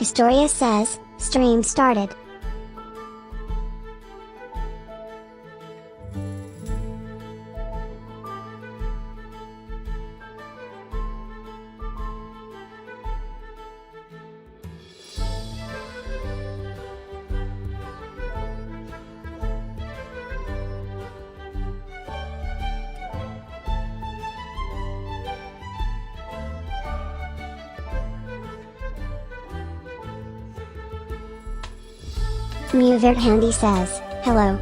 Historia says, stream started. Verthandy says, hello.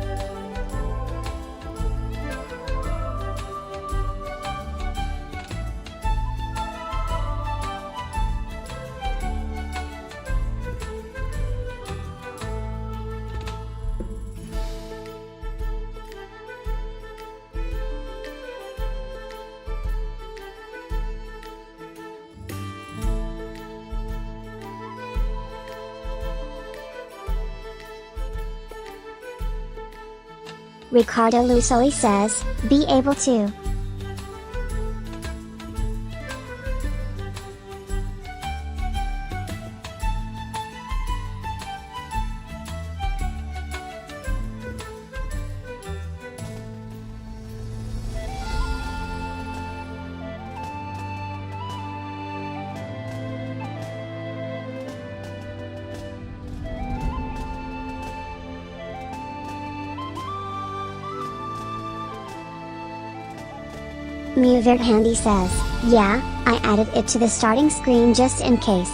Ricardo Lusoli says, be able to. Verthandy says, yeah, I added it to the starting screen just in case.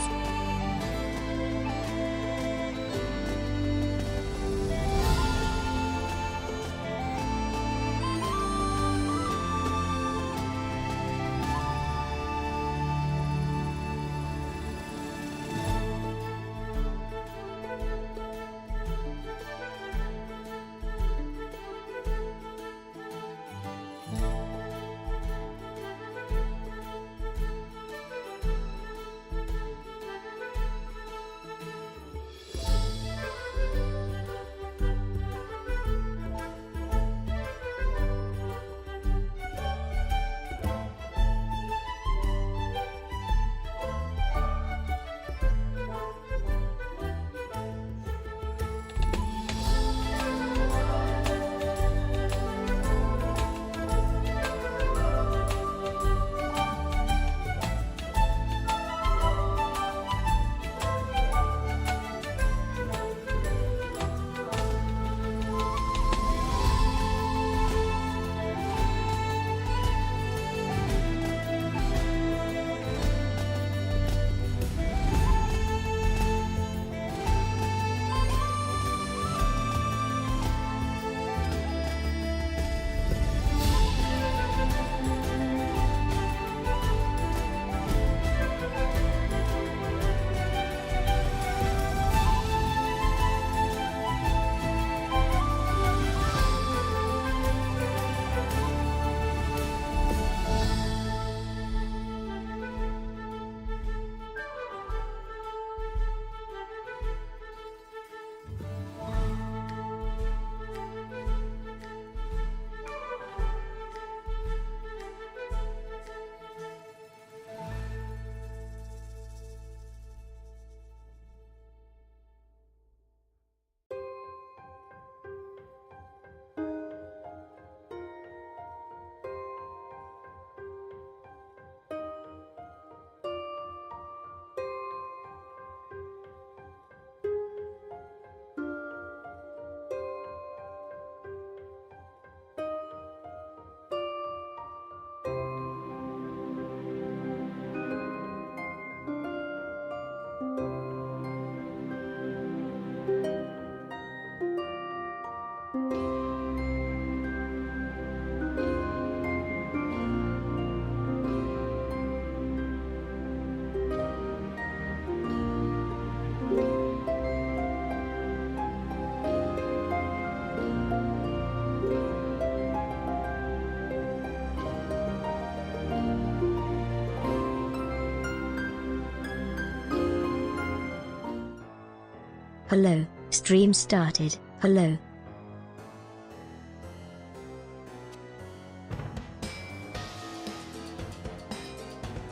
Hello, stream started. Hello.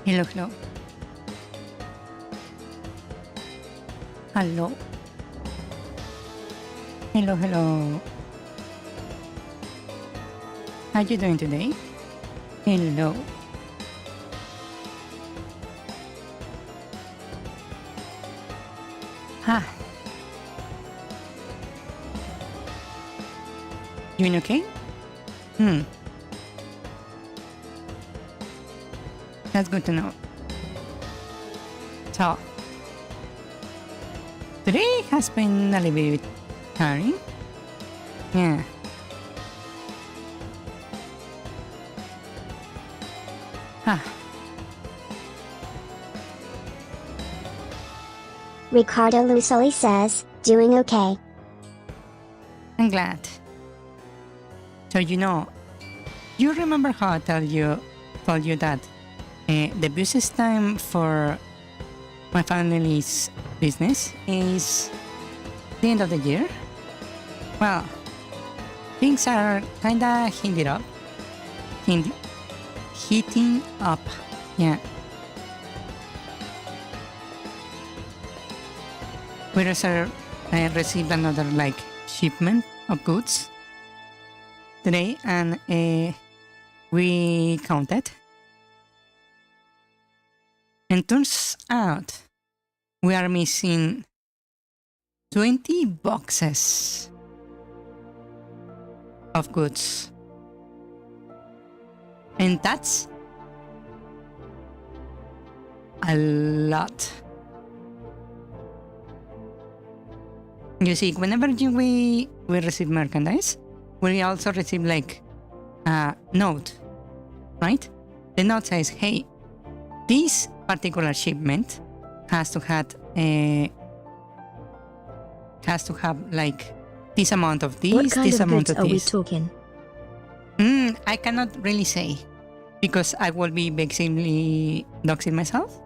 Hello, hello. Hello. Hello, hello. How you doing today? Hello. Ah. You doing okay? That's good to know. So, today has been a little bit tiring. Yeah. Ricardo Lusoli says, doing okay. I'm glad. So you remember how I told you that the busiest time for my family's business is the end of the year? Well, things are kinda heating up. Yeah. We received another shipment of goods today, and we counted, and turns out we are missing 20 boxes of goods, and that's a lot. You see, whenever we receive merchandise, we also receive a note, right? The note says, hey, this particular shipment has to have this amount of this, what kind this of amount goods of are we this. talking? I cannot really say, because I will be basically doxing myself,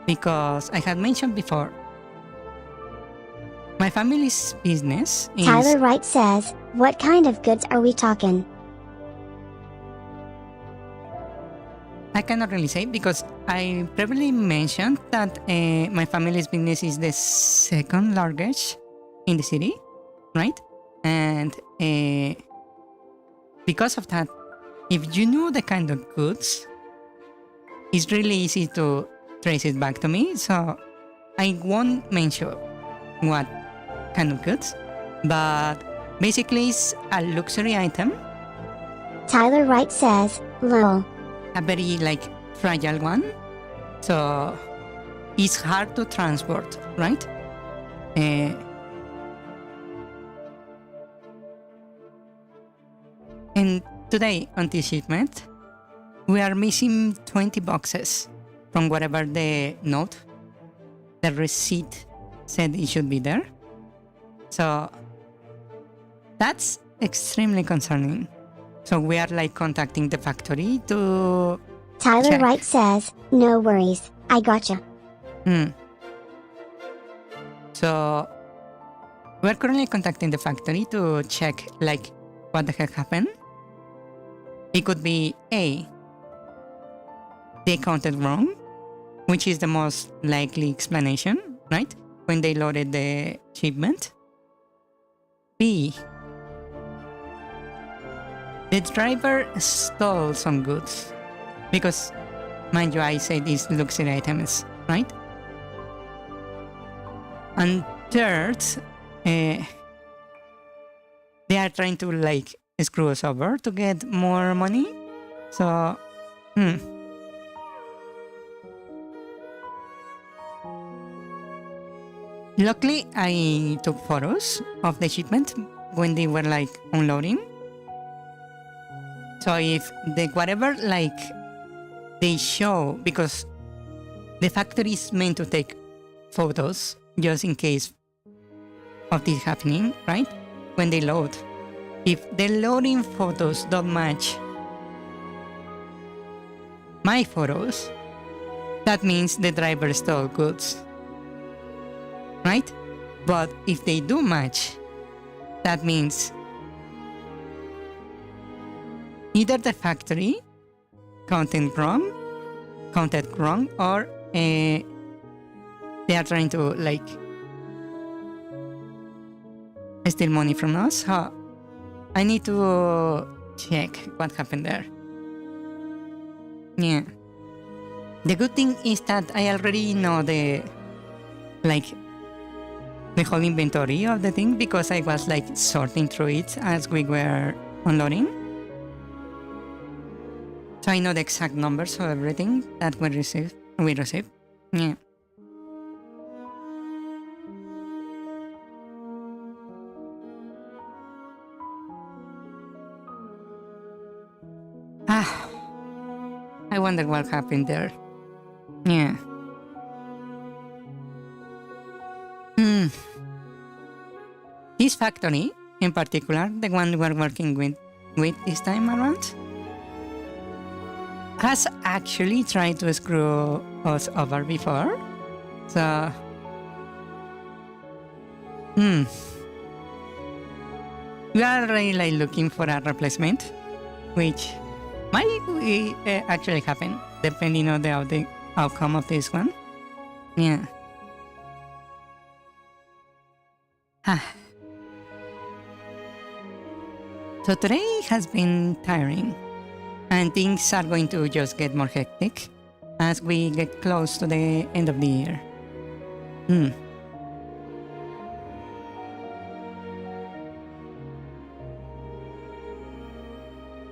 because I had mentioned before, my family's business is... Tyler Wright says, what kind of goods are we talking? I cannot really say, because I previously mentioned that my family's business is the second largest in the city, right? And because of that, if you know the kind of goods, it's really easy to trace it back to me. So I won't mention what kind of goods, but basically it's a luxury item. Tyler Wright says, lol. A very fragile one, so it's hard to transport, right? And today on this shipment, we are missing 20 boxes from whatever the note, the receipt said it should be there. So that's extremely concerning. So we are contacting the factory to Tyler check. Wright says, no worries, I gotcha. So we're currently contacting the factory to check what the heck happened. It could be A, they counted wrong, which is the most likely explanation, right? When they loaded the shipment. B, the driver stole some goods, because, mind you, I said these luxury items, right? And third, they are trying to screw us over to get more money. So, luckily, I took photos of the shipment when they were unloading. So if whatever they show, because the factory is meant to take photos just in case of this happening, right? When they load. If the loading photos don't match my photos, that means the driver stole goods, right? But if they do match, that means either the factory counted wrong, or they are trying to like steal money from us. Huh. I need to check what happened there. Yeah. The good thing is that I already know the whole inventory of the thing because I was like sorting through it as we were unloading. So I know the exact numbers of everything that we received. Yeah. I wonder what happened there. Yeah. This factory, in particular, the one we're working with this time around, has actually tried to screw us over before. So, we are already like looking for a replacement, which might actually happen depending on the outcome of this one. Yeah. So today has been tiring, and things are going to just get more hectic as we get close to the end of the year.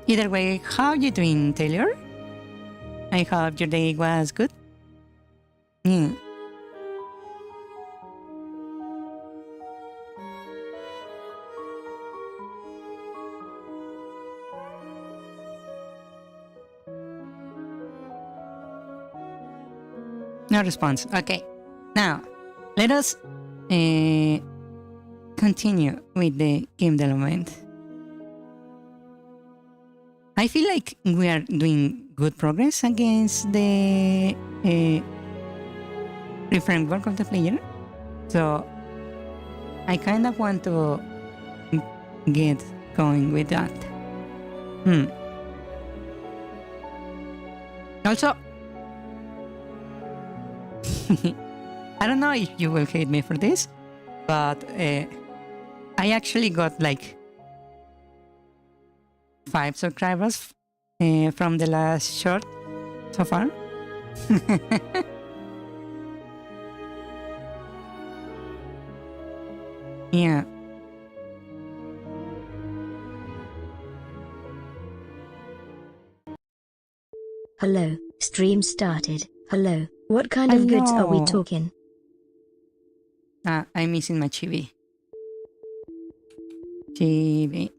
Either way, how are you doing, Taylor? I hope your day was good. Yeah. No response. Okay. Now, let us continue with the game development. I feel like we are doing good progress against the framework of the player. So I kind of want to get going with that. Also, I don't know if you will hate me for this, but I actually got like 5 subscribers from the last short so far. Yeah. Hello, stream started. Hello, what kind of goods are we Hello. talking? I'm missing my chibi. Chibi.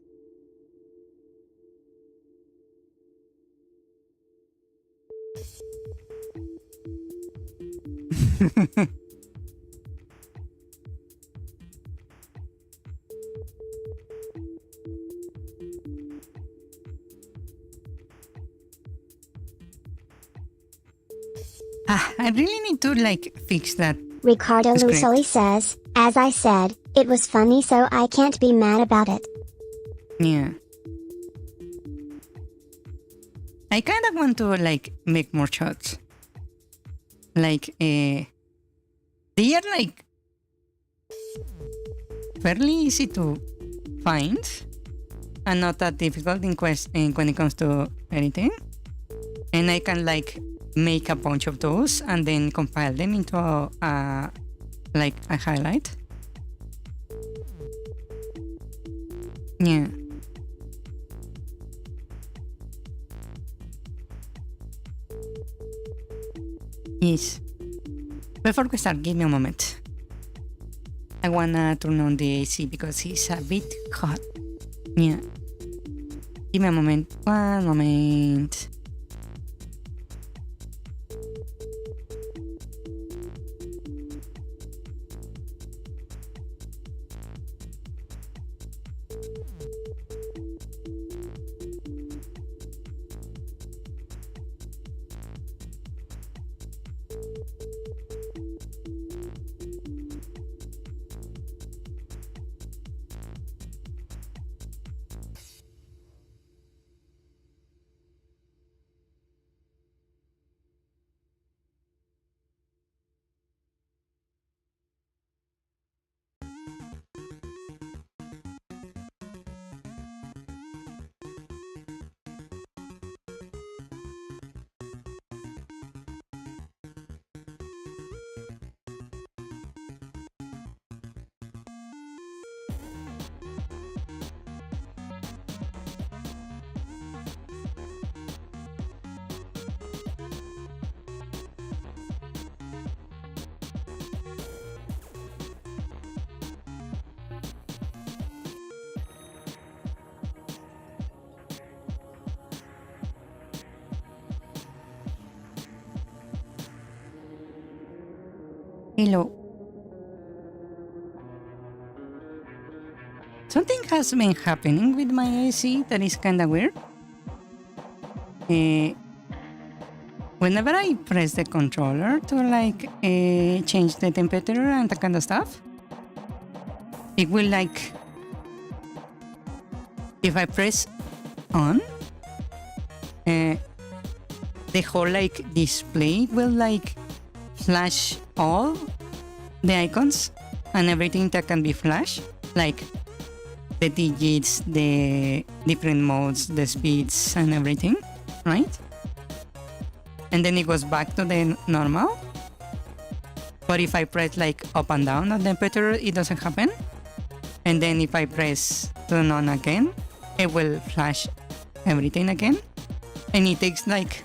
I really need to like fix that. Ricardo Script. Lusoli says, as I said, it was funny so I can't be mad about it. Yeah. I kind of want to like make more shots. Like they are like fairly easy to find and not that difficult when it comes to editing. And I can like make a bunch of those and then compile them into like a highlight. Yeah. Yes. Before we start, give me a moment. I wanna turn on the AC because it's a bit hot. Yeah. Give me a moment. One moment. Hello. Something has been happening with my AC that is kinda weird. Whenever I press the controller to like change the temperature and that kind of stuff, it will like, if I press on, the whole like display will like flash all the icons and everything that can be flashed, like the digits, the different modes, the speeds and everything, right? And then it goes back to the normal. But if I press like up and down on temperature, it doesn't happen. And then if I press turn on again, it will flash everything again. And it takes like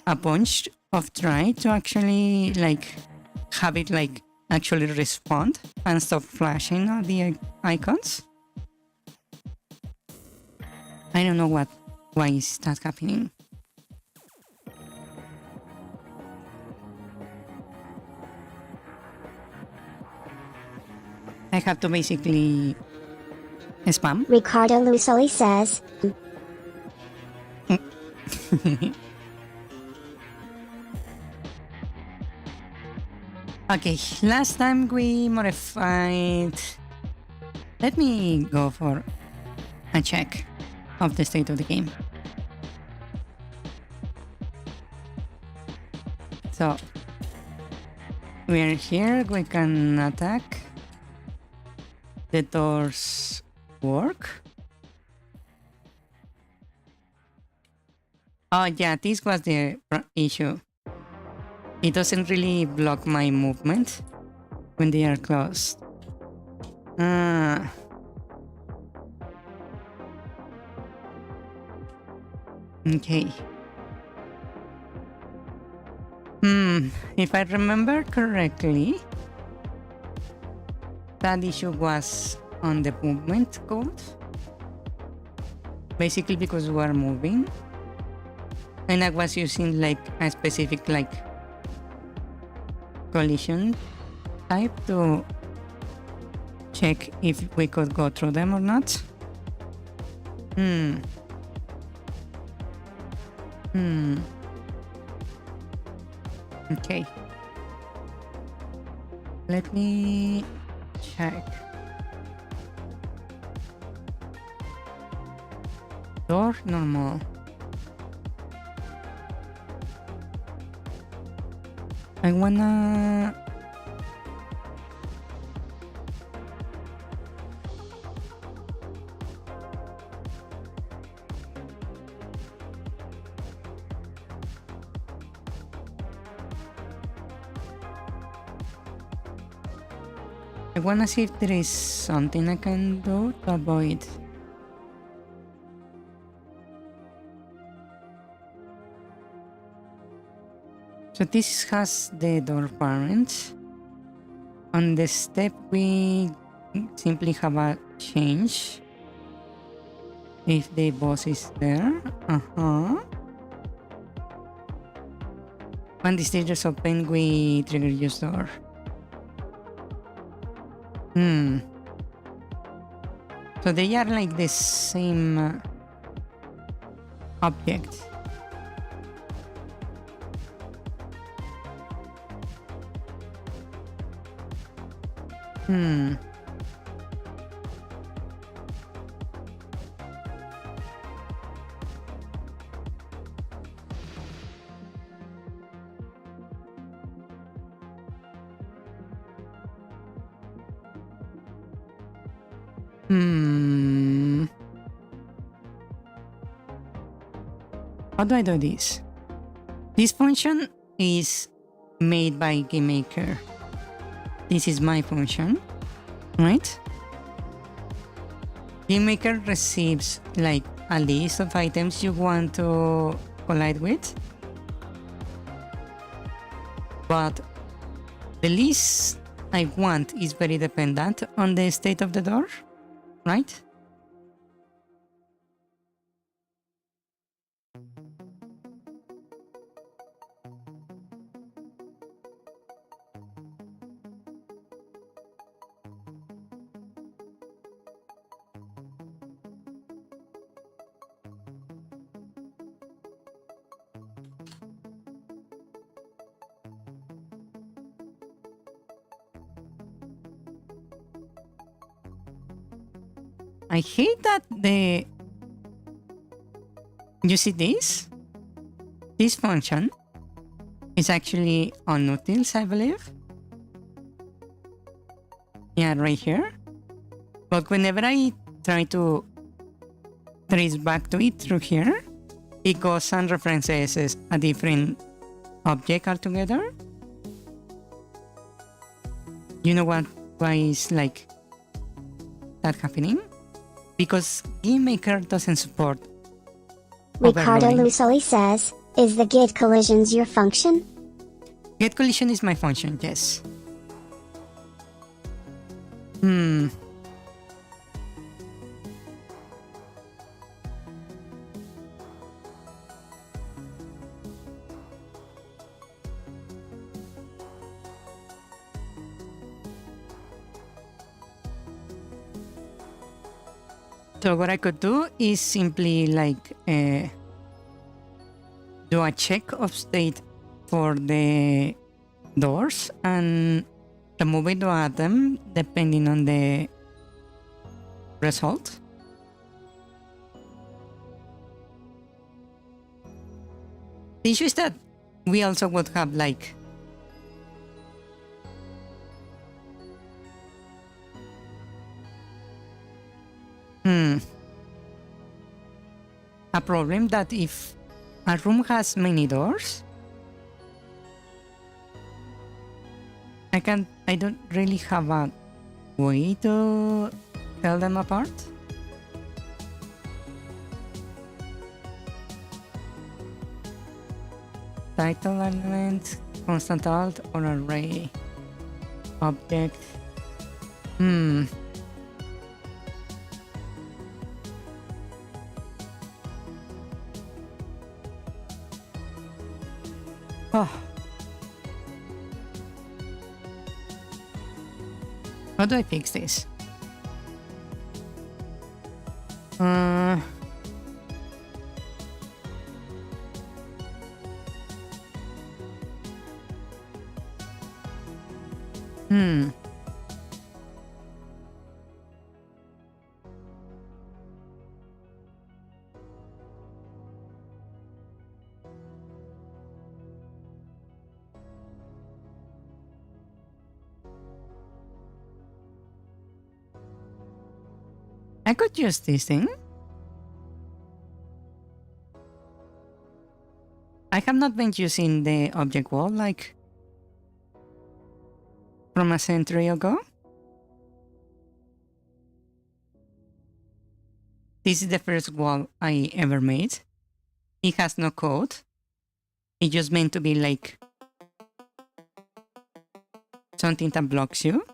a bunch of try to actually like have it like actually respond and stop flashing all the icons. I don't know why is that happening. I have to basically spam. Ricardo Lusoli says, Okay, last time we modified. Let me go for a check of the state of the game. So we're here, we can attack. The doors work. Oh yeah, this was the issue. It doesn't really block my movement when they are closed. Okay. If I remember correctly, that issue was on the movement code. Basically because we are moving. And I was using like a specific like collision type to check if we could go through them or not. Okay. Let me check. Door normal. I wanna... I wanna see if there is something I can do to avoid. So this has the door parent. On the step we simply have a change if the boss is there. When the stage is open, we trigger use door. So they are like the same object. How do I do this? This function is made by GameMaker. This is my function, right? GameMaker receives like a list of items you want to collide with. But the list I want is very dependent on the state of the door, right? I hate that you see this? This function is actually on utils, I believe. Yeah, right here. But whenever I try to trace back to it through here, it goes and references a different object altogether. You know why is like that happening? Because GameMaker doesn't support Ricardo overloading. Lusoli says, is the get collisions your function? Get collision is my function, yes. So what I could do is simply like do a check of state for the doors and remove it or add them depending on the result. The issue is that we also would have like a problem that if a room has many doors, I don't really have a way to tell them apart. Title element, constant alt or array object. Oh. How do I fix this? I could use this thing. I have not been using the object wall like from a century ago. This is the first wall I ever made. It has no code. It's just meant to be like something that blocks you.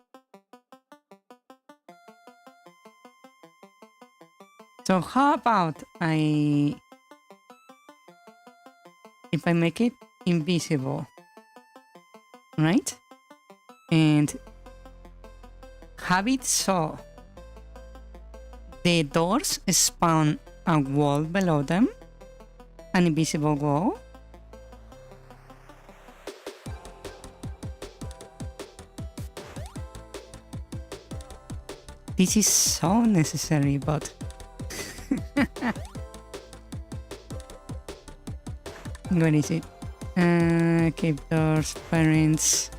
So how about if I make it invisible, right? And have it so the doors spawn a wall below them, an invisible wall. This is so necessary, but where is it? Keep doors, parents,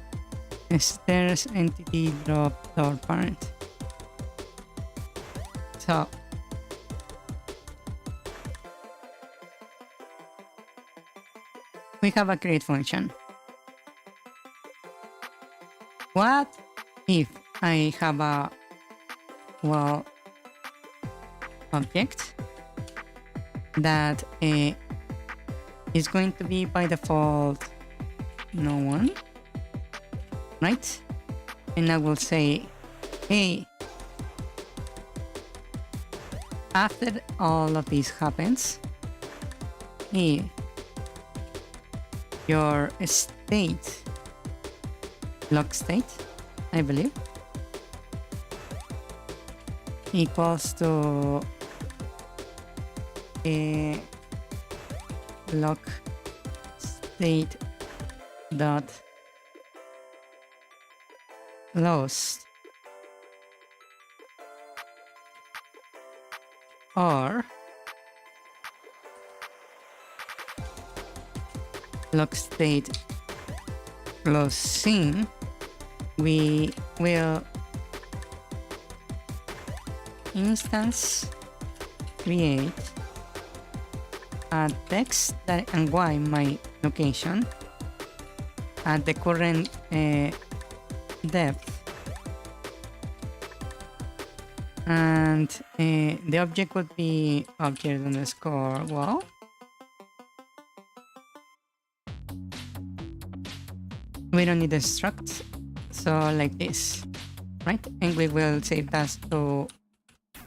stairs, entity, drop, door, parent. So we have a create function. What if I have a wall object that is going to be by default no one, right? And I will say, hey, after all of this happens, hey, your state, log state, I believe, equals to a log state dot lost. or log state closing, we will instance create a text that and y my location at the current depth, and the object would be object underscore wall. We don't need a struct, so like this, right? And we will save that to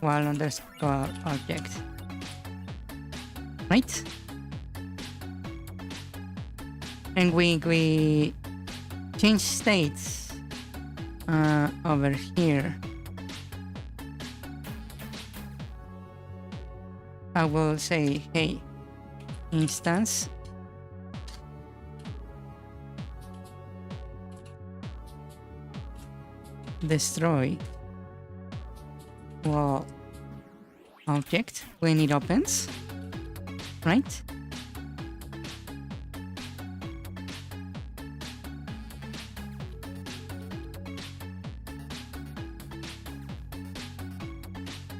wall underscore object, right? And we change states over here. I will say, hey, instance destroy wall object when it opens, right?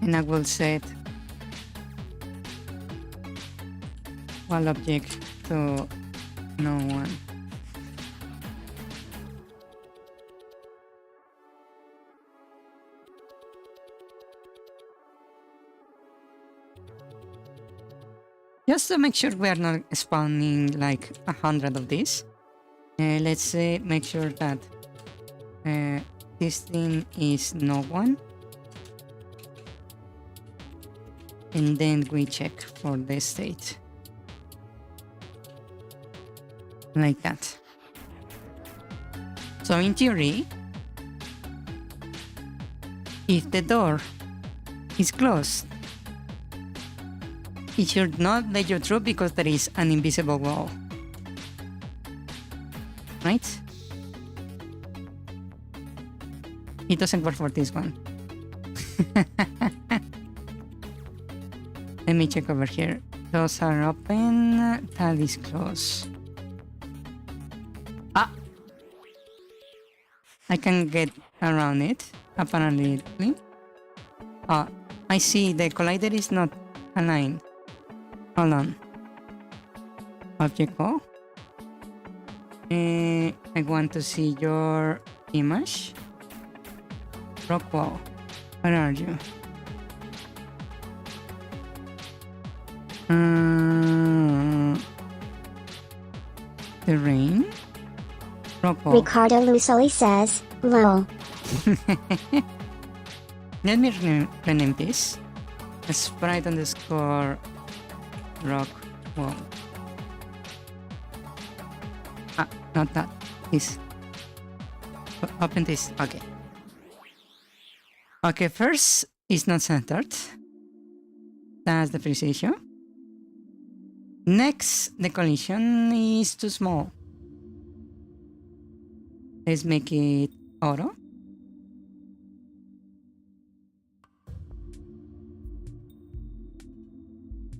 And I will set wall object to no one. Just to make sure we are not spawning like 100 of these, let's make sure that this thing is no one, and then we check for the state like that. So in theory, if the door is closed, it should not let you through because there is an invisible wall, right? It doesn't work for this one. Let me check over here. Those are open, that is closed. Ah! I can get around it, apparently. Ah, I see the collider is not aligned. Hold on. Object wall. I want to see your image. Rock wall. Where are you? Terrain. Rock wall. Ricardo Lusoli says, lol. Let me rename this. Sprite underscore rock wall. Ah, not that. This. Open this. Okay. Okay, first, it's not centered. That's the first issue. Next, the collision is too small. Let's make it auto.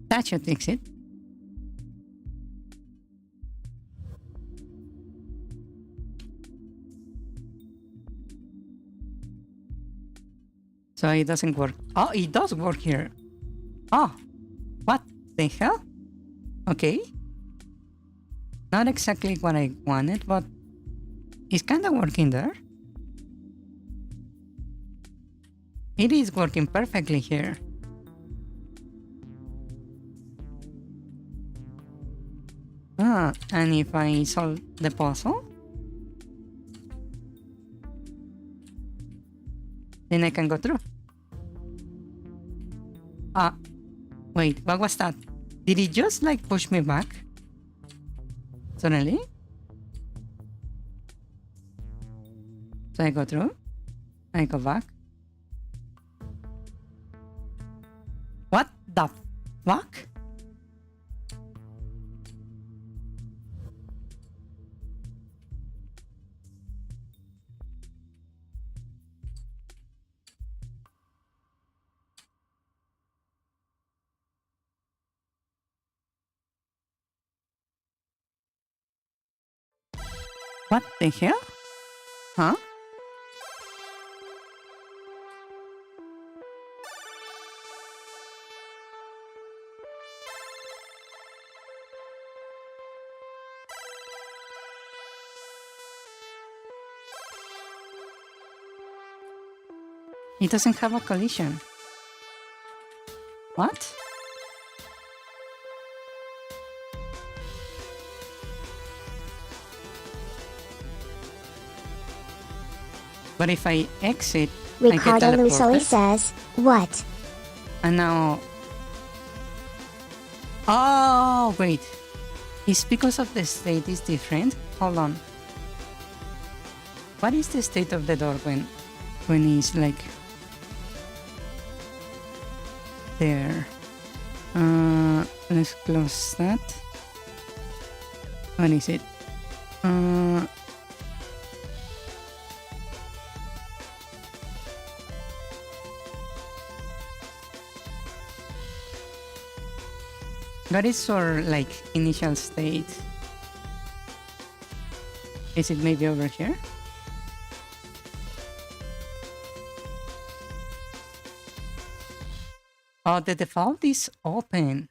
That should fix it. So it doesn't work. Oh, it does work here. Oh, what the hell? Okay. Not exactly what I wanted, but it's kind of working there. It is working perfectly here. Ah, and if I solve the puzzle, then I can go through. Ah, wait, what was that? Did it just like push me back? Suddenly? So I go through, I go back. What the fuck? What the hell? Huh? It doesn't have a collision. What? But if I exit, I get Ricardo Lusoli teleported. says, what? And now... Oh, wait. It's because of the state is different? Hold on. What is the state of the door when it's like... there? Let's close that. What is it? What is our like initial state? Is it maybe over here? Oh, the default is open.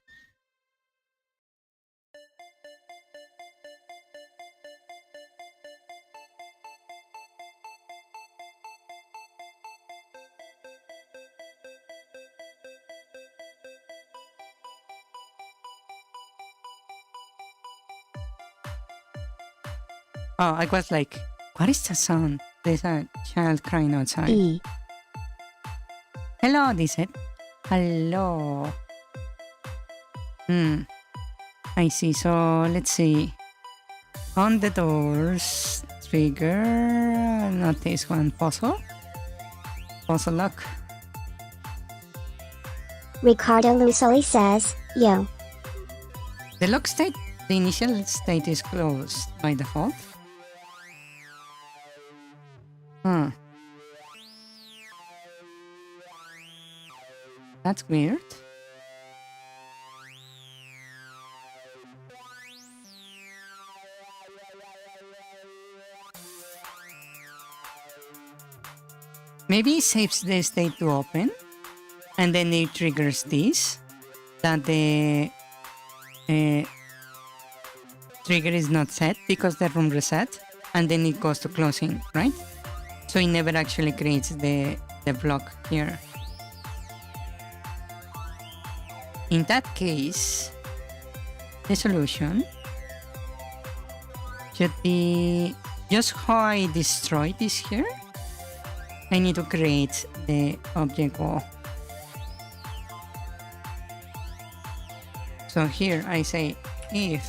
Oh, I was like, what is the sound? There's a child crying outside. E. Hello, this it. Hello. I see. So let's see. On the doors, trigger. Not this one. Puzzle. Puzzle lock. Ricardo Lusoli says, yo. The lock state, the initial state is closed by default. That's weird. Maybe it saves the state to open, and then it triggers this, that the trigger is not set because the room reset, and then it goes to closing, right? So it never actually creates the block here. In that case, the solution should be just how I destroy this here. I need to create the object wall. So here I say if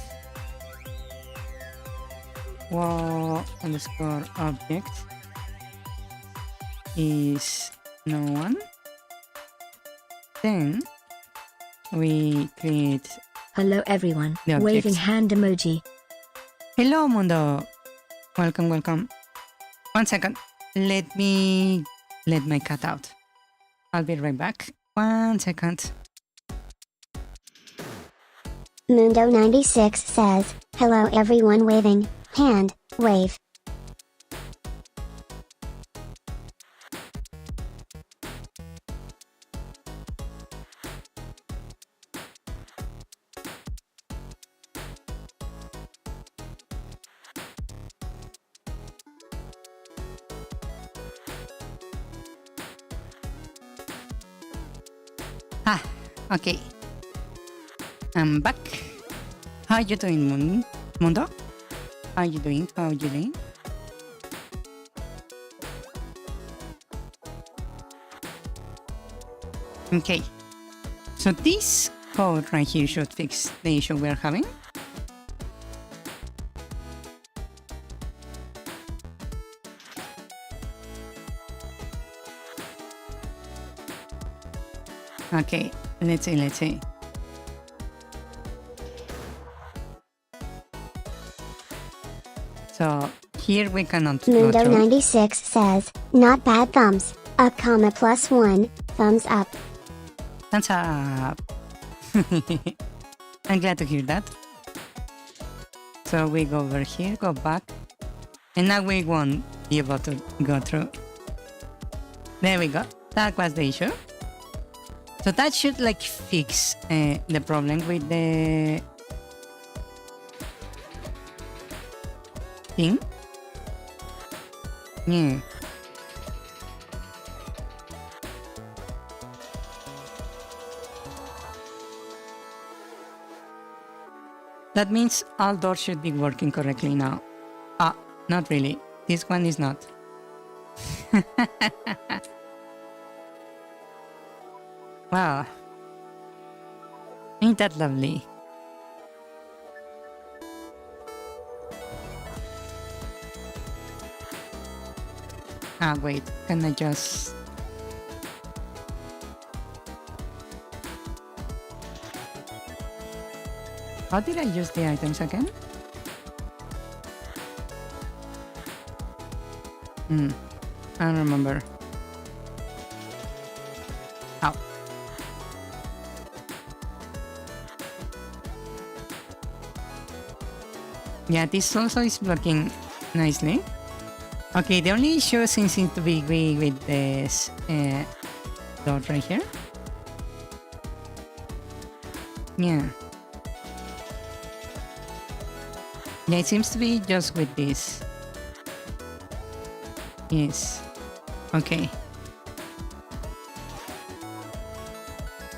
wall underscore object is no one, then we create Hello everyone. the object. Waving hand emoji. Hello Mundo. Welcome, welcome. 1 second. Let me let my cat out. I'll be right back. 1 second. Mundo96 says, hello everyone waving, hand, wave. Okay. I'm back. How you doing, Mundo? How you doing? How you doing? Okay. So this code right here should fix the issue we're having. Okay, let's see. So here we cannot go through. Mundo96 says, not bad thumbs, up comma +1, thumbs up. Thumbs up. I'm glad to hear that. So we go over here, go back, And now we won't be able to go through. There we go. That was the issue. So that should like fix the problem with the thing. Yeah. That means all doors should be working correctly now. Ah, not really. This one is not. Wow. Ain't that lovely? Ah, wait. Can I just... How did I use the items again? I don't remember. Ow. Yeah, this also is working nicely. Okay, the only issue seems to be with this dot right here. Yeah. Yeah, it seems to be just with this. Yes. Okay.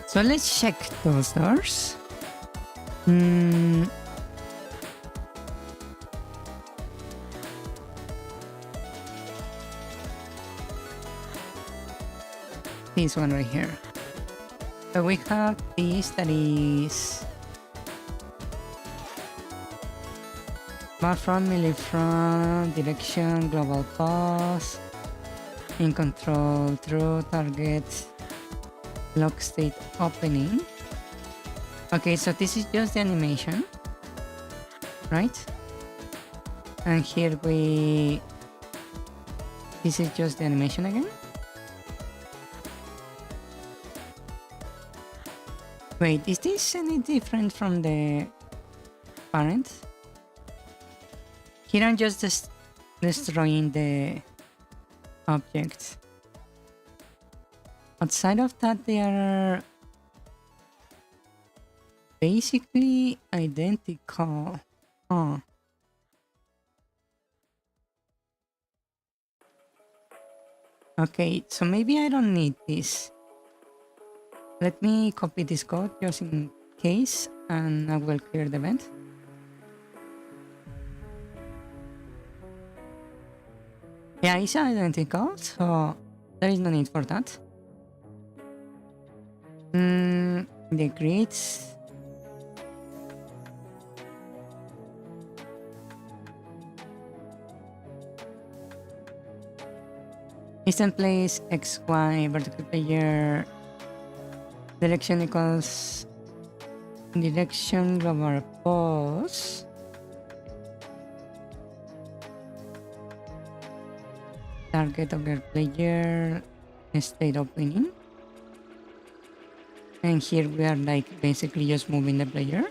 So let's check those doors. This one right here. So we have this that is bar front, melee front, direction, global pause, in control, through, target, lock state opening. Okay, so this is just the animation, right? And here this is just the animation again. Wait, is this any different from the parent? Here I'm just destroying the objects. Outside of that, they are basically identical. Oh. Okay, so maybe I don't need this. Let me copy this code just in case, and I will clear the event. Yeah, it's identical, so there is no need for that. The grids. Instant place, X, Y, vertical player. Direction equals direction global pause. Target of your player, state opening. And here we are like basically just moving the player.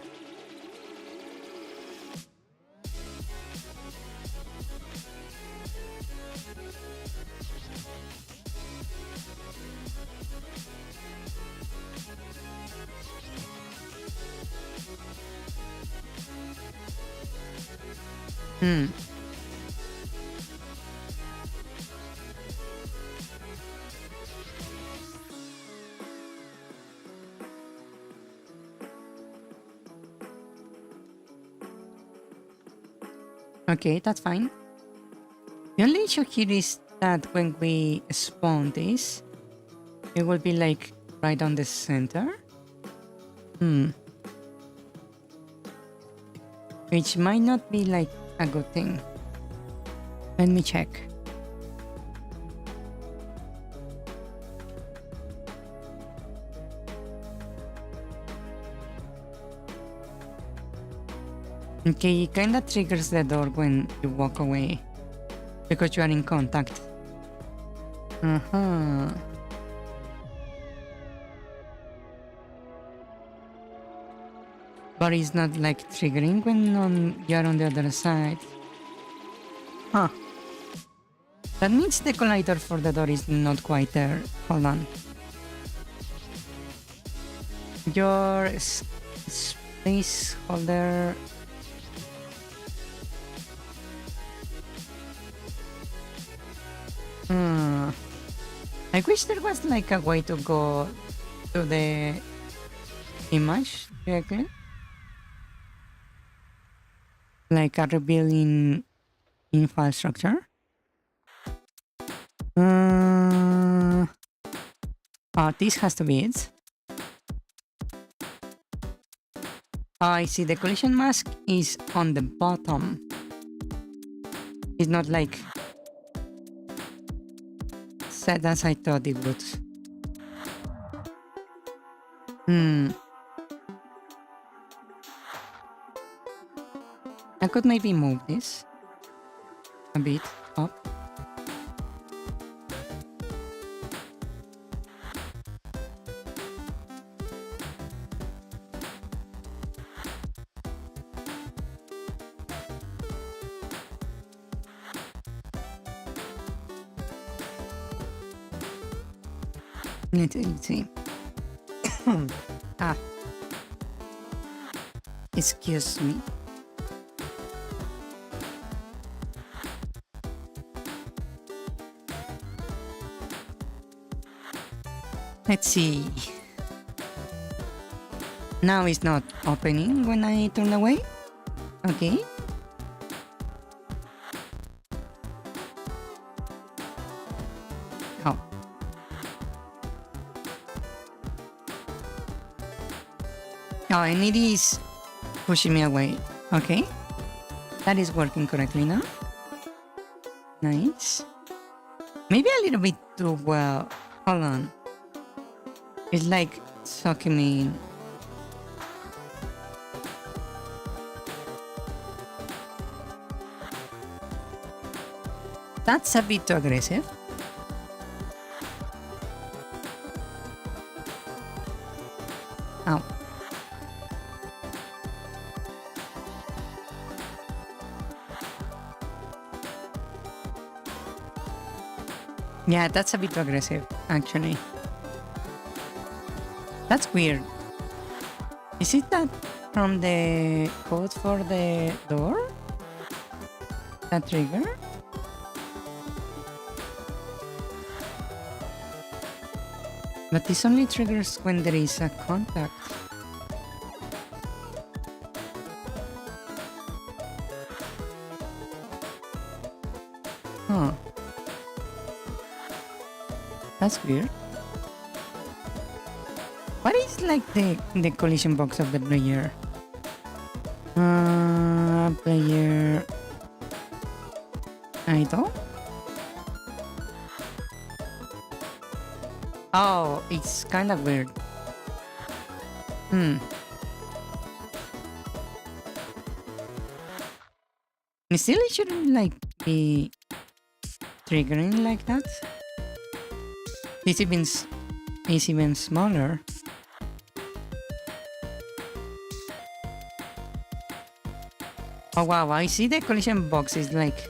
Okay, that's fine. The only issue here is that when we spawn this, it will be like right on the center. Which might not be like a good thing. Let me check. Okay, it kinda triggers the door when you walk away, because you are in contact. But it's not like triggering when you're on the other side. Huh. That means the collider for the door is not quite there. Hold on. Your placeholder. I wish there was like a way to go to the image directly. Like a reveal in file structure. Oh, this has to be it. Oh, I see the collision mask is on the bottom. It's not like set as I thought it would. I could maybe move this a bit up. Let's see. Ah. Excuse me. Let's see. Now it's not opening when I turn away. Okay. Oh. Oh, and it is pushing me away. Okay. That is working correctly now. Nice. Maybe a little bit too well. Hold on. It's like sucking me in. That's a bit too aggressive. Ow. Yeah, that's a bit too aggressive, actually. That's weird. Is it that from the code for the door? That trigger? But this only triggers when there is a contact. Huh. That's weird. What is like the collision box of the player? Player idle? Oh, it's kind of weird. Still, it shouldn't like be triggering like that. It's even smaller. Oh wow, I see the collision box is like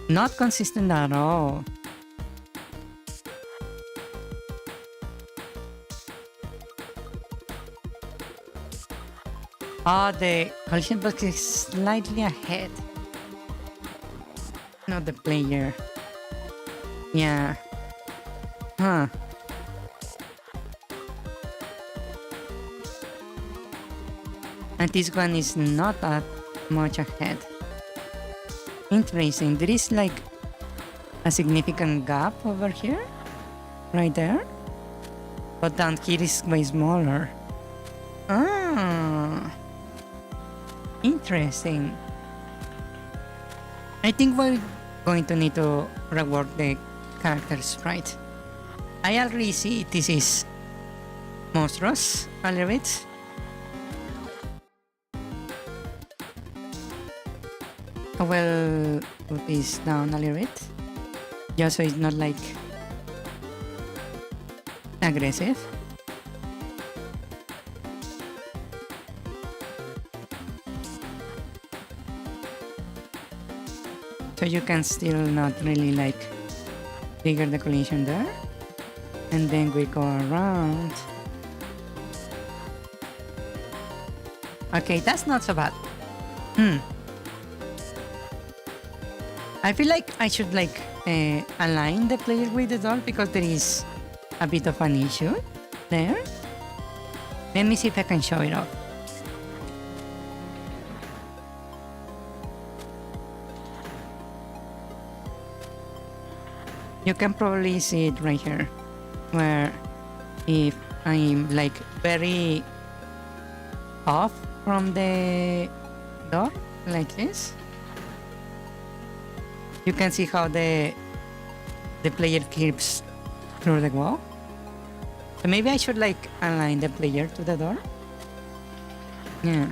not consistent at all. Oh, the collision box is slightly ahead. Not the player. Yeah. Huh. And this one is not that much ahead. Interesting. There is like a significant gap over here. Right there. But down here is way smaller. Ah. Interesting. I think we're going to need to rework the character sprite. I already see this is monstrous a little bit. I will put this down a little bit, just so it's not like aggressive. So you can still not really like trigger the collision there. And then we go around. Okay, that's not so bad. I feel like I should like align the player with the door because there is a bit of an issue there. Let me see if I can show it off. You can probably see it right here, where if I'm like very off from the door, like this, you can see how the player keeps through the wall. So maybe I should like align the player to the door. Yeah.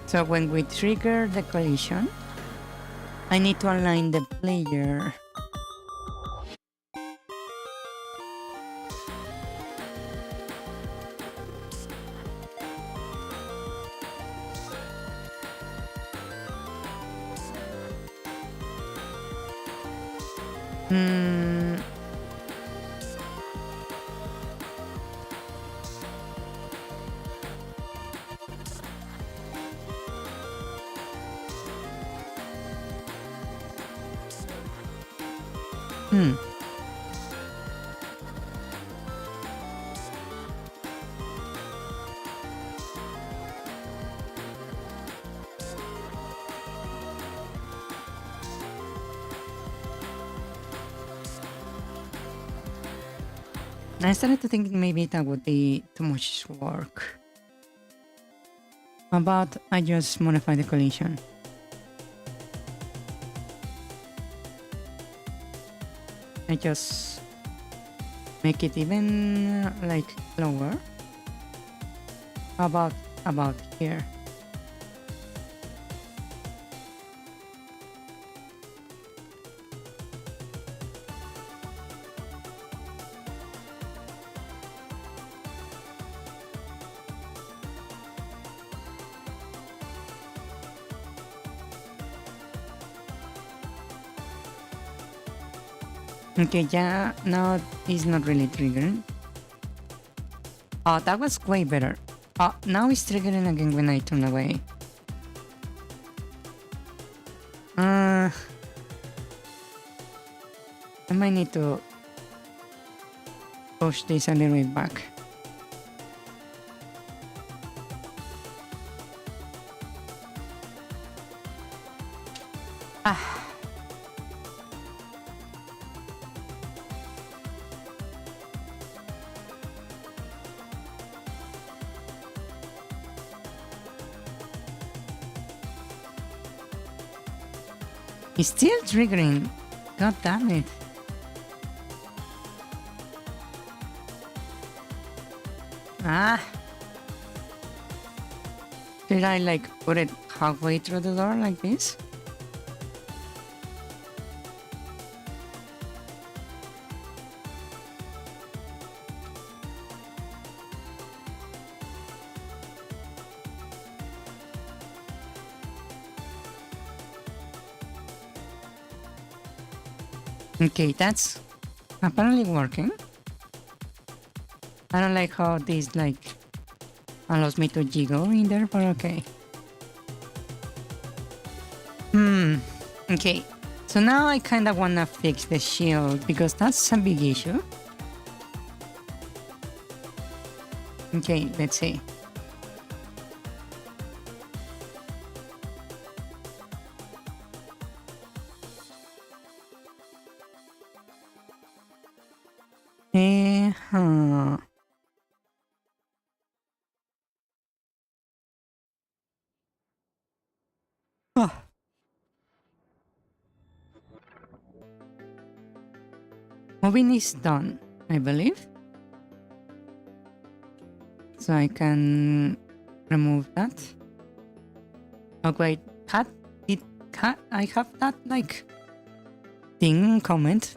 So when we trigger the collision, I need to align the player. I started to think maybe that would be too much work. How about I just modify the collision? I just make it even like lower. How about here? Okay, yeah, now it's not really triggering. Oh, that was way better. Oh, now it's triggering again when I turn away. I might need to push this a little bit back. It's still triggering. God damn it. Did I like put it halfway through the door like this? Okay, that's apparently working. I don't like how this like allows me to jiggle in there, but okay. Okay, so now I kind of want to fix the shield because that's a big issue. Okay, let's see. Moving is done, I believe. So I can remove that. Oh wait, I have that like thing comment?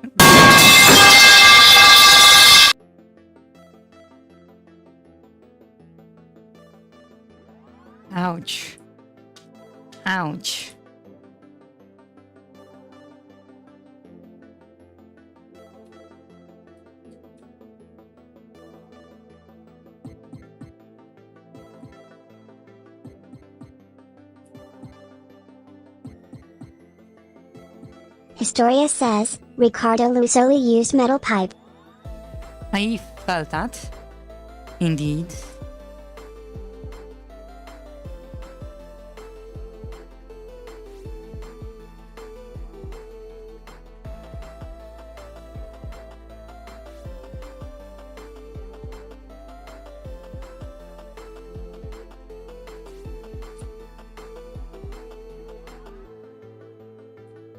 Ouch. Ouch. Historia says, Ricardo Lusoli used metal pipe. I felt that. Indeed.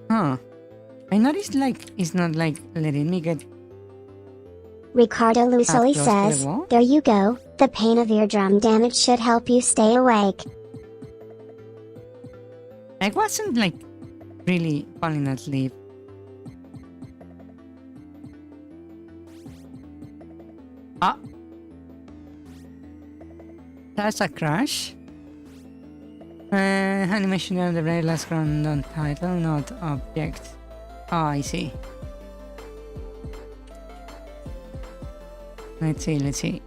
Huh. I noticed like it's not like letting me get Ricardo Lusoli close to the says, wall? there you go, the pain of eardrum damage should help you stay awake. I wasn't like really falling asleep. Ah. That's a crash. Animation of the very last round on title, not object. Oh, I see. Let's see.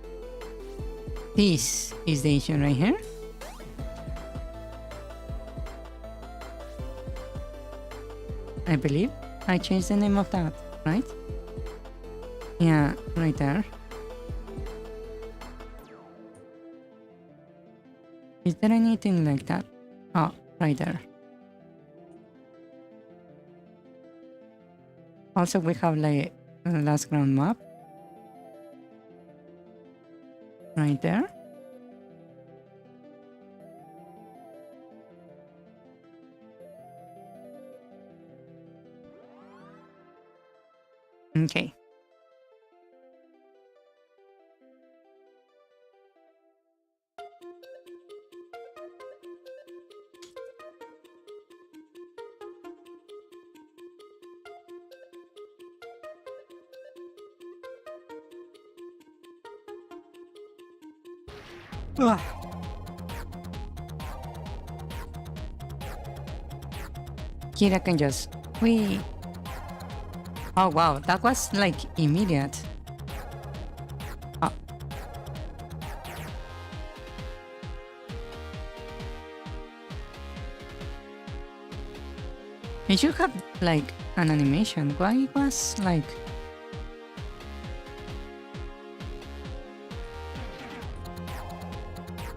This is the issue right here. I believe I changed the name of that, right? Yeah, right there. Is there anything like that? Oh, right there. Also, we have like a last ground map. Right there. Okay. Ugh. Here I can just whee. Oh wow, that was like immediate. Oh. It should have like an animation. Why it was like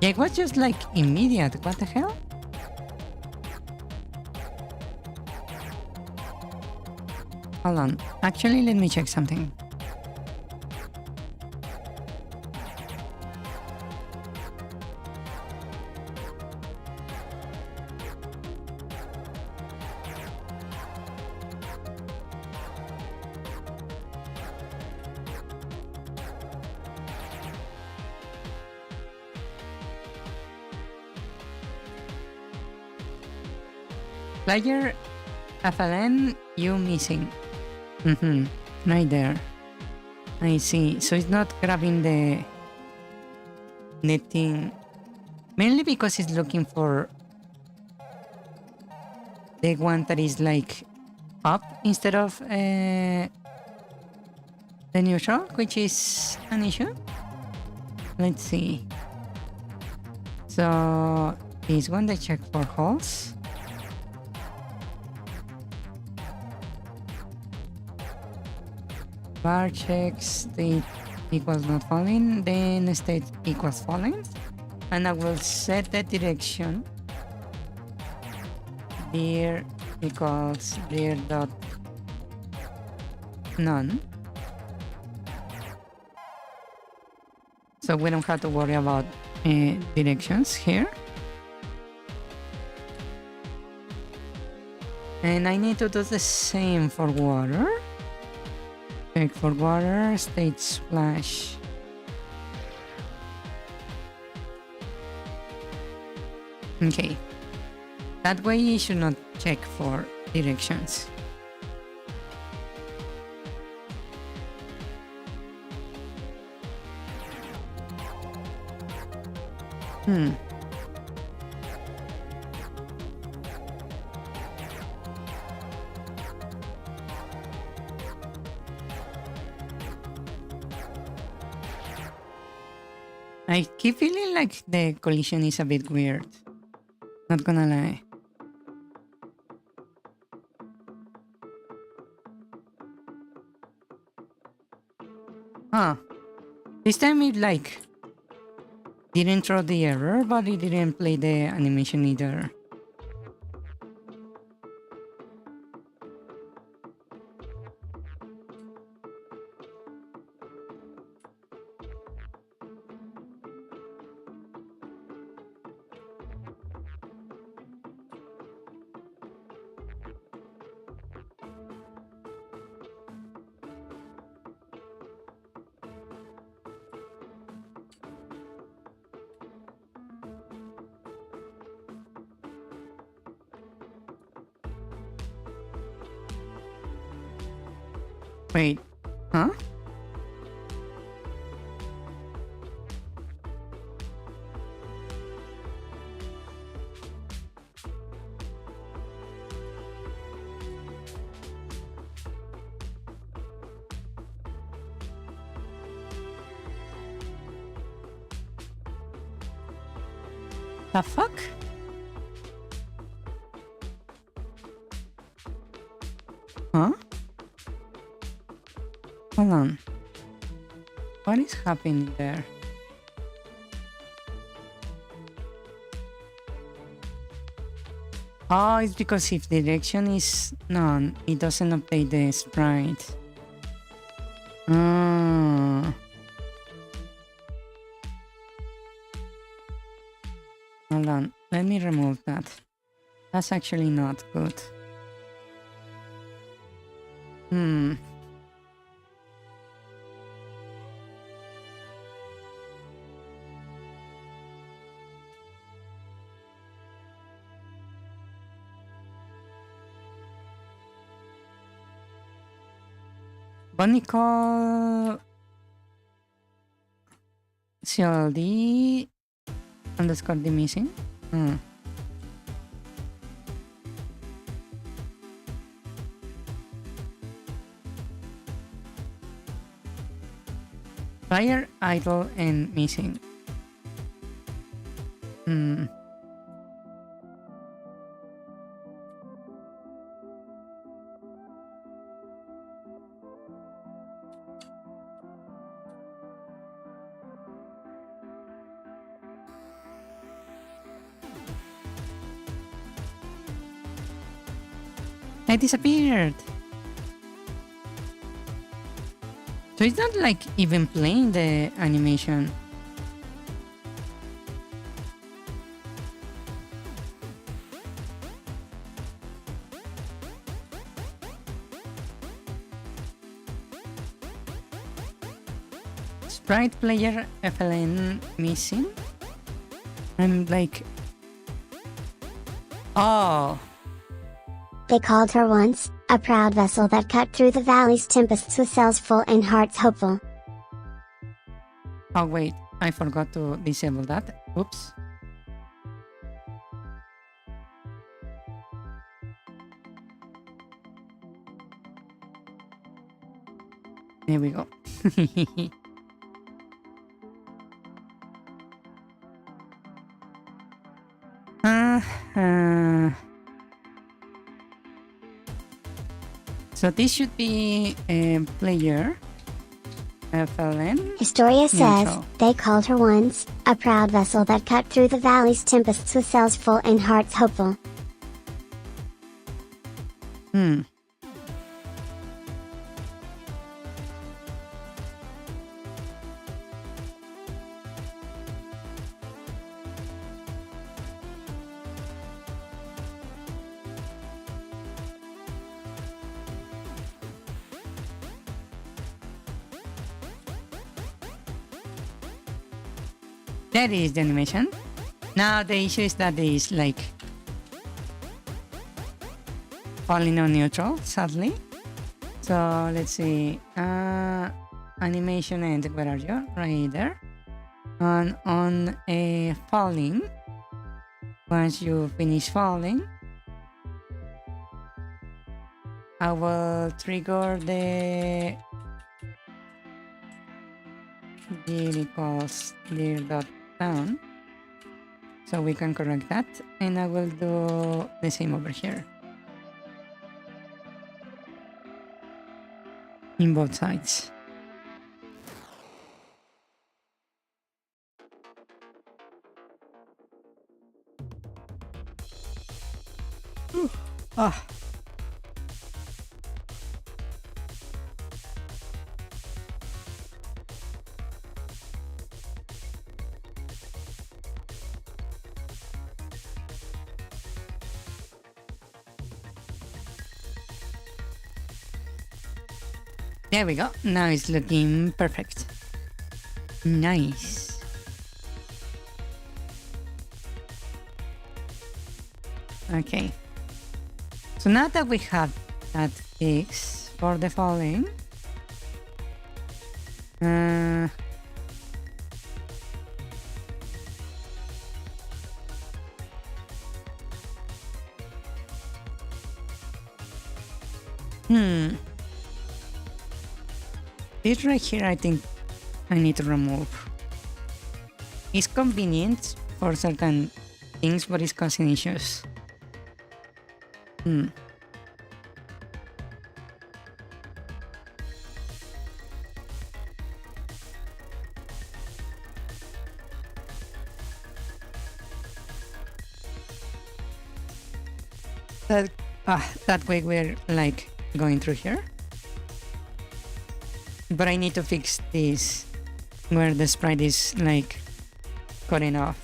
yeah, it was just like immediate. What the hell? Hold on. Actually, let me check something. Player FLN, you missing. Right there. I see. So it's not grabbing the thing. Mainly because it's looking for the one that is like up instead of the neutral, which is an issue. Let's see. So this one they check for holes. Bar checks state equals not falling, then state equals falling, and I will set the direction dir equals dir dot none, so we don't have to worry about directions here. And I need to do the same for water. Check for water, state splash. Okay. That way you should not check for directions. I keep feeling like the collision is a bit weird. Not gonna lie. Huh. This time it like didn't throw the error, but it didn't play the animation either. Wait, huh? The fuck? Huh? Hold on. What is happening there? Oh, it's because if direction is none, it doesn't update the sprite. Ah. Hold on, let me remove that. That's actually not good. Hmm. Bunnycall CLD underscore the missing. Hmm. Fire, idle, and missing. Hmm. I disappeared. So it's not like even playing the animation. Sprite player FLN missing. I'm like, oh. They called her once, a proud vessel that cut through the valley's tempests with sails full and hearts hopeful. Oh wait, I forgot to disable that. Oops. There we go. So this should be a player. FLN. Historia says, Neutral. they called her once, a proud vessel that cut through the valley's tempests with sails full and hearts hopeful. Hmm. That is the animation. Now the issue is that it is like falling on neutral, sadly. So let's see. Animation and where are you? Right there. And on a falling, once you finish falling, I will trigger Here equals clear dot down. So we can correct that, and I will do the same over here in both sides. Ah. There we go. Now it's looking perfect. Nice. Okay. So now that we have that fixed for the falling, this right here, I think I need to remove. It's convenient for certain things, but it's causing issues. That way we're like going through here. But I need to fix this where the sprite is like cutting off.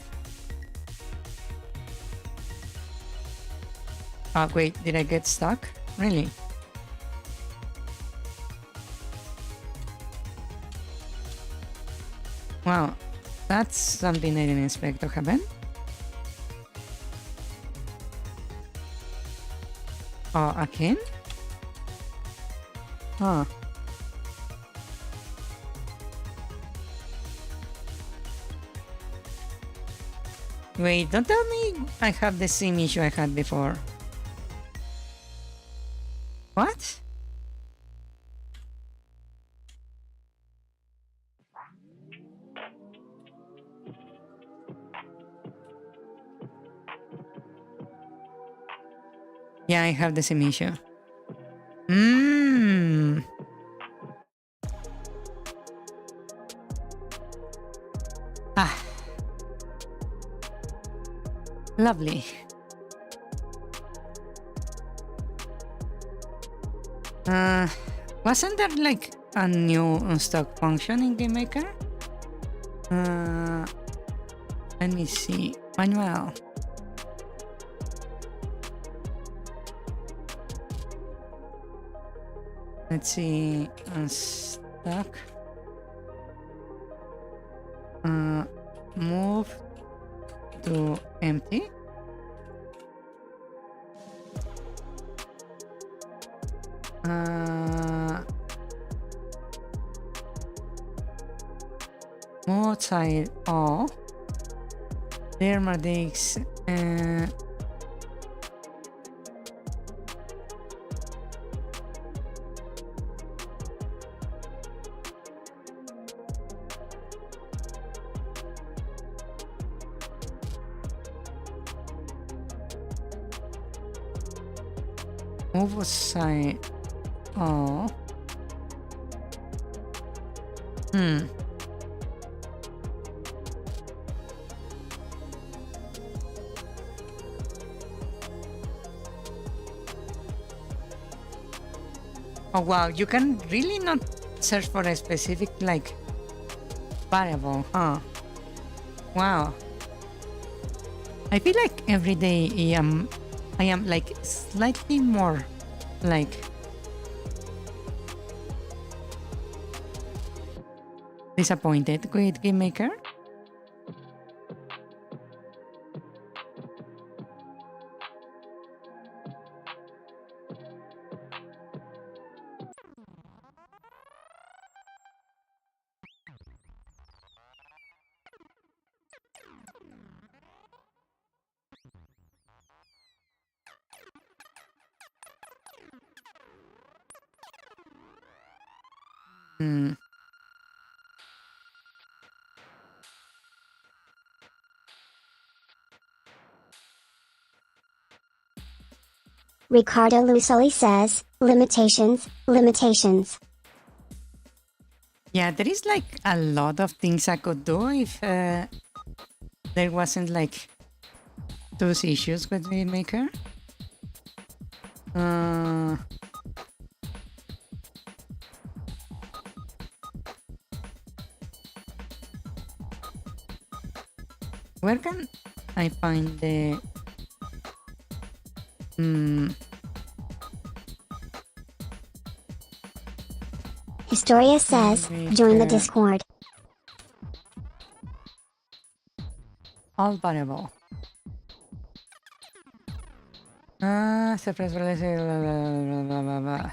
Oh wait, did I get stuck? Really? Wow, that's something I didn't expect to happen. Oh, again? Huh. Wait, don't tell me I have the same issue I had before. What? Yeah, I have the same issue. Ah. Lovely. Wasn't there like a new unstuck function in GameMaker? Let me see. Manual. Let's see. Unstuck. Move to empty. Mode side off. There are these. Move side off. Oh wow, you can really not search for a specific like variable, huh? Wow. I feel like every day I am like slightly more like disappointed with GameMaker. Ricardo Lusoli says, limitations, limitations. Yeah, there is like a lot of things I could do if there wasn't like those issues with VidMaker. Where can I find the Historia says, join the Discord. all variable? Surprise release, blah, blah, blah, blah, blah.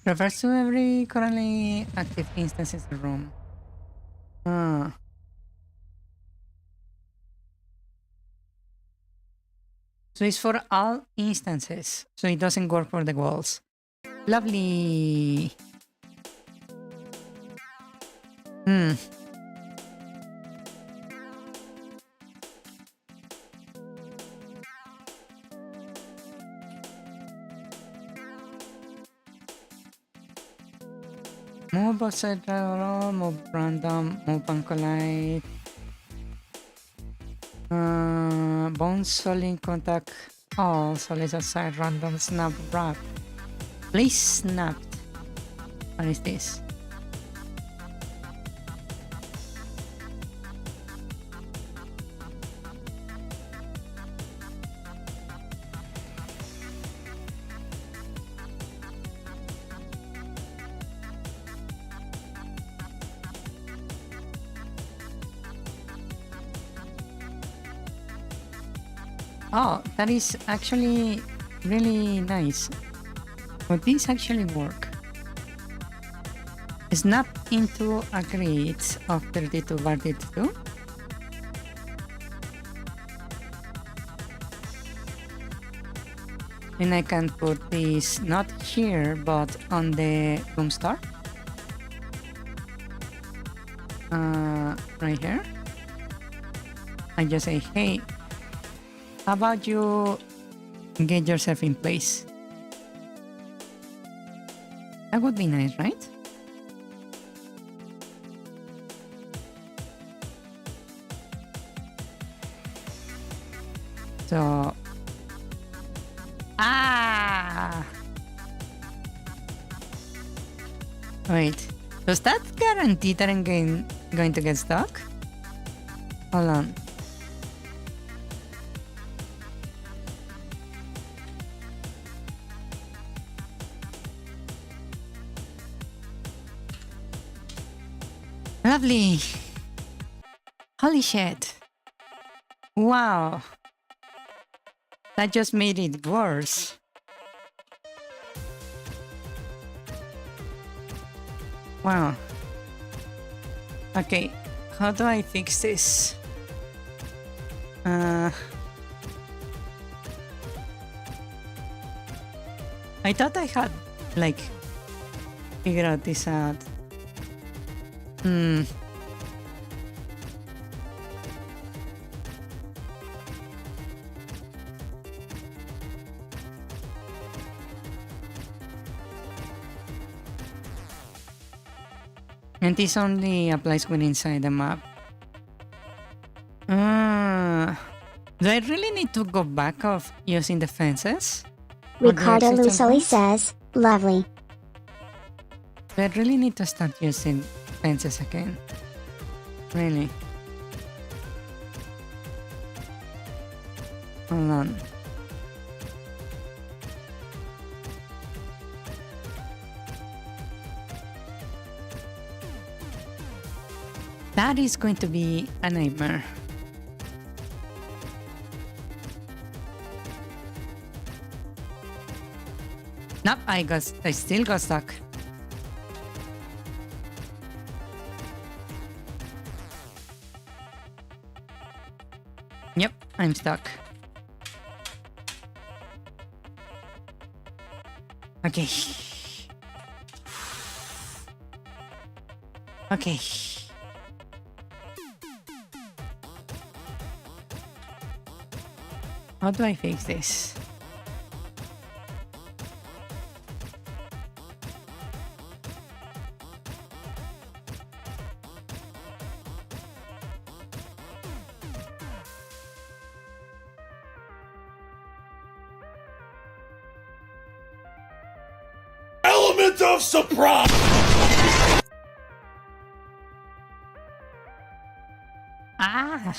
Refers to every currently active instance in the room. So it's for all instances, so it doesn't work for the walls. Lovely. Move outside roll, move random, move uncollide. Bones solid contact all solids outside random snap wrap. Please snap. What is this? Oh, that is actually really nice. But these actually work. Snap into a grid of 32 by 32. And I can put this not here, but on the room star. Right here. I just say, hey, how about you get yourself in place? That would be nice, right? So... Wait, does that guarantee that I'm going to get stuck? Hold on. Lovely. Holy shit. Wow. That just made it worse. Wow. Okay, how do I fix this? I thought I had, like, figured out this out. And this only applies when inside the map. Do I really need to go back of using the fences? Ricardo Lusoli says, lovely. Do I really need to start using fences again? Really? Hold on. That is going to be a nightmare. Nope, I still got stuck. Yep, I'm stuck. Okay. Okay. How do I fix this? Element of surprise! Ah!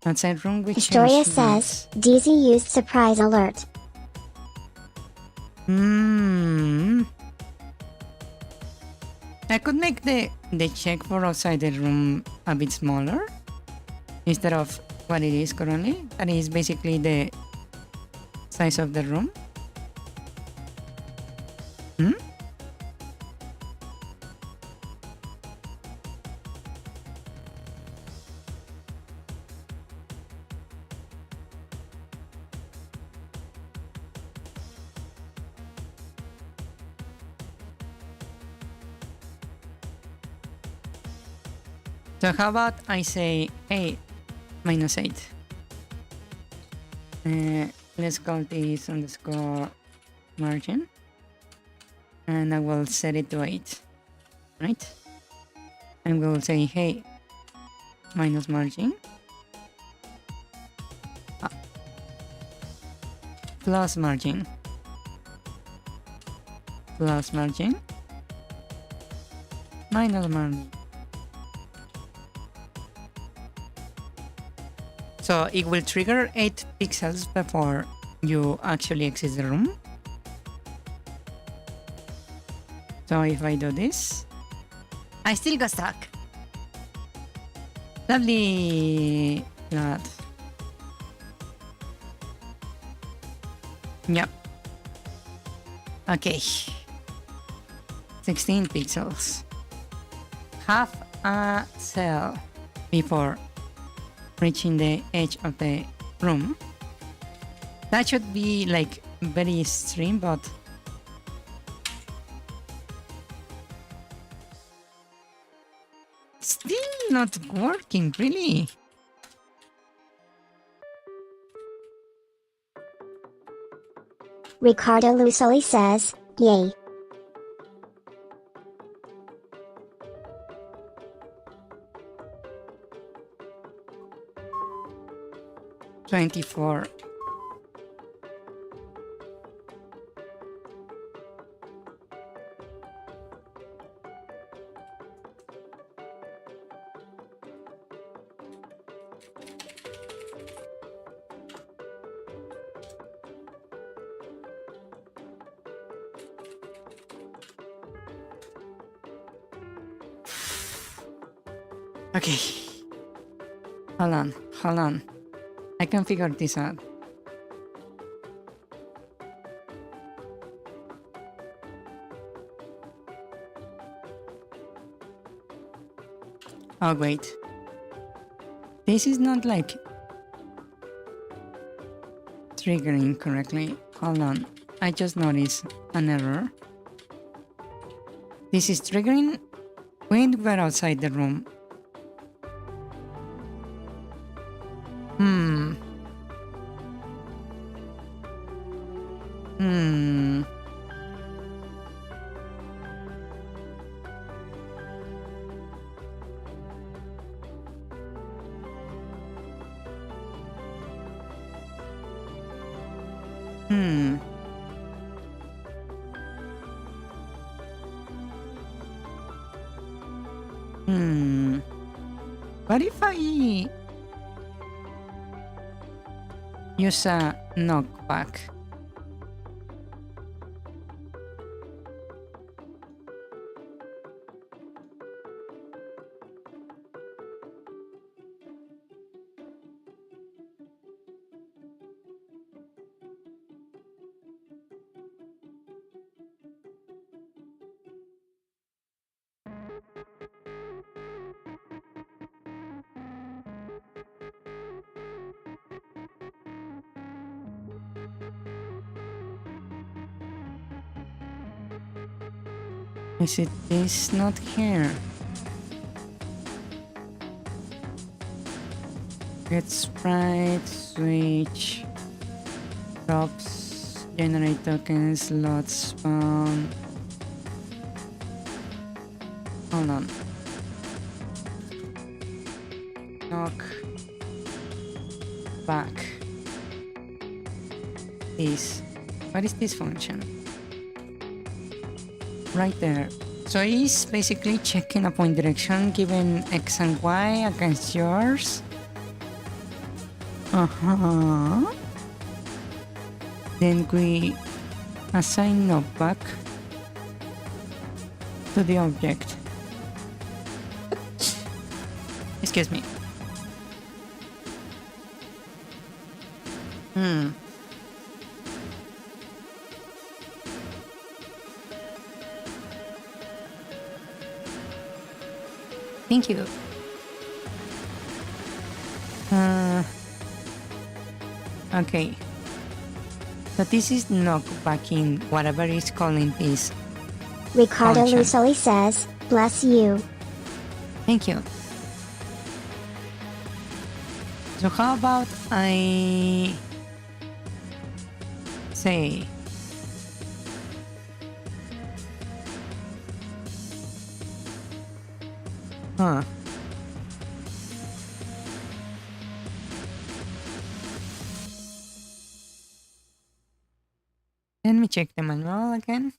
Outside room with Historia says, DZ used surprise alert. I could make the check for outside the room a bit smaller instead of what it is currently. That is basically the size of the room. So how about I say 8 minus 8? Let's call this underscore margin. And I will set it to 8. Right? And we will say, hey, minus margin. Plus margin. Plus margin. Minus margin. So it will trigger 8 pixels before you actually exit the room. So if I do this, I still got stuck. Lovely. God. Yep. Okay. 16 pixels. Half a cell before reaching the edge of the room. That should be like very extreme, but still not working, really. Ricardo Lusoli says, yay. $24. Okay. Hold on. I can figure this out. Oh wait. This is not like triggering correctly. Hold on. I just noticed an error. This is triggering when we're outside the room. What if I use a knockback? Is it this? Not here. Get sprite, switch, drops, generate tokens, slots, spawn. Hold on. Knock. Back. This. What is this function? Right there. So he's basically checking a point direction given X and Y against yours. Then we assign knockback to the object. Excuse me. Thank you. Okay. So this is knockbacking whatever is calling this. Ricardo Function. Lucely says, bless you. Thank you. So how about I say let me check the manual again.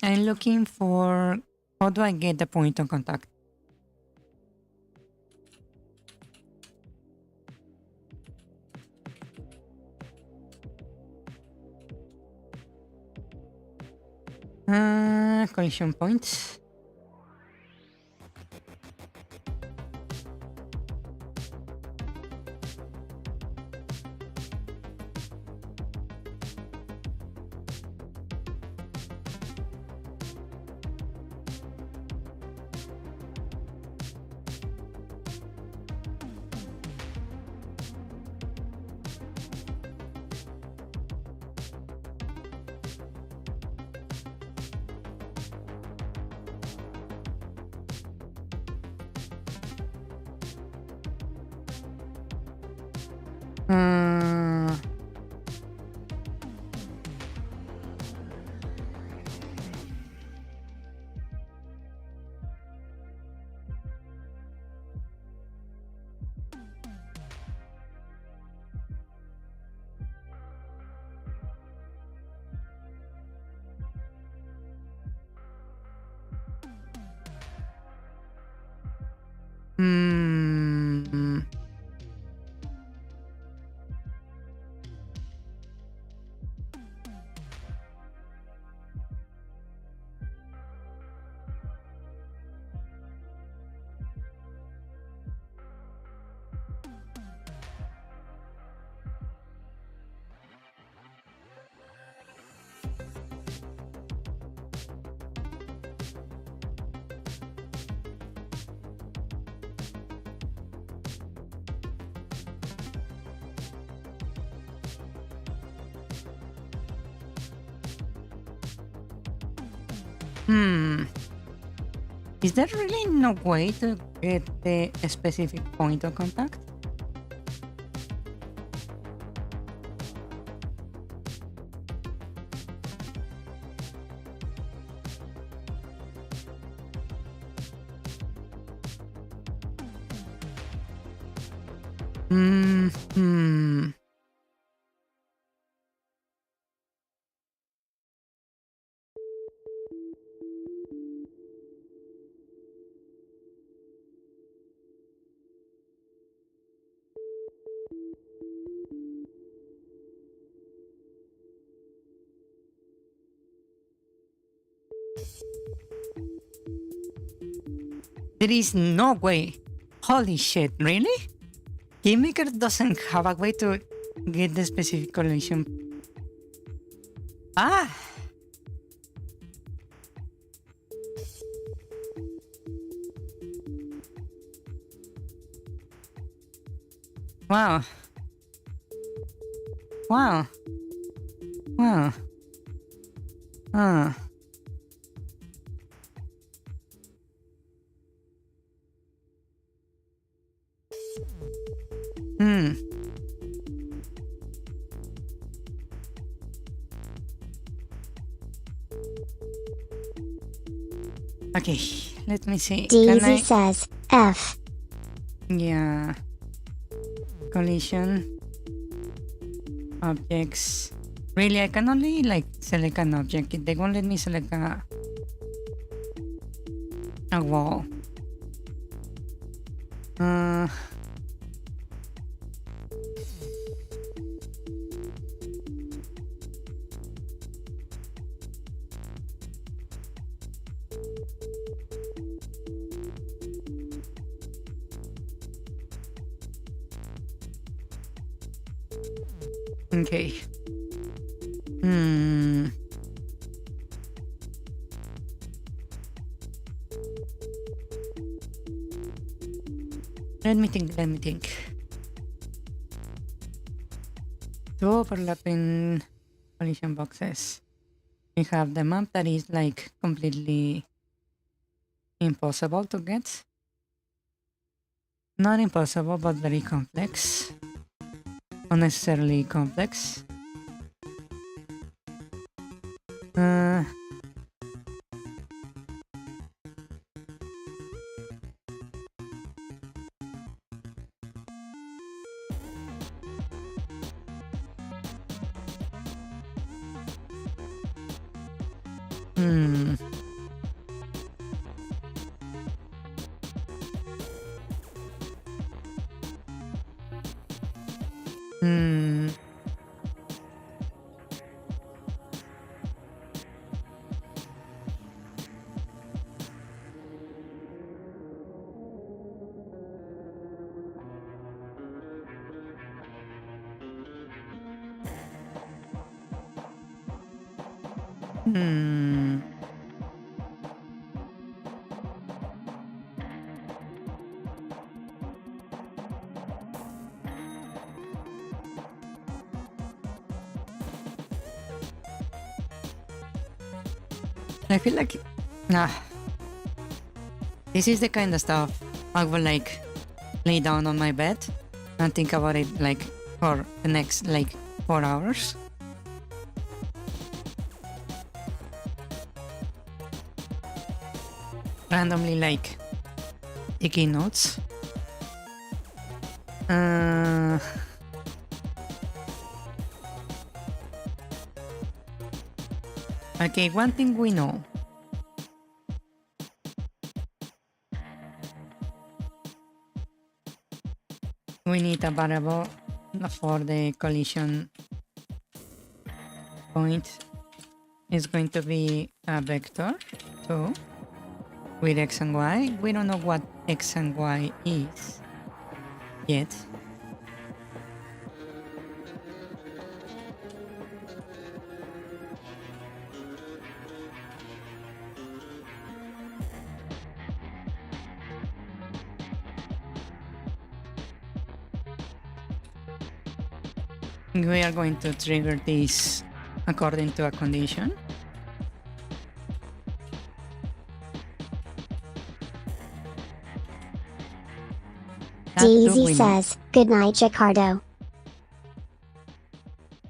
I'm looking for how do I get the point of contact? Collision points. Is there really no way to get the specific point of contact? There is no way. Holy shit, really? GameMaker doesn't have a way to get the specific collision. Ah! Wow. Wow. Wow. Okay, let me see. Can Daisy I? says, F. Yeah. Collision. Objects. Really, I can only like select an object. They won't let me select a wall. Okay. Let me think. Two overlapping collision boxes. We have the map that is like completely impossible to get. Not impossible, but very complex. Unnecessarily complex. Hmm. Hmm. Hmm. I feel like this is the kind of stuff I will like lay down on my bed and think about it like for the next like 4 hours. Randomly like taking notes. Okay, one thing we know. We need a variable for the collision point. It's going to be a vector too with x and y. We don't know what x and y is yet. We are going to trigger this according to a condition. Daisy says, good night, Jacardo.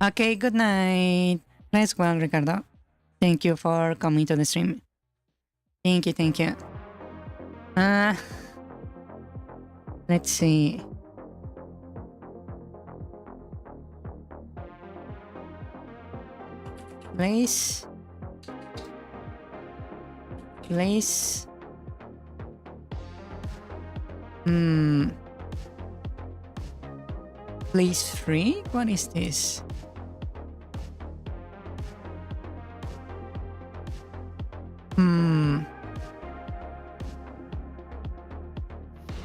Okay, good night. Nice one, Ricardo. Thank you for coming to the stream. Thank you. Let's see. Place. Place 3? What is this?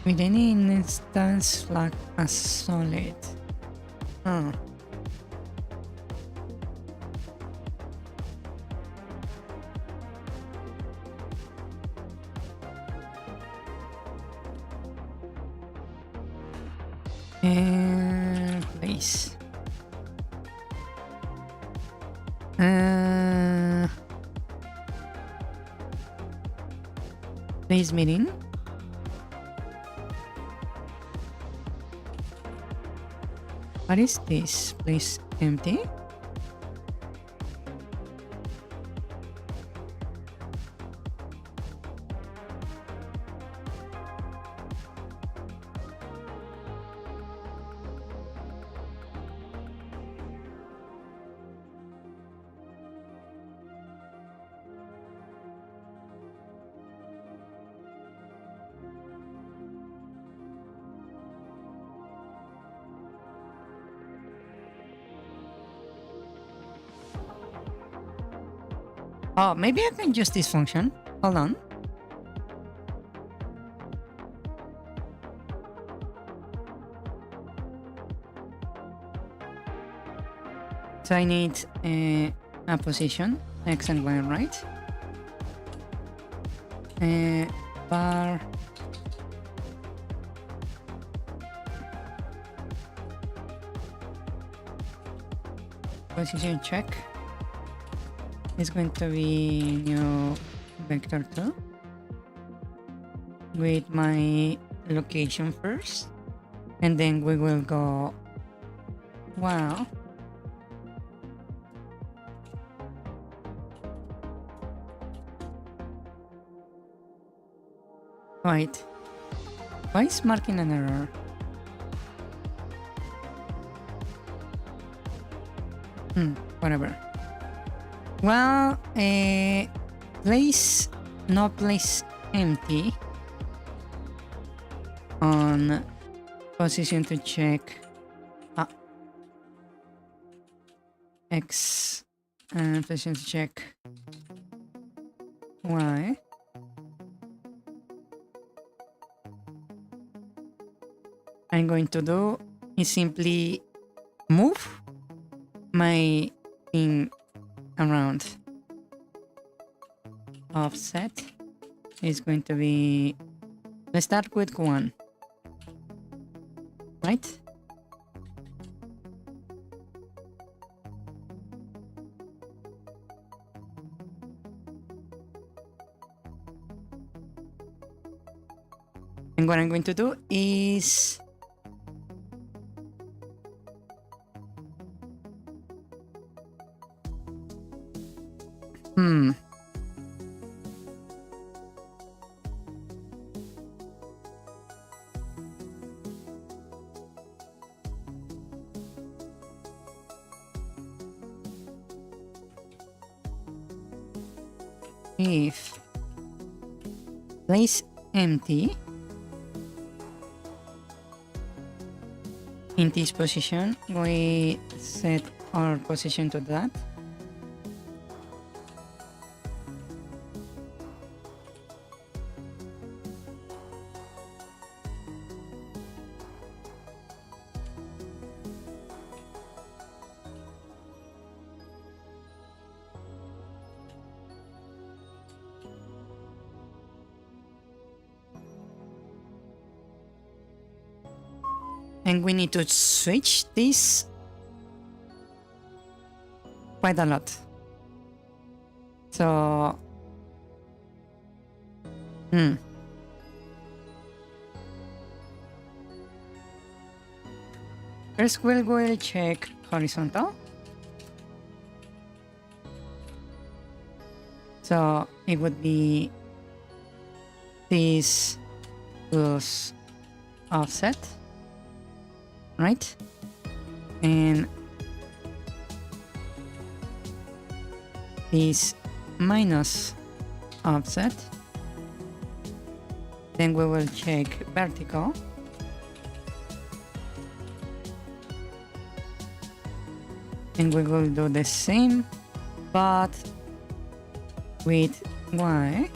With any instance flag as solid. And place. Place meeting. What is this? Place empty? Oh, maybe I can use this function. Hold on. So I need a position, X and Y, right? Bar position check is going to be new vector 2 with my location first, and then we will go wow. Wait, why is marking an error? Whatever. Well, place empty on position to check X and position to check Y. I'm going to do is simply move my thing around. Offset is going to be, let's start with 1, right? And what I'm going to do is if place empty in this position, we set our position to that. And we need to switch this quite a lot. So, first we'll check horizontal. So it would be this plus offset, right? And this minus offset. Then we will check vertical. And we will do the same, but with Y.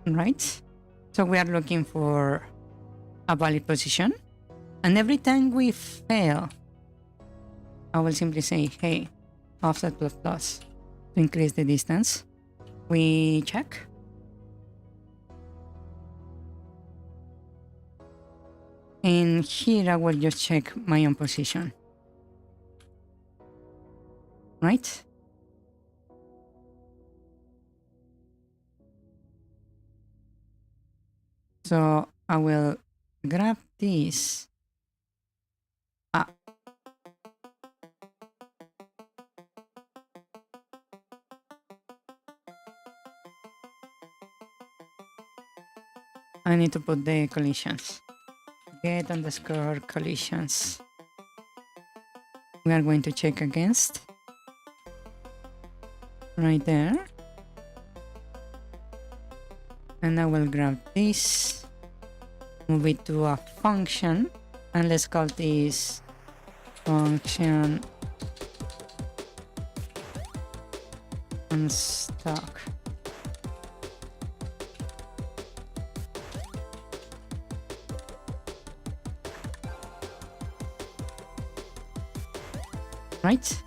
Right? So we are looking for a valid position, and every time we fail, I will simply say, hey, offset plus plus to increase the distance. We check. And here I will just check my own position. Right? So I will grab this. I need to put the collisions. Get underscore collisions. We are going to check against. Right there. And I will grab this. Move it to a function. And let's call this function unstuck. Right?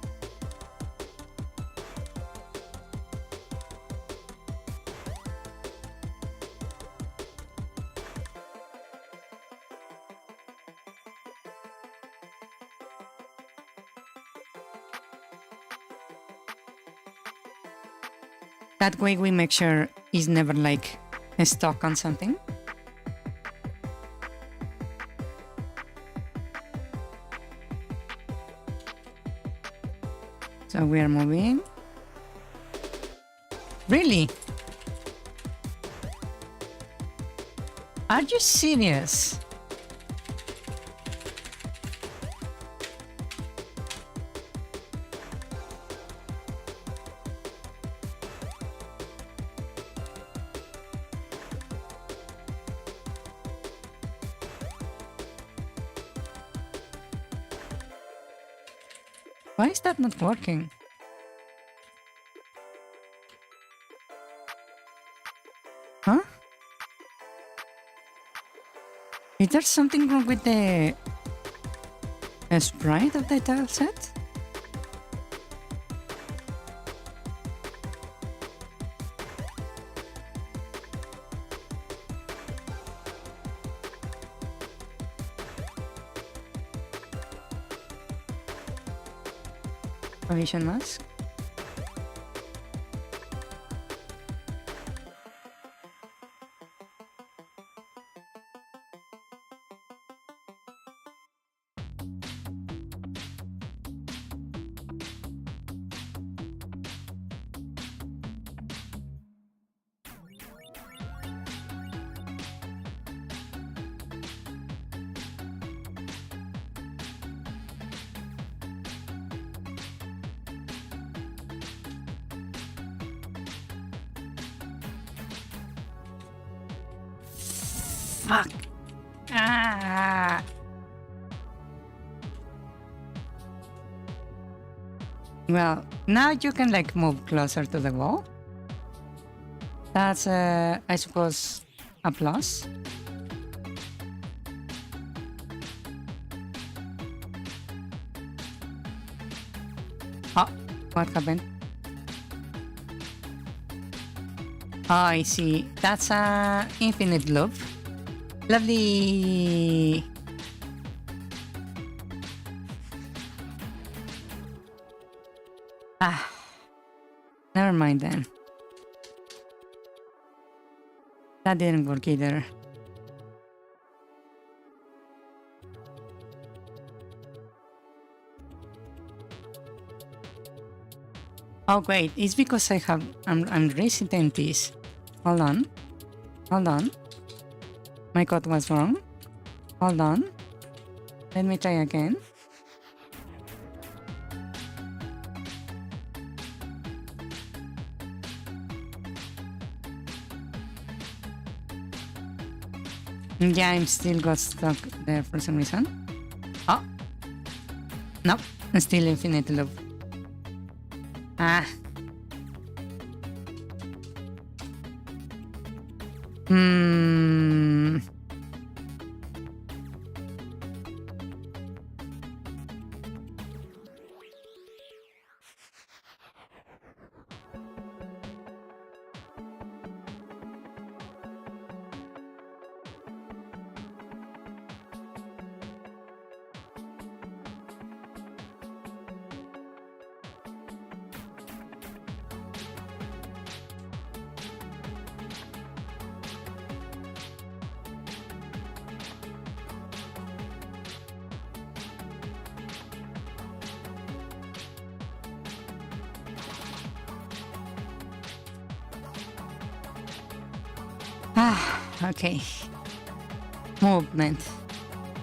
That way we make sure it's never like stuck on something. So we are moving. Really? Are you serious? Why is that not working? Huh? Is there something wrong with the sprite of the tile set? Collision mask. Fuck. Ah. Well, now you can like move closer to the wall. That's, I suppose, a plus. Oh, what happened? Oh, I see. That's a infinite loop. Lovely. Ah, never mind then. That didn't work either. Oh wait, it's because I'm resetting this. Hold on. Hold on. My code was wrong. Hold on. Let me try again. Yeah, I'm still got stuck there for some reason. Oh. Nope. Still infinite loop. Ah. Ah, okay. Movement.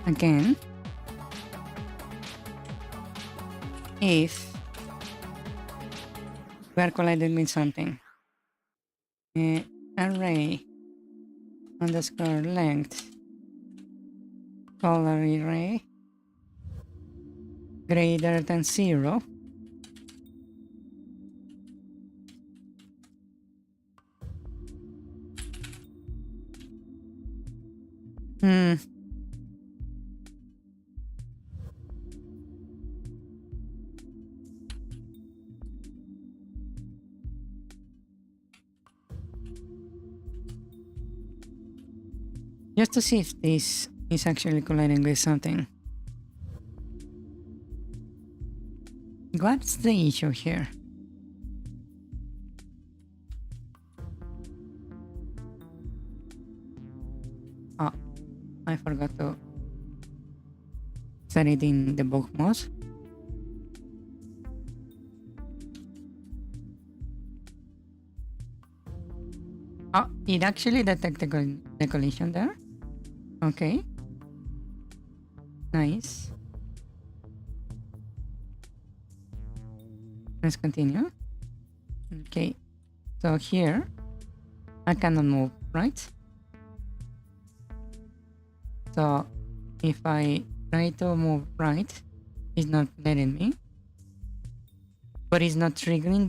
again if we are colliding with something. Array underscore length color array greater than 0. Just to see if this is actually colliding with something. What's the issue here? Oh, I forgot to set it in the book mode. Oh, it actually detected the collision there. Okay. Nice. Let's continue. Okay. So here, I cannot move, right? So if I try to move right, it's not letting me. But it's not triggering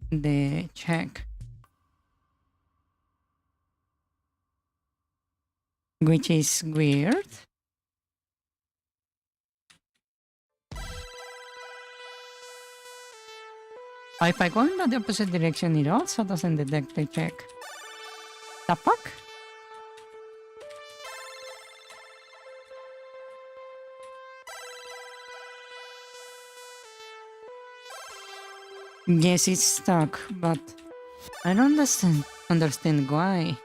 the check. Which is weird. If I go in the opposite direction, it also doesn't detect the check. The fuck? Yes, it's stuck, but I don't understand why.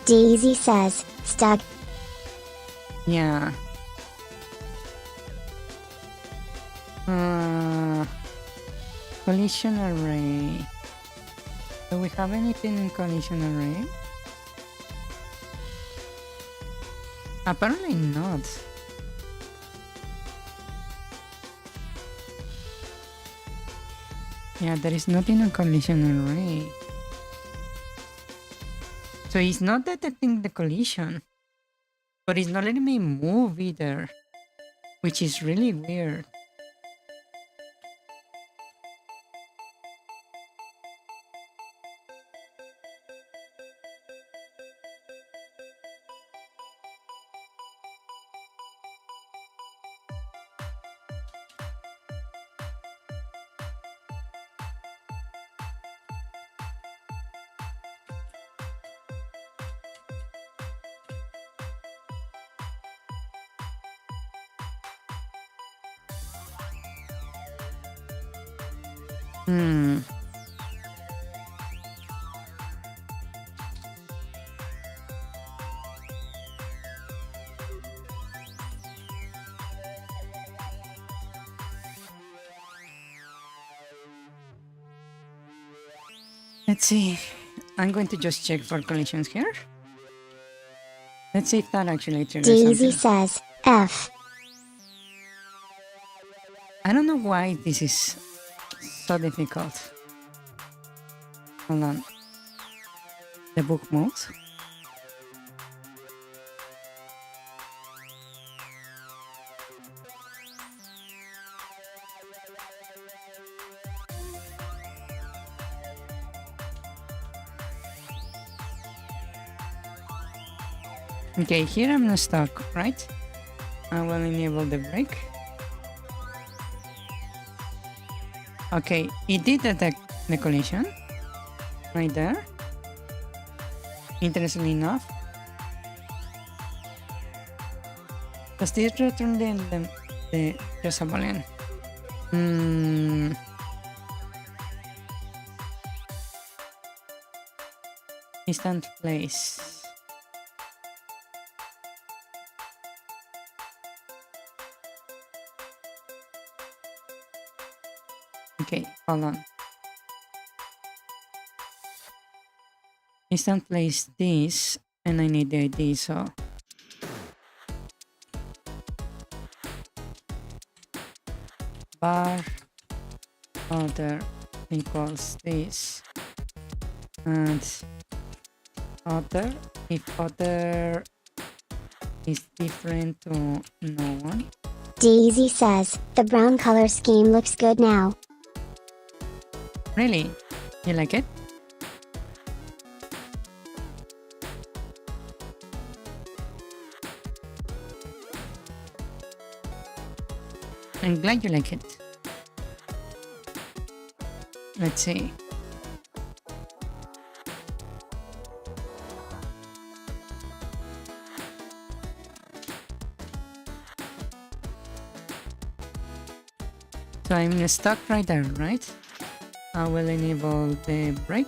DZ says, stuck. Yeah. Collision array. Do we have anything in collision array? Apparently not. Yeah, there is nothing in collision array. So it's not detecting the collision, but it's not letting me move either, which is really weird. Let's see. I'm going to just check for collisions here. Let's see if that actually triggers DZ something. says, F. I don't know why this is so difficult. Hold on. The book mode. Okay, here I'm not stuck, right? I will enable the brake. Okay, it did detect the collision right there. Interestingly enough. Does this return the just a boolean? Instant place. Okay, hold on. Instant place this, and I need the ID, so var other equals this, and other, if other is different to no one. Daisy says, the brown color scheme looks good now. Really? You like it? I'm glad you like it. Let's see. So I'm stuck right there, right? I will enable the break.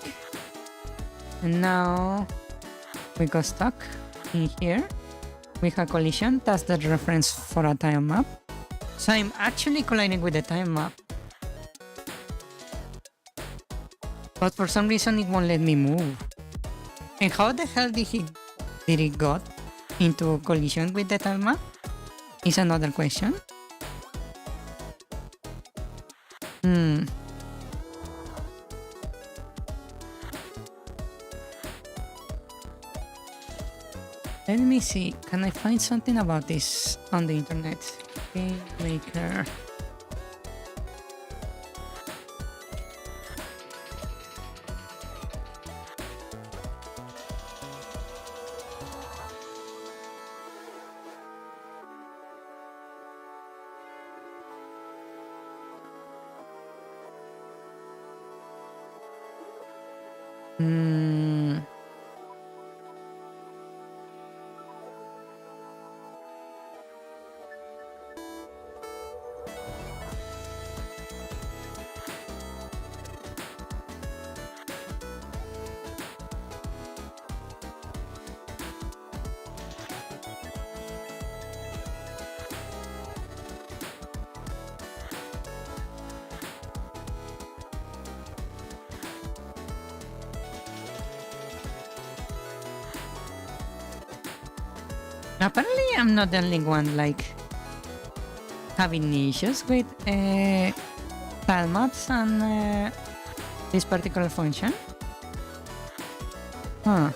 And now we got stuck in here. We have collision, that's the reference for a time map. So I'm actually colliding with the time map. But for some reason it won't let me move. And how the hell did it got into collision with the time map? Is another question. Let me see, can I find something about this on the internet? Game maker. Apparently I'm not the only one like having issues with file maps and this particular function. Huh.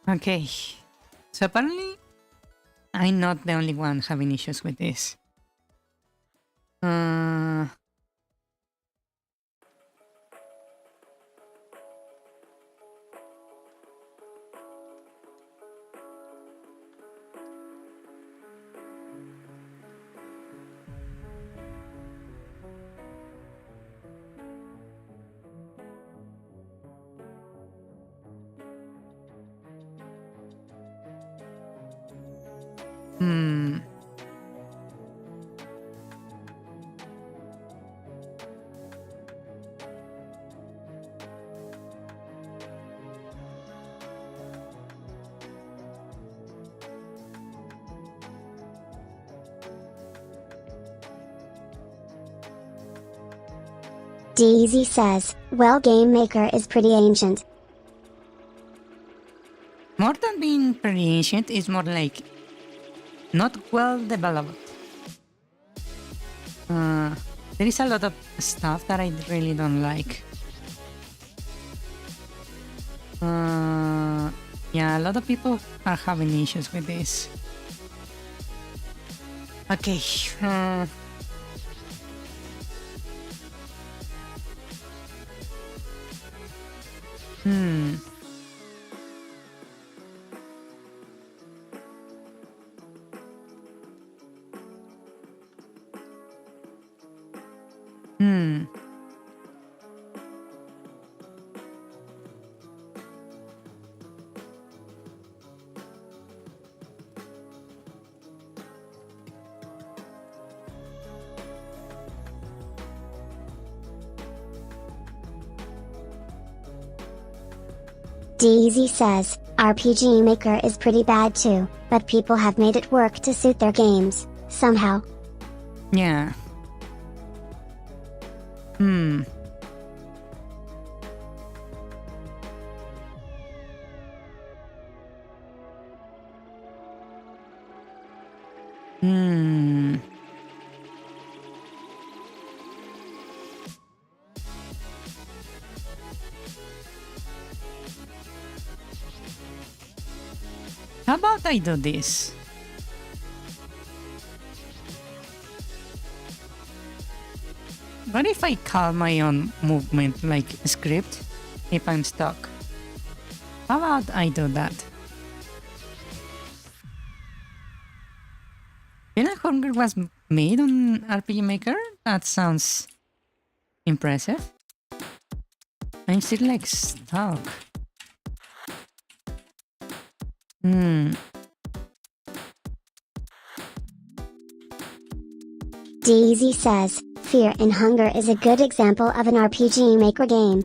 Okay, so apparently I'm not the only one having issues with this. DZ says, well, Game Maker is pretty ancient. More than being pretty ancient, it's more like not well developed. There is a lot of stuff that I really don't like. Yeah, a lot of people are having issues with this. Okay. Hmm. DZ says, RPG Maker is pretty bad too, but people have made it work to suit their games, somehow. Yeah. Hmm. How about I do this? What if I call my own movement like script if I'm stuck? How about I do that? Feeling Hunger was made on RPG Maker? That sounds impressive. I'm still like stuck. DZ says, Fear and Hunger is a good example of an RPG Maker game.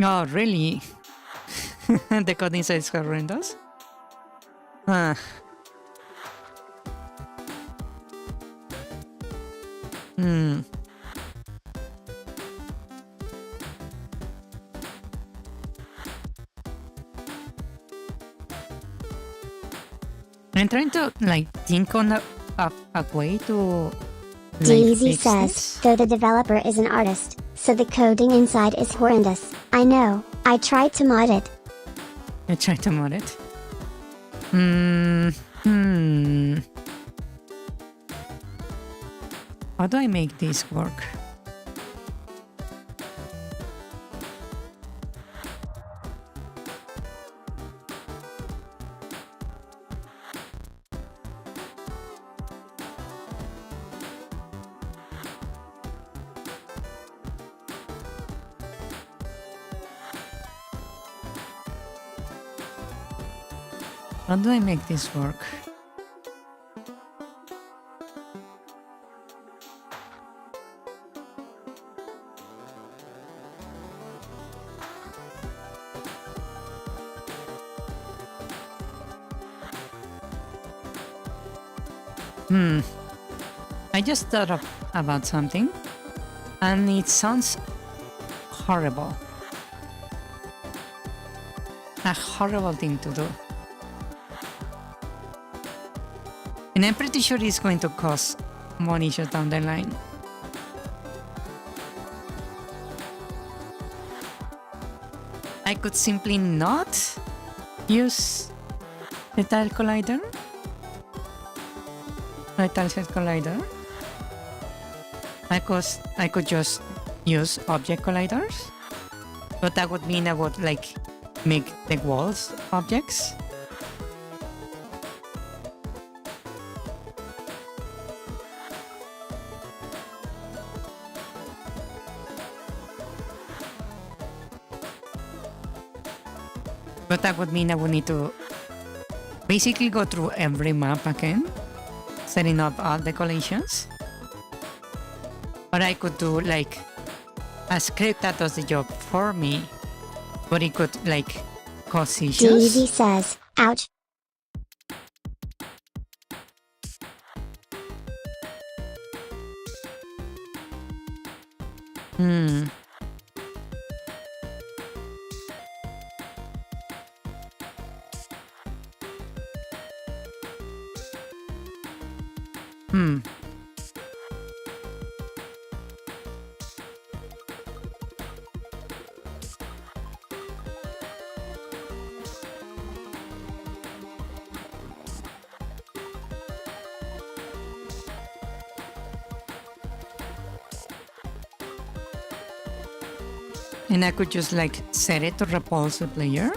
Oh, really? The code inside is horrendous? Ah. I'm trying to like think on a way to like, DZ fix says, this. though the developer is an artist, so the coding inside is horrendous. I know, I tried to mod it. I try to mod it. How do I make this work? How do I make this work? I just thought about something, and it sounds horrible. A horrible thing to do. And I'm pretty sure it's going to cause more issues down the line. I could simply not use the tile collider. The tile set collider. I could just use object colliders, but that would mean I would like make the walls objects. But that would mean I would need to basically go through every map again, setting up all the collisions. Or I could do like a script that does the job for me, but it could like cause issues. DZ says, ouch. Hmm. Hmm. And I could just like set it to repulse the player.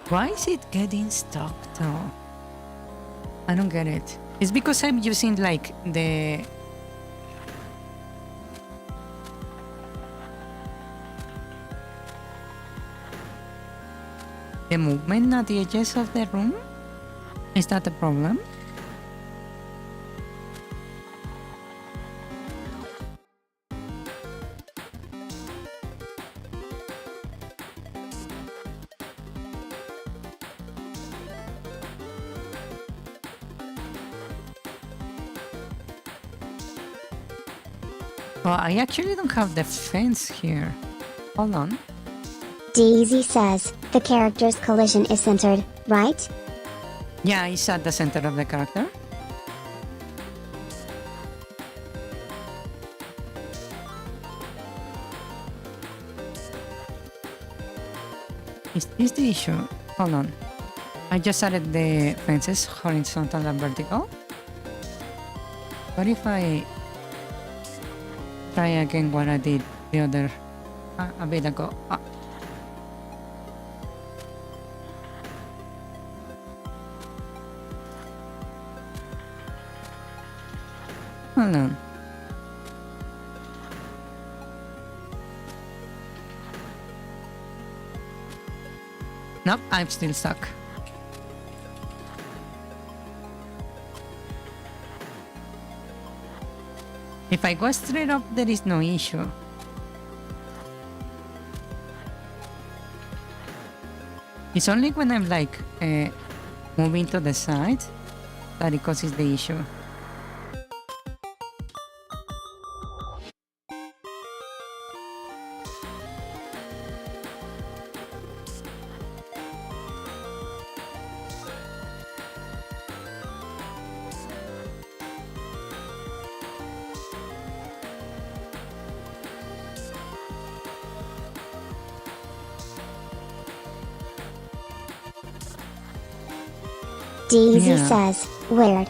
Why is it getting stuck though? I don't get it. It's because I'm using like the movement at the edges of the room? Is that the problem? Well, I actually don't have the fence here. Hold on. DZ says, the character's collision is centered, right? Yeah, it's at the center of the character. Is this the issue? Hold on. I just added the fences horizontal and vertical. What if I try again what I did the other a bit ago? Hold on. Nope, I'm still stuck. If I go straight up, there is no issue. It's only when I'm like moving to the side that it causes the issue. DZ Yeah. says, weird.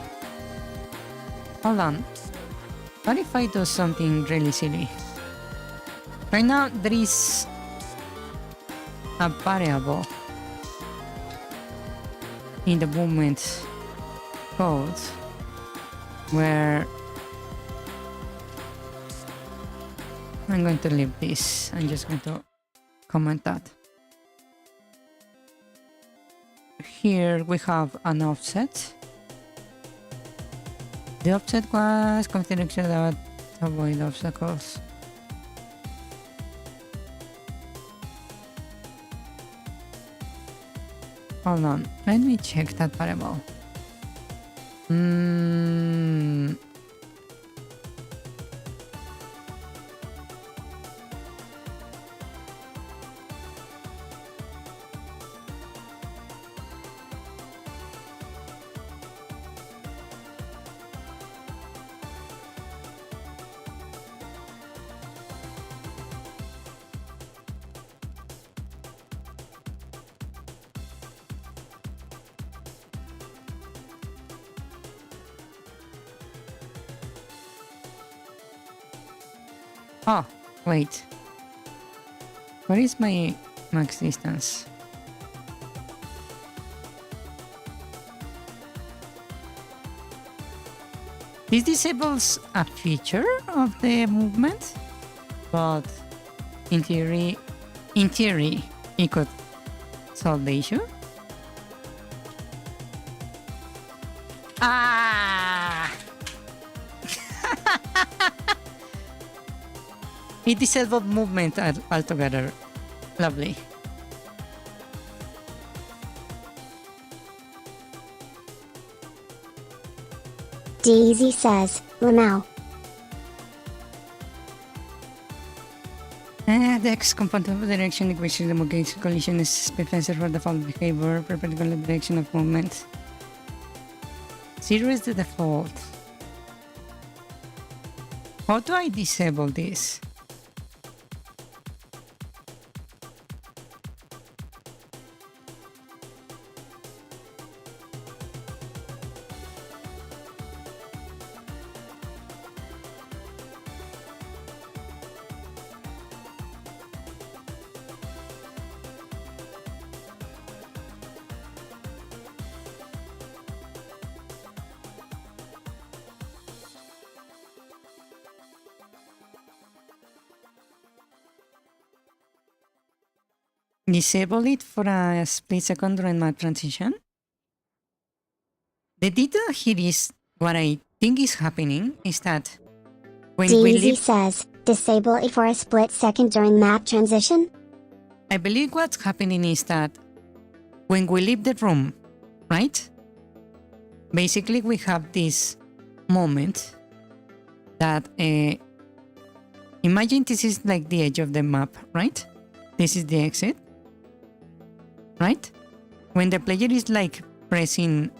Hold on. What if I do something really silly? Right now, there is a variable in the movement code where I'm going to leave this. I'm just going to comment that. Here we have an offset. The offset was configured to avoid obstacles. Hold on, let me check that variable. Oh, wait. What is my max distance? This disables a feature of the movement, but in theory, it could solve the issue. Ah! It disabled movement altogether. Lovely. DZ says, Lamau. The X compatible direction equation demonstrates collision is specified for default behavior, perpendicular direction of movement. 0 is the default. How do I disable this? Disable it for a split second during map transition. The detail here is what I think is happening is that when we DZ leave, says, disable it for a split second during map transition. I believe what's happening is that when we leave the room, right? Basically, we have this moment that imagine this is like the edge of the map, right? This is the exit. Right? When the player is like pressing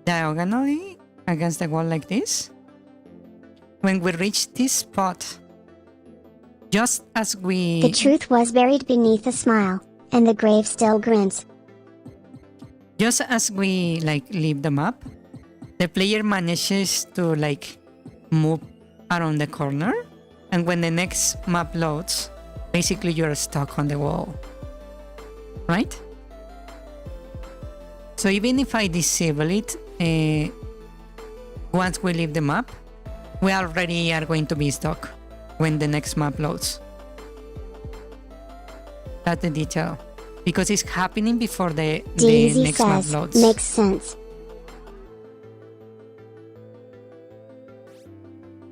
diagonally against the wall like this, when we reach this spot, just as we... The truth was buried beneath a smile, and the grave still grins. Just as we like leave the map, the player manages to like move around the corner, and when the next map loads, basically you're stuck on the wall. Right? So even if I disable it, once we leave the map, we already are going to be stuck when the next map loads. That's the detail. Because it's happening before the next map says, loads. makes sense.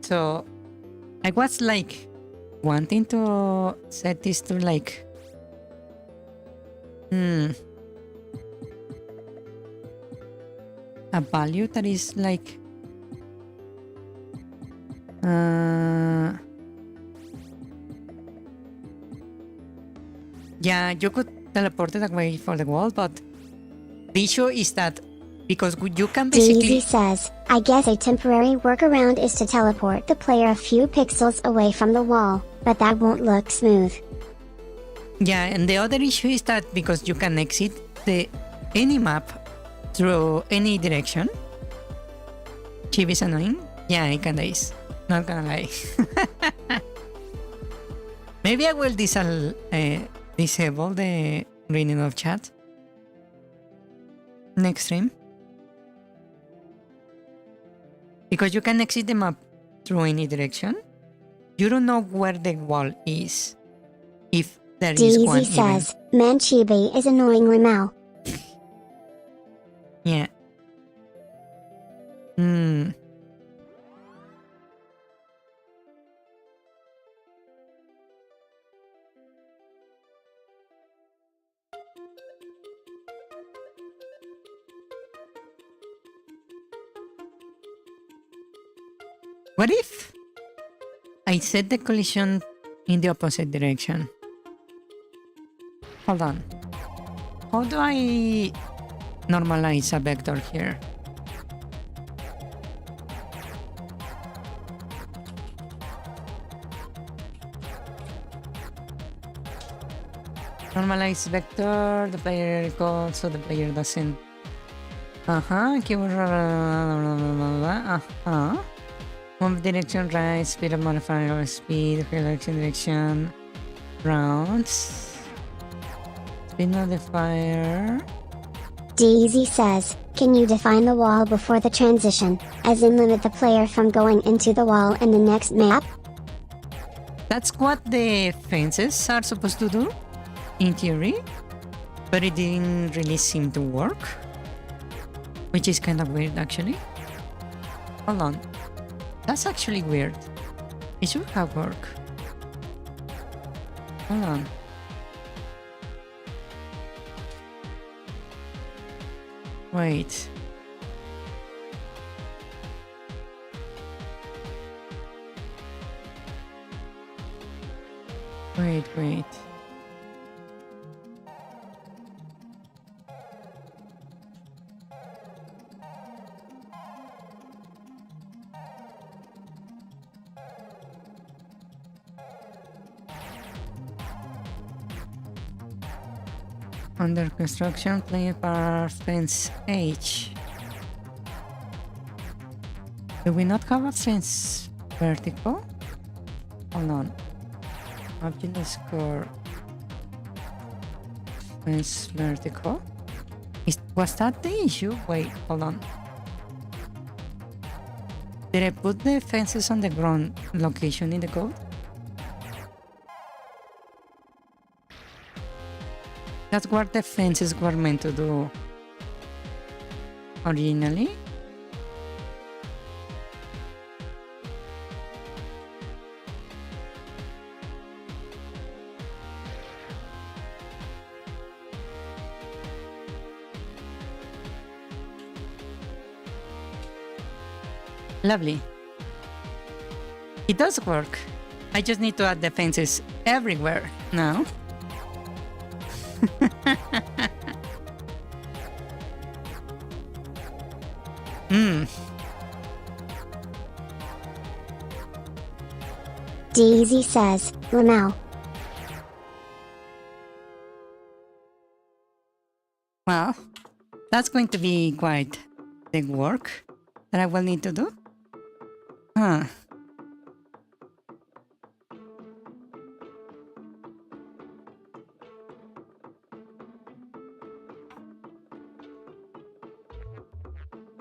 So I was like wanting to set this to like a value that is like yeah, you could teleport it away from the wall, but the issue is that because you can basically... DZ says, I guess a temporary workaround is to teleport the player a few pixels away from the wall, but that won't look smooth. Yeah, and the other issue is that because you can exit any map through any direction, Chibi is annoying. Yeah, I can dice. Not gonna lie. Maybe I will disable the reading of chat next stream. Because you can exit the map through any direction. You don't know where the wall is. If there is one DZ says, Man Chibi is annoying Lamau. Yeah. What if I set the collision in the opposite direction? Hold on. How do I normalize a vector here? Normalize vector, the player goes so the player doesn't. Keyboard. Move direction right, speed of modifier, speed, direction, rounds. Speed modifier. DZ says, can you define the wall before the transition, as in limit the player from going into the wall in the next map? That's what the fences are supposed to do, in theory, but it didn't really seem to work, which is kind of weird actually. Hold on, that's actually weird. It should have worked. Hold on. Wait. Wait. Under construction, player par fence H. Do we not have a fence vertical? Hold on. Object score. Fence vertical. Was that the issue? Wait, hold on. Did I put the fences on the ground location in the code? That's what the fences were meant to do originally. Lovely. It does work. I just need to add the fences everywhere now. Daisy says, Lamau. Well, that's going to be quite the work that I will need to do. Huh.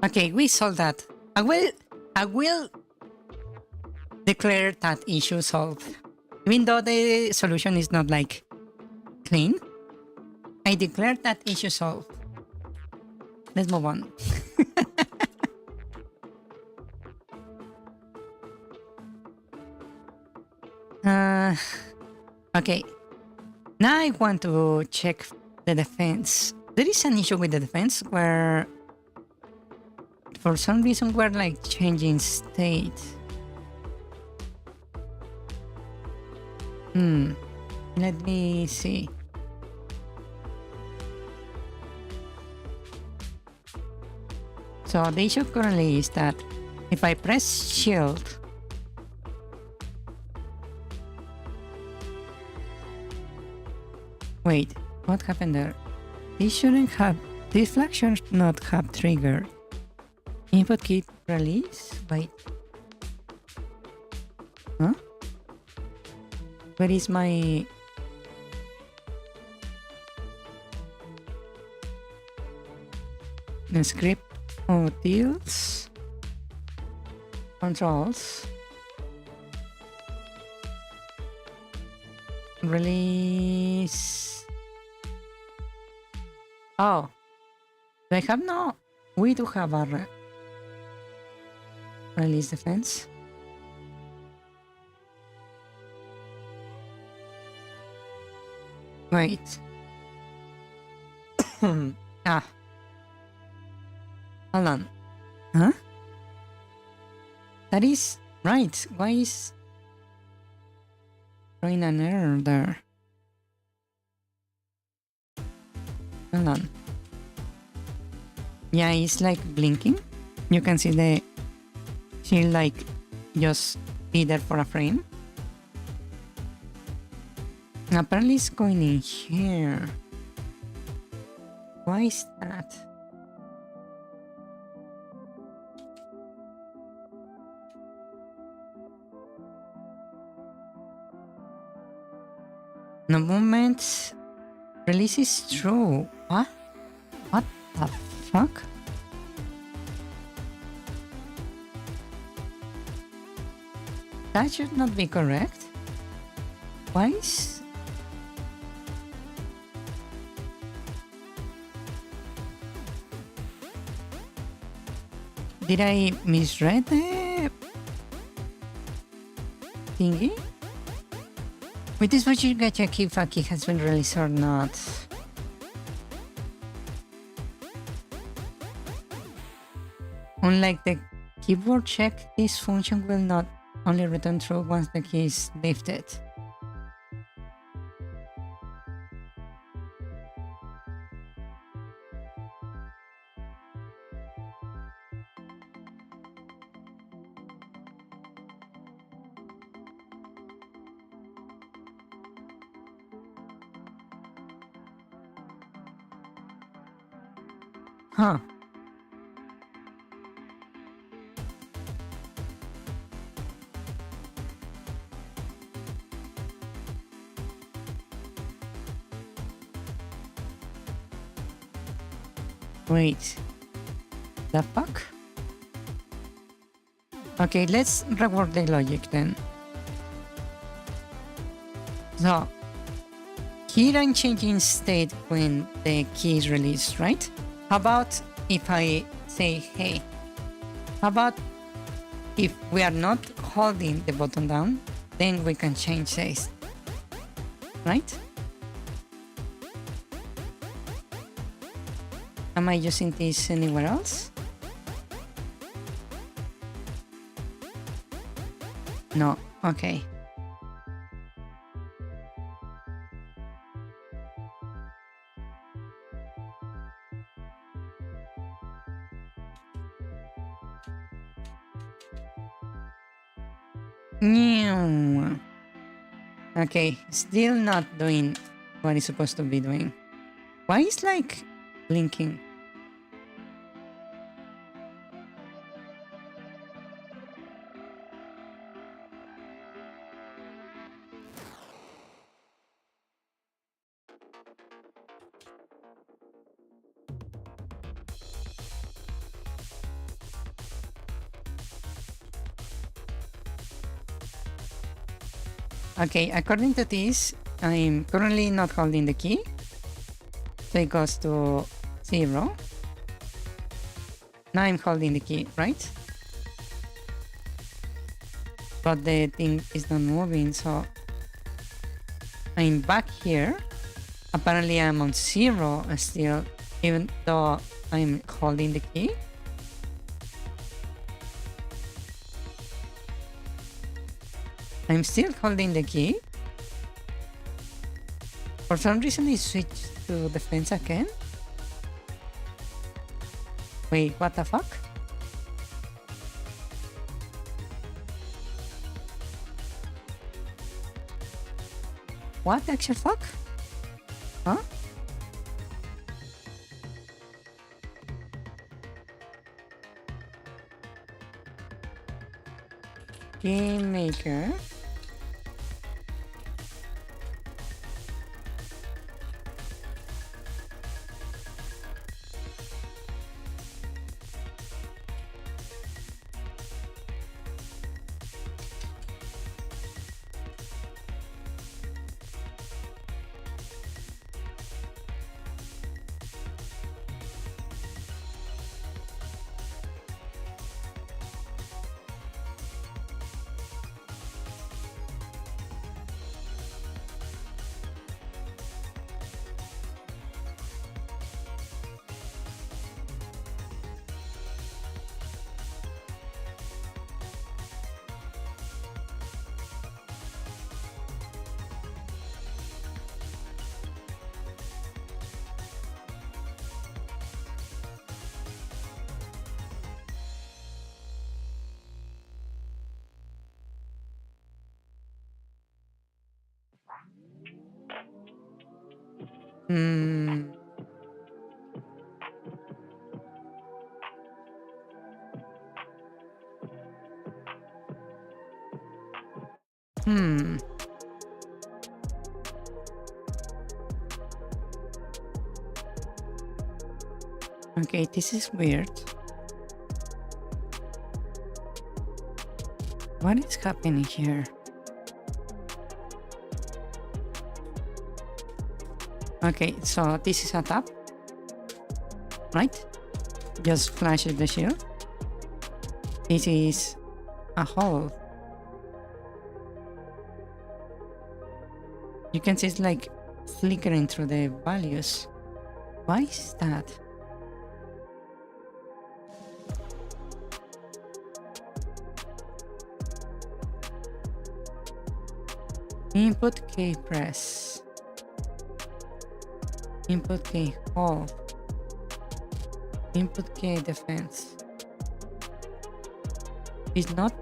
Okay, we solved that. I will declare that issue solved. Even though the solution is not like clean, I declared that issue solved. Let's move on. Okay. Now I want to check the defense. There is an issue with the defense where for some reason we're like changing state. Let me see. So the issue currently is that if I press shield, wait, what happened there? This flag should not have triggered. Input key release? Wait. Huh? Where is my... the script? Oh, deals? Controls. Release. Oh. Do I have no? We do have a release defense. Wait. Ah. Hold on. Huh? That is right. Why is throwing an error there? Hold on. Yeah, it's like blinking. You can see the shield like just be there for a frame. Apparently it's going in here. Why is that? No moment. Release is true. What? What the fuck? That should not be correct. Why is... Did I misread the thingy? With this much you get check if a key has been released or not. Unlike the keyboard check, this function will not only return true once the key is lifted. Huh. Wait. The fuck? Okay, let's rework the logic then. So, here I'm changing state when the key is released, right? How about if I say, hey, how about if we are not holding the button down, then we can change this, right? Am I using this anywhere else? No, okay. Meow. Okay, still not doing what it's supposed to be doing. Why is like blinking? Okay, according to this, I'm currently not holding the key. So it goes to 0. Now I'm holding the key, right? But the thing is not moving, so I'm back here. Apparently I'm on 0 still, even though I'm holding the key. I'm still holding the key. For some reason it switched to defense again. Wait, what the fuck? What the actual fuck? Huh? Game maker. Hmm. Hmm. Okay, this is weird. What is happening here? Okay, so this is a tap, right? Just flashes the shield. This is a hole. You can see it's like flickering through the values. Why is that? Input key press. Input key hold. Input key defense. It's not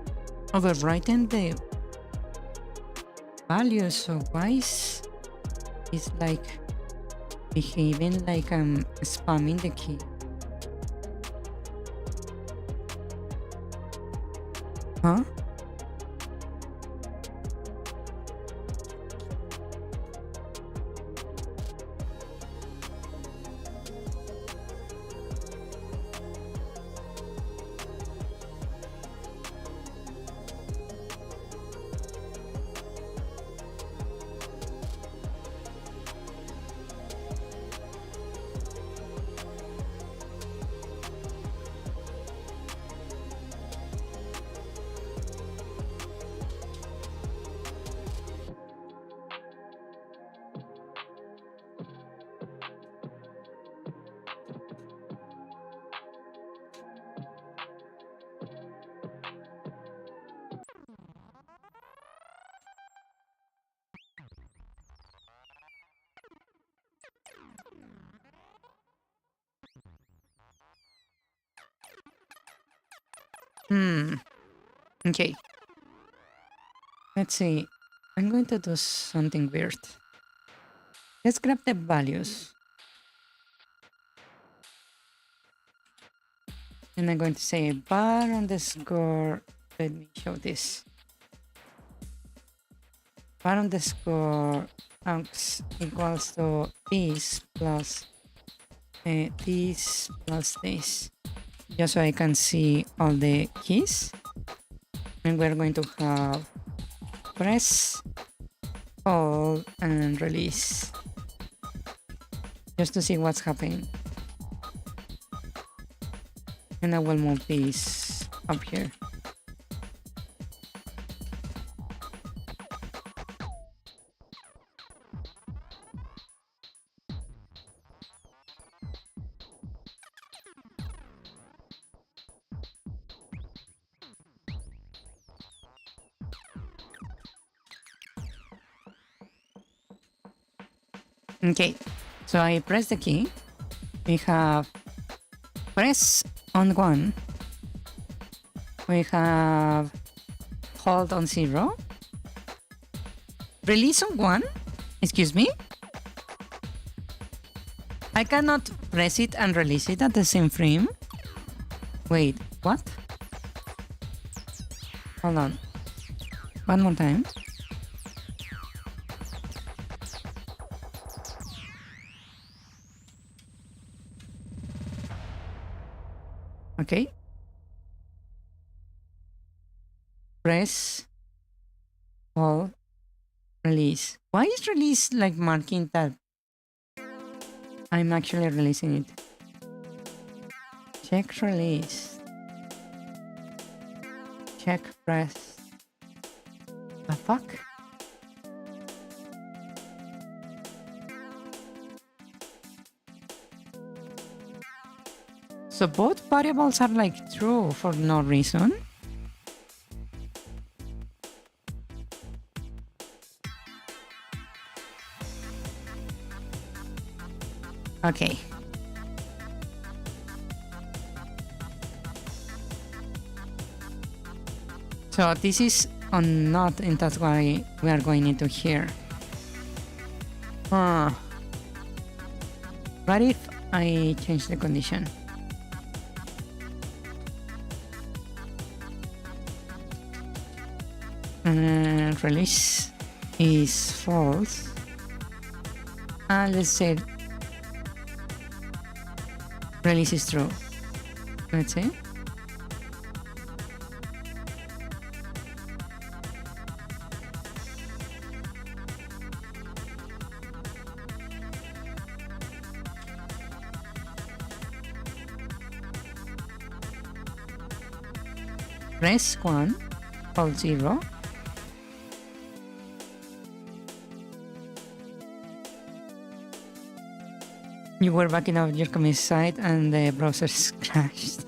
overwriting the values, so why is it's like behaving like I'm spamming the key? Huh? Okay. Let's see. I'm going to do something weird. Let's grab the values. And I'm going to say bar underscore. Let me show this. Bar underscore aux equals to this plus this plus this. Just so I can see all the keys. And we're going to have press, hold, and release. Just to see what's happening. And I will move this up here. Okay, so I press the key. We have press on 1. We have hold on 0. Release on 1. Excuse me. I cannot press it and release it at the same frame. Wait, what? Hold on. One more time. Okay. Press, hold, release. Why is release like marking that I'm actually releasing it? Check release. Check press. The fuck? So both variables are like true for no reason. Okay. So this is on not, and that's why we are going into here. What if I change the condition? Release is false. And let's say release is true. Let's see. Press 1, hold 0. You were backing up your commit site and the browser crashed.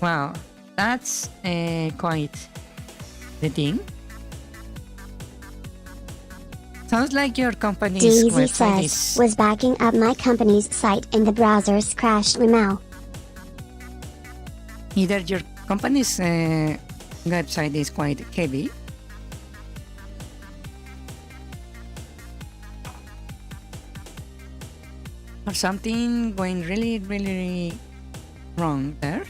Wow, that's quite the thing. Sounds like your company's DZ website says, was backing up my company's site and the browsers crashed. Lamau. Either your company's website is quite heavy, or something going really wrong there.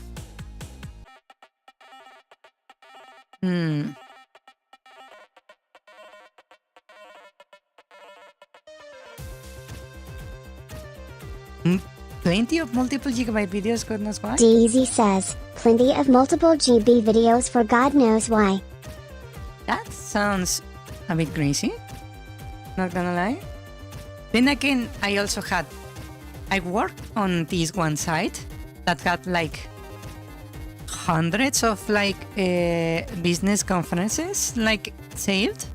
Hmm. Plenty of multiple gigabyte videos, God knows why. DZ says, plenty of multiple GB videos for God knows why. That sounds a bit crazy. Not gonna lie. Then again, I worked on this one site that had like hundreds of like business conferences like saved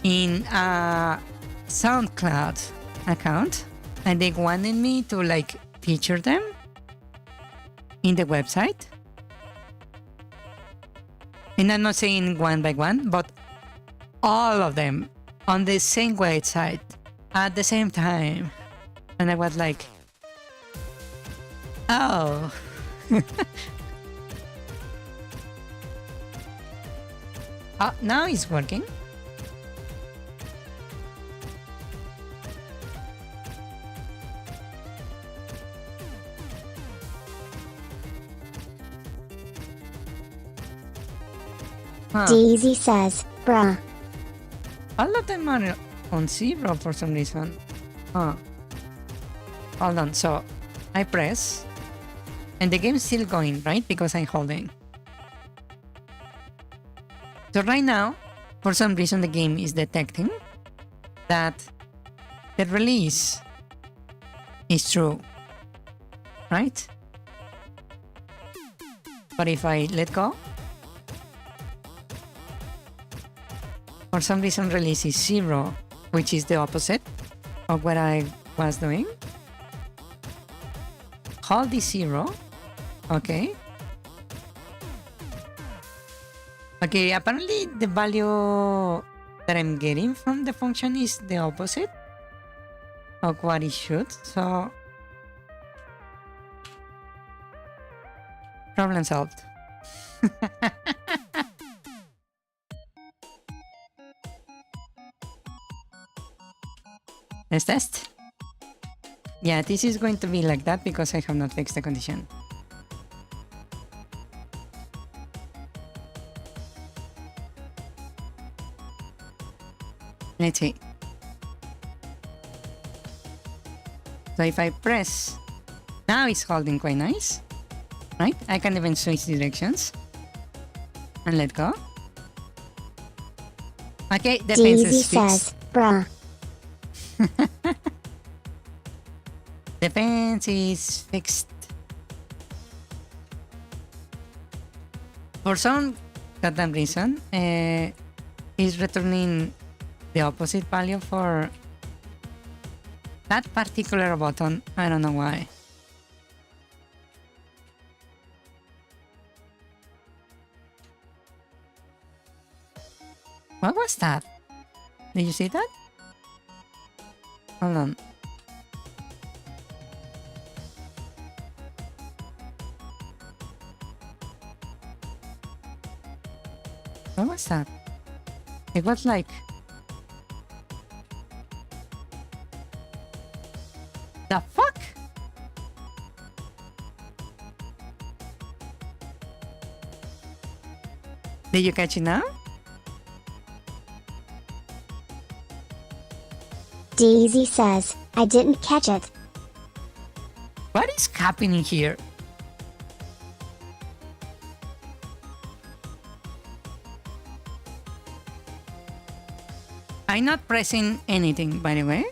in a SoundCloud account, and they wanted me to like feature them in the website. And I'm not saying one by one, but all of them on the same website at the same time. And I was like, oh. Now it's working. DZ says, bruh. All of them are on 0 for some reason. Hold on, so I press and the game is still going, right? Because I'm holding. So right now, for some reason the game is detecting that the release is true, right? But if I let go, for some reason release is 0, which is the opposite of what I was doing. Hold is 0. Okay. Okay, apparently the value that I'm getting from the function is the opposite of what it should, so problem solved. Let's test. Yeah, this is going to be like that because I have not fixed the condition. Let's see. So if I press, now it's holding quite nice, right? I can even switch directions and let go. Okay, the fence DZ is fixed. says, bruh. The fence is fixed. For some goddamn reason, it's returning the opposite value for that particular button. I don't know why. What was that? Did you see that? Hold on. What was that? It was like... The fuck? Did you catch it now? DZ says, I didn't catch it. What is happening here? I'm not pressing anything, by the way.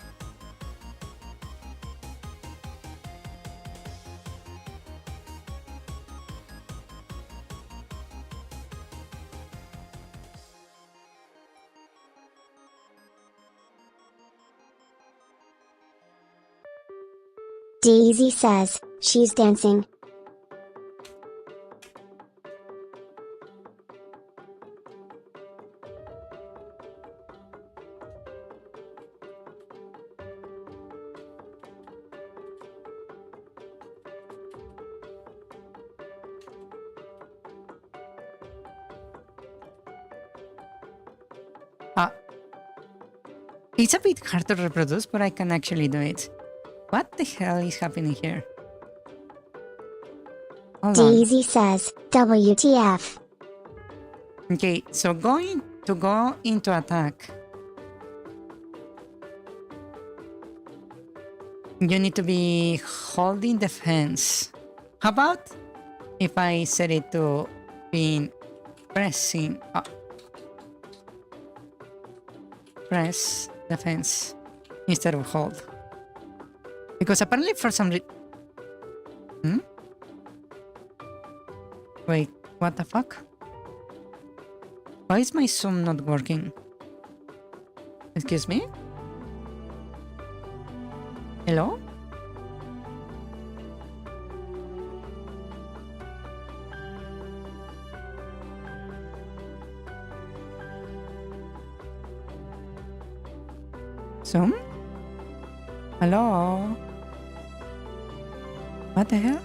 DZ says, she's dancing. It's a bit hard to reproduce, but I can actually do it. What the hell is happening here? Hold on. DZ says, WTF. Okay, so going to go into attack, you need to be holding defense. How about if I set it to being pressing press defense instead of hold? Because apparently for some reason... Wait, what the fuck? Why is my Zoom not working? Excuse me? Hello? Zoom? Hello? What the hell?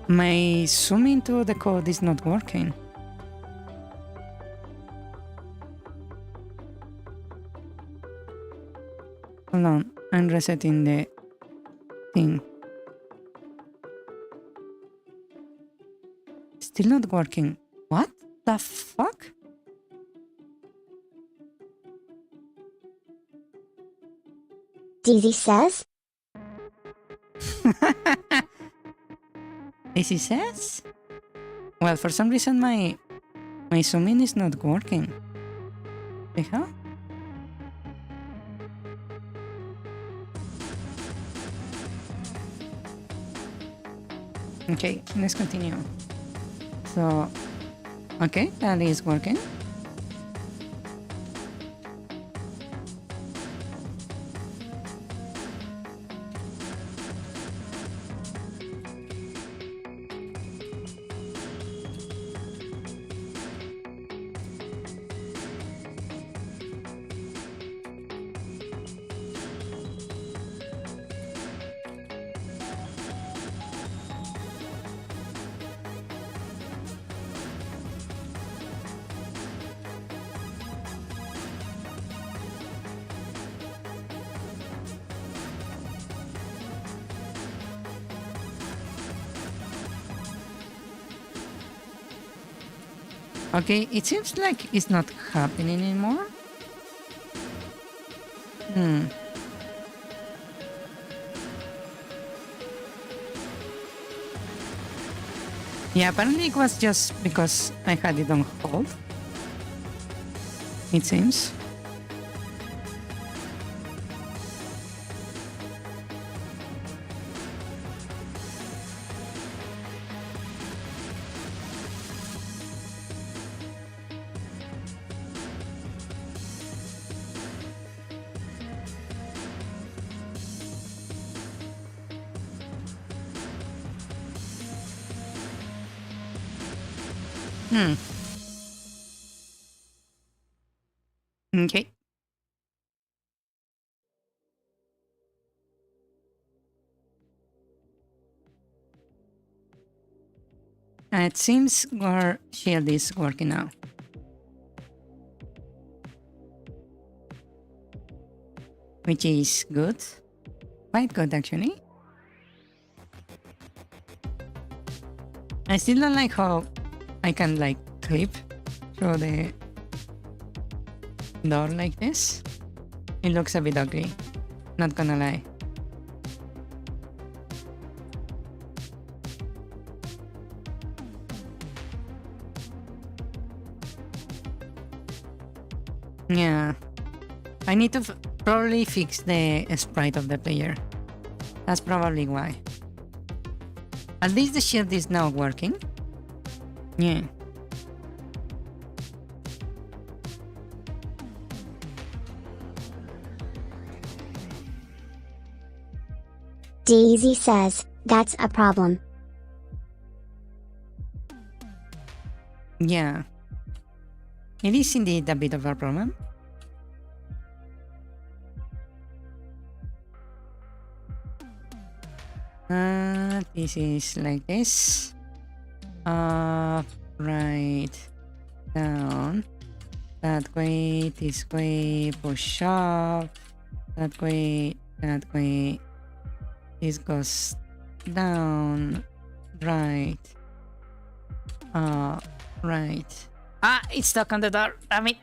My zoom into the code is not working. Hold on, I'm resetting the thing. Still not working. What the fuck? DZ says? Daisy says? Well, for some reason my zoom in is not working. The hell? Okay, let's continue. So, okay, that is working. Okay, it seems like it's not happening anymore. Yeah, apparently it was just because I had it on hold. It seems. Okay. It seems our shield is working now. Which is good. Quite good actually. I still don't like how I can like clip through the door like this. It looks a bit ugly. Not gonna lie. Yeah. I need to probably fix the sprite of the player. That's probably why. At least the shield is now working. Yeah. DZ says, that's a problem. Yeah. It is indeed a bit of a problem. This is like this. Up, right, down. That way, this way, push up. That way, That way, this goes down, right, right. Ah, it's stuck on the door. Damn it.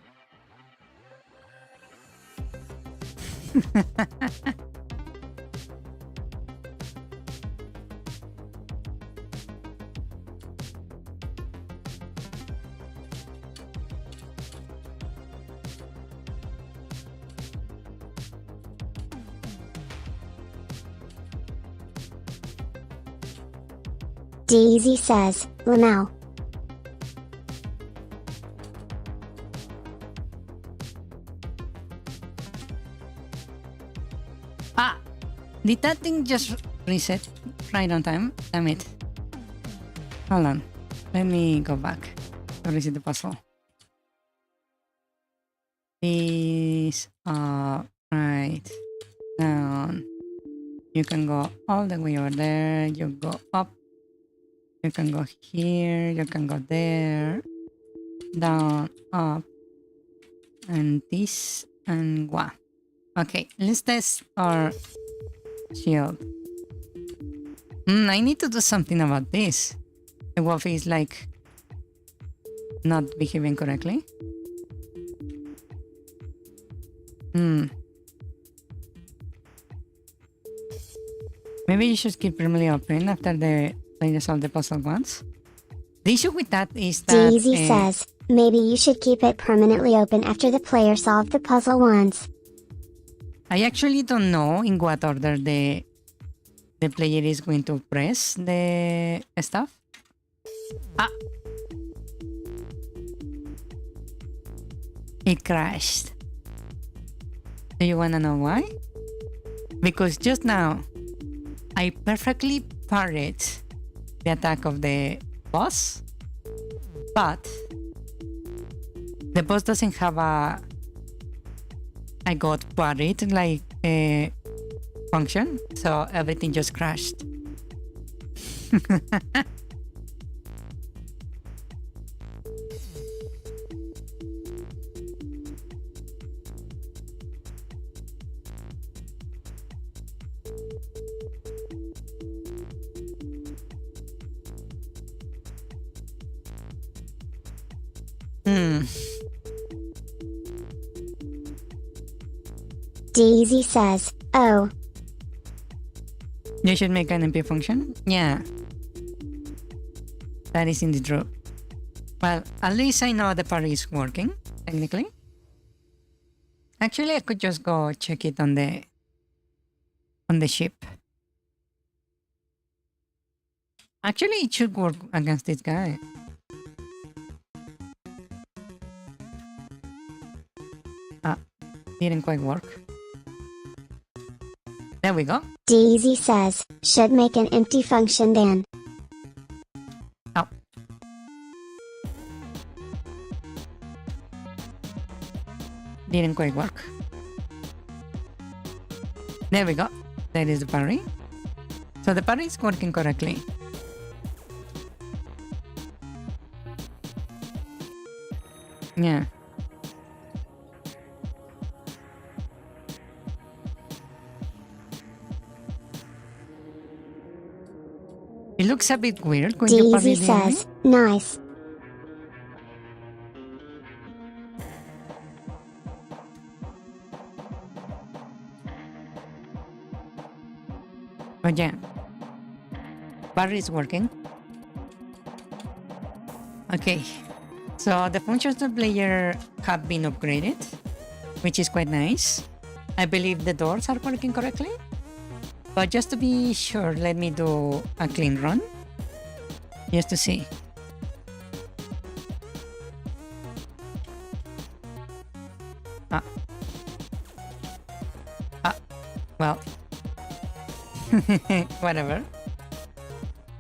DZ says, Lamau. Ah, did that thing just reset right on time? Damn it. Hold on. Let me go back to reset the puzzle. These are right down. You can go all the way over there. You go up. You can go here. You can go there. Down, up. And this and wow. Okay, let's test our shield. I need to do something about this. The wolf is like not behaving correctly. Maybe you should keep permanently open after the player solve the puzzle once. The issue with that is that DZ says, maybe you should keep it permanently open after the player solved the puzzle once. I actually don't know in what order the player is going to press the stuff. Ah! It crashed. Do you wanna know why? Because just now, I perfectly parried the attack of the boss, but the boss doesn't have a I got parried like a function, so everything just crashed. DZ says, oh. You should make an MP function? Yeah. That is indeed true. Well, at least I know the parry is working, technically. Actually, I could just go check it on the ship. Actually, it should work against this guy. Ah, didn't quite work. There we go. DZ says, should make an empty function then. Oh. Didn't quite work. There we go. That is the parry. So the parry is working correctly. Yeah. It looks a bit weird when you parry DZ the says, nice. But yeah, parry is working. Okay, so the functions of the player have been upgraded, which is quite nice. I believe the doors are working correctly. But just to be sure, let me do a clean run. Just to see. Well. Whatever.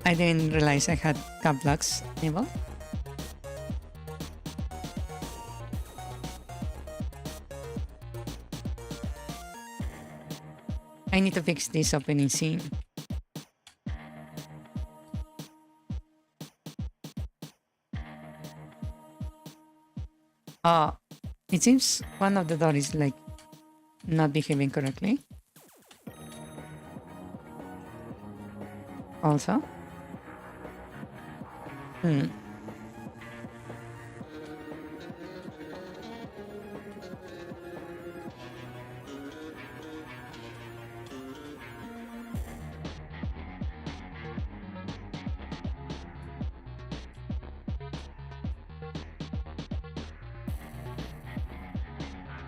I didn't realize I had cap blocks enabled. I need to fix this opening scene. It seems one of the doors is like not behaving correctly. also. Hmm.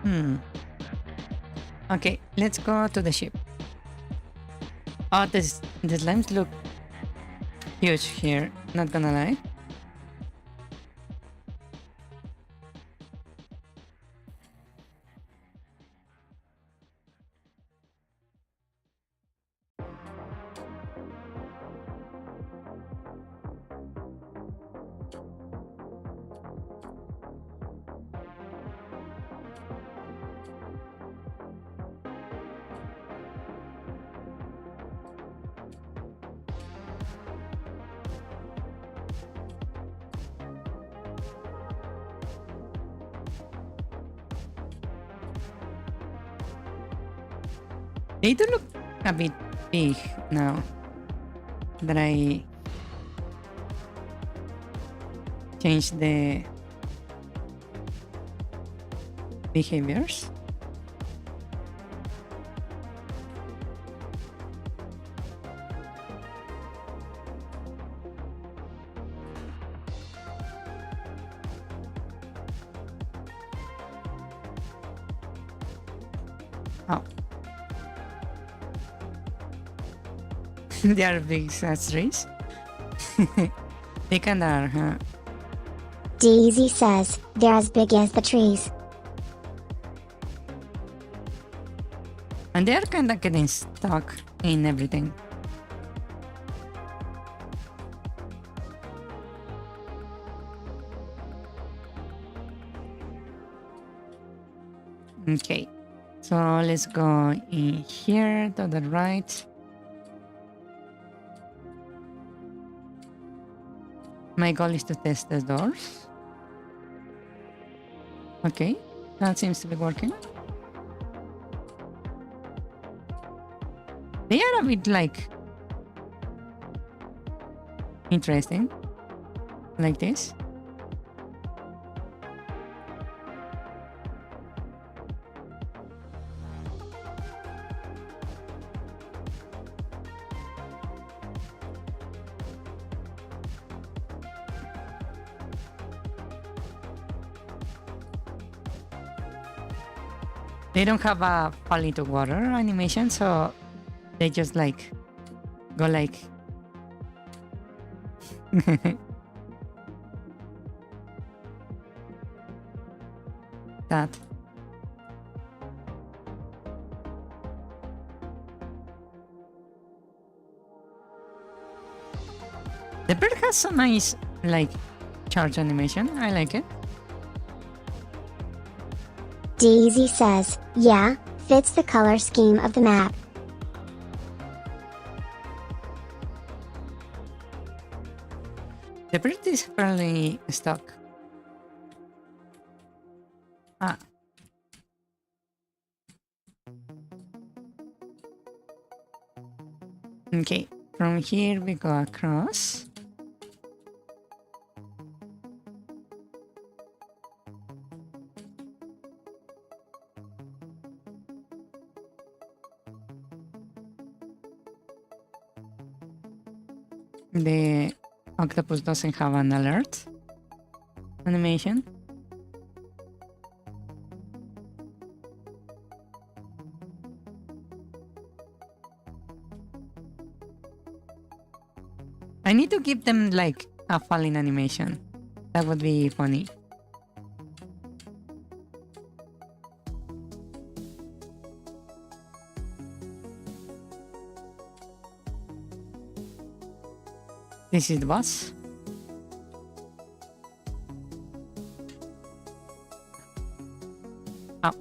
Hmm. Okay, let's go to the ship. Oh, the slimes look huge here. Not gonna lie. They do look a bit big now that I changed the behaviors. Oh. They are big as trees. They kinda are, huh? DZ says, they're as big as the trees. And they are kinda getting stuck in everything. Okay, so let's go in here to the right. My goal is to test the doors. Okay, that seems to be working. They are a bit like interesting, like this. They don't have a fall into water animation, so they just like go like that. The bird has some nice like charge animation. I like it. DZ says, yeah, fits the color scheme of the map. The bird is fairly stuck. Ah. Okay, from here we go across. The octopus doesn't have an alert animation. I need to give them like a falling animation. That would be funny. This is the boss. Oh.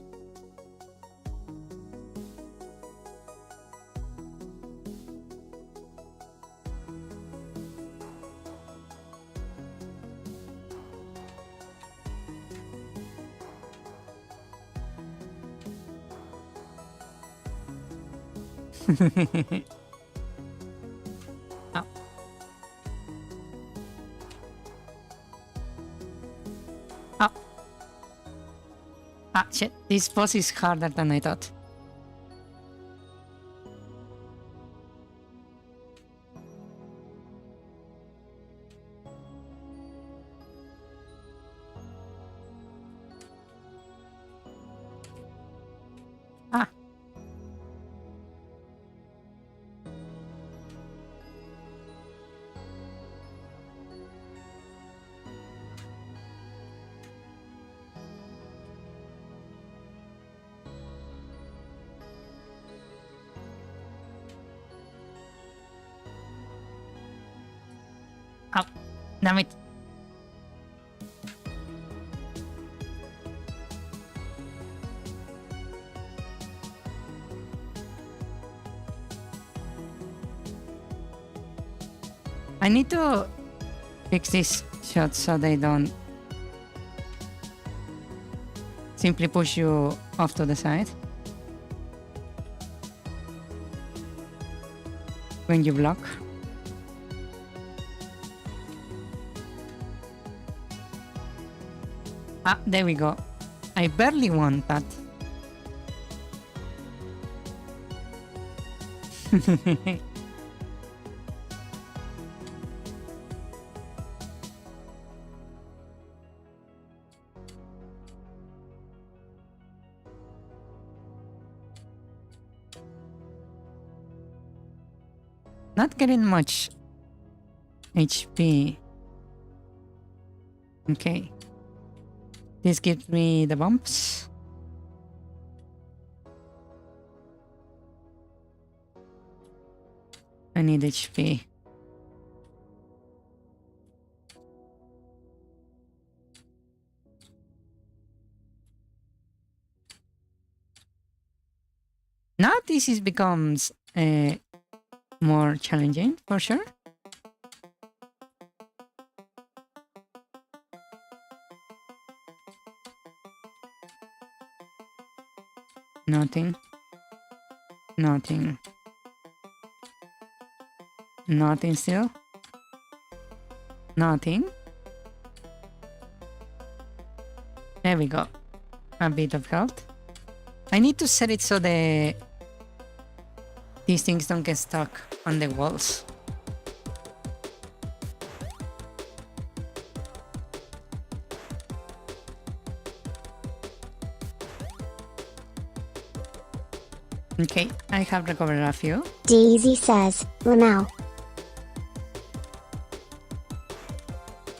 Oh. Ah, shit. This boss is harder than I thought. Ah. Oh, damn it. I need to fix these shots so they don't simply push you off to the side when you block. Ah, there we go. I barely won that. Not getting much HP. Okay. This gives me the bumps. I need HP. Now becomes more challenging for sure. Nothing. Nothing. Nothing still. Nothing. There we go. A bit of health. I need to set it so these things don't get stuck on the walls. Okay, I have recovered a few. DZ says, Lamau.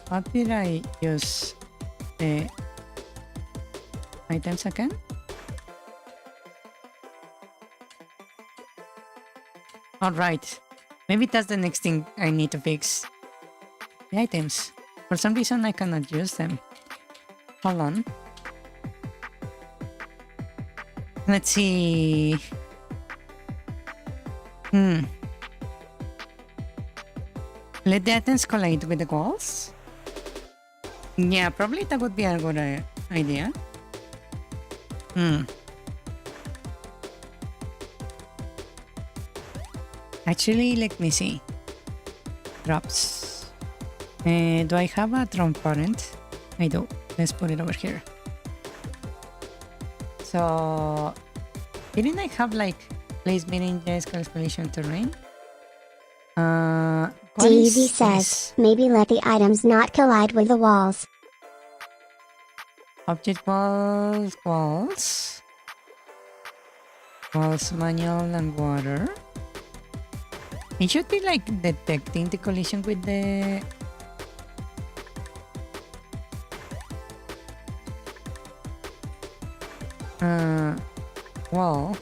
How did I use the items again? Alright, maybe that's the next thing I need to fix. The items. For some reason I cannot use them. Hold on. Let's see. Let the items collide with the walls? Yeah, probably that would be a good idea. Actually, let me see. Drops. Do I have a transparent? I do. Let's put it over here. So, didn't I have like place meeting escalation terrain? DZ says, maybe let the items not collide with the walls. Object walls, walls. Walls, manual, and water. It should be like detecting the collision with the... wall.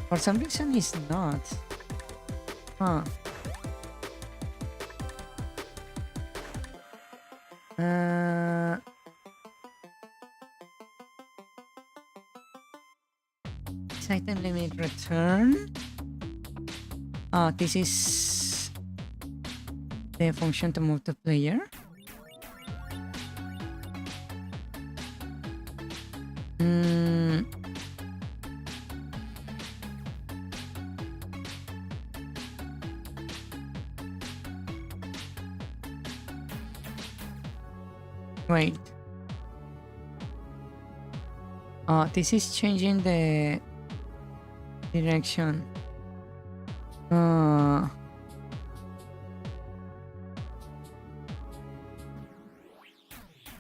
For some reason it's not. Huh. This item limit return. This is the function to move the player. Wait, Oh, this is changing the direction.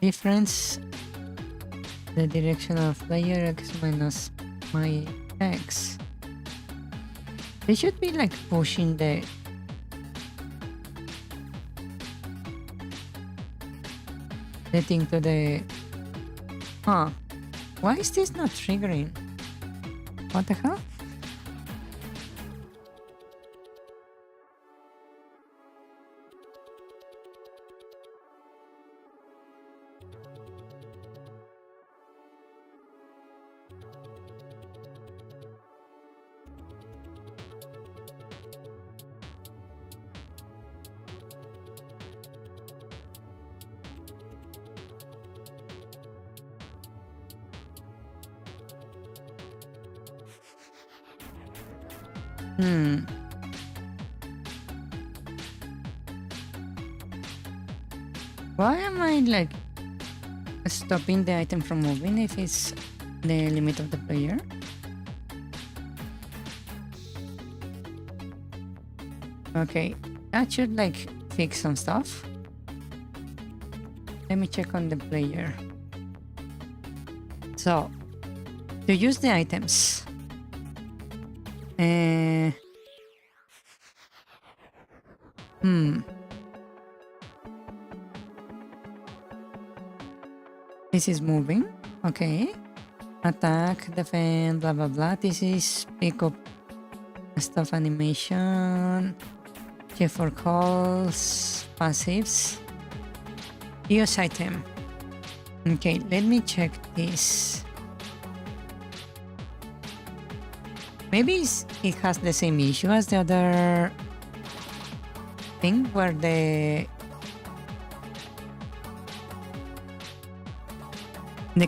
Difference the direction of player x minus my x. They should be like pushing the thing to the... Huh. Why is this not triggering? What the hell? Why am I like stopping the item from moving if it's the limit of the player? Okay, that should like fix some stuff. Let me check on the player. So, to use the items. This is moving, okay. Attack, defend, blah blah blah. This is pick up stuff animation. Check for calls, passives. Use item. Okay, let me check this. Maybe it has the same issue as the other thing where the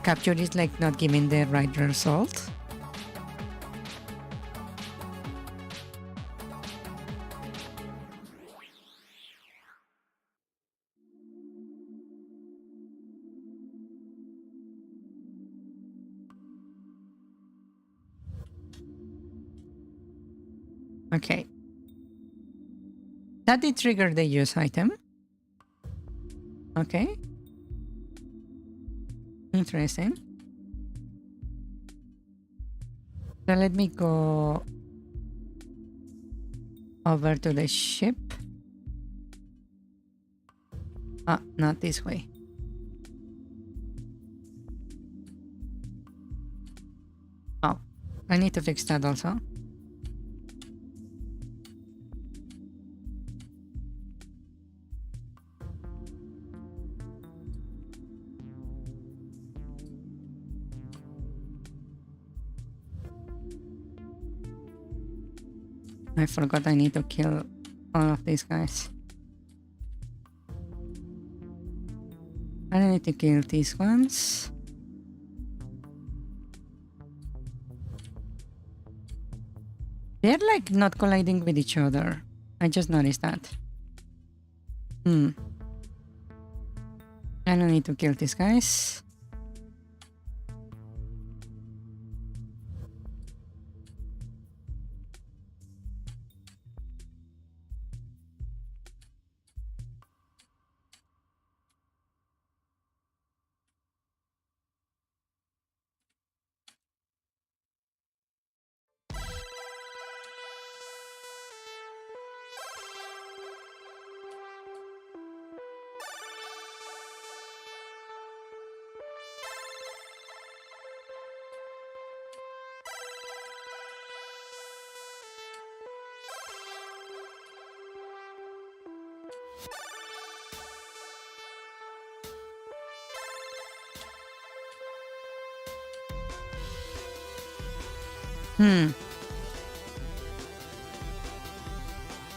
capture is like not giving the right result. Okay. That did trigger the use item. Okay. Interesting. So let me go over to the ship. Ah, not this way. Oh, I need to fix that also. I forgot I need to kill all of these guys. I need to kill these ones. They're like not colliding with each other. I just noticed that. I don't need to kill these guys.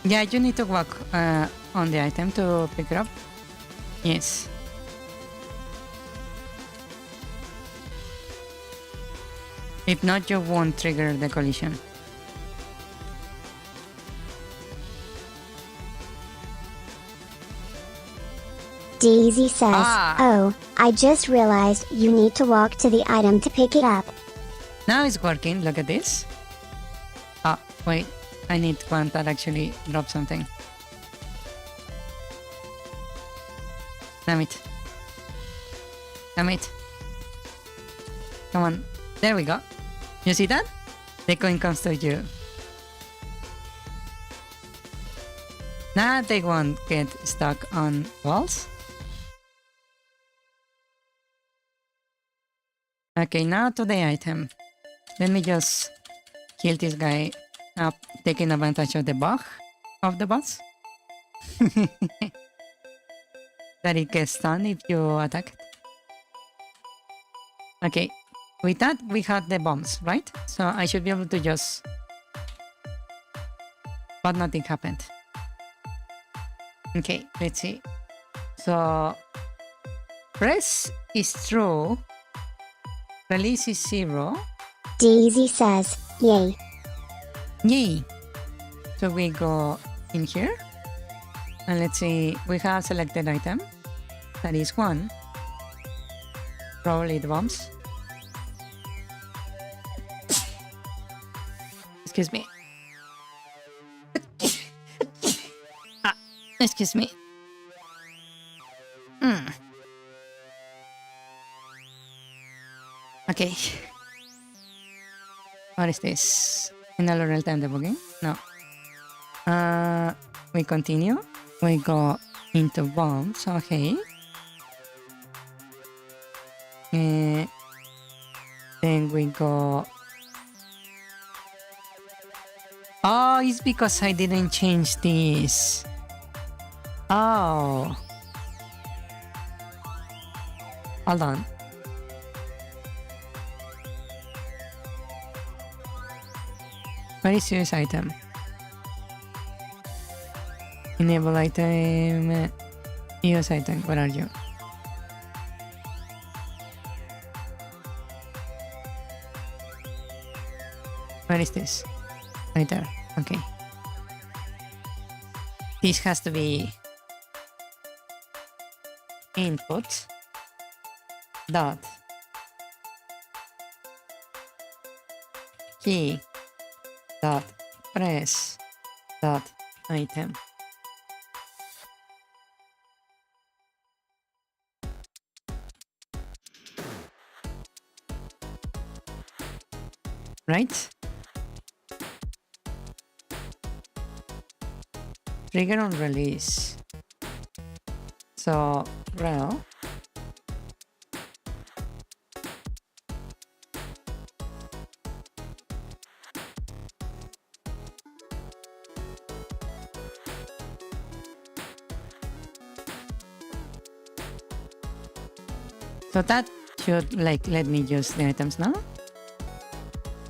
Yeah, you need to walk on the item to pick it up. Yes. If not, you won't trigger the collision. Daisy says, Oh, I just realized you need to walk to the item to pick it up. Now it's working. Look at this. Ah, wait. I need one that actually drops something. Damn it. Damn it. Come on. There we go. You see that? The coin comes to you. Now they won't get stuck on walls. Okay, now to the item. Let me just heal this guy up, taking advantage of the bug of the boss. That it gets stunned if you attack it. Okay, with that we had the bombs, right? So I should be able to just... But nothing happened. Okay, let's see. So... Press is true. Release is 0. Daisy says, yay. Yay! So we go in here. And let's see, we have selected item. That is 1. Probably the bombs. Excuse me. Excuse me. Okay. What is this? In a real time debugging? No. We continue. We go into bombs. Okay. Then we go... Oh, it's because I didn't change this. Oh. Hold on. Where is use item? Enable item. Use item. Where are you? Where is this? Right there. Okay. This has to be input dot key dot press dot item. Right? Trigger on release. So rel so that should like let me use the items now.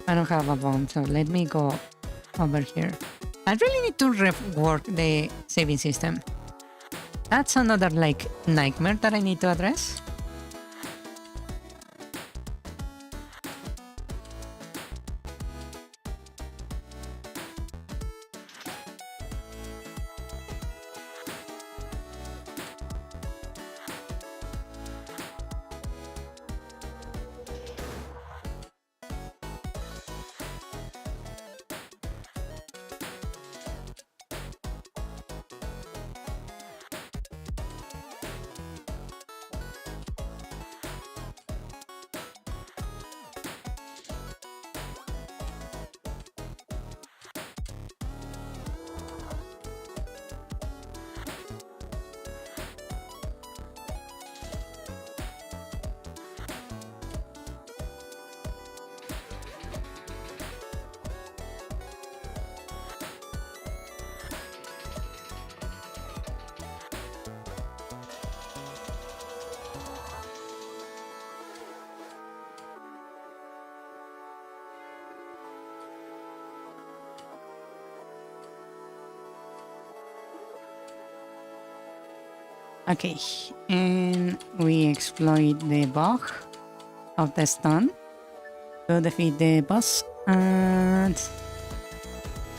I don't have a bomb, so let me go over here. I really need to rework the saving system. That's another like nightmare that I need to address. Okay, and we exploit the bug of the stun to defeat the boss, and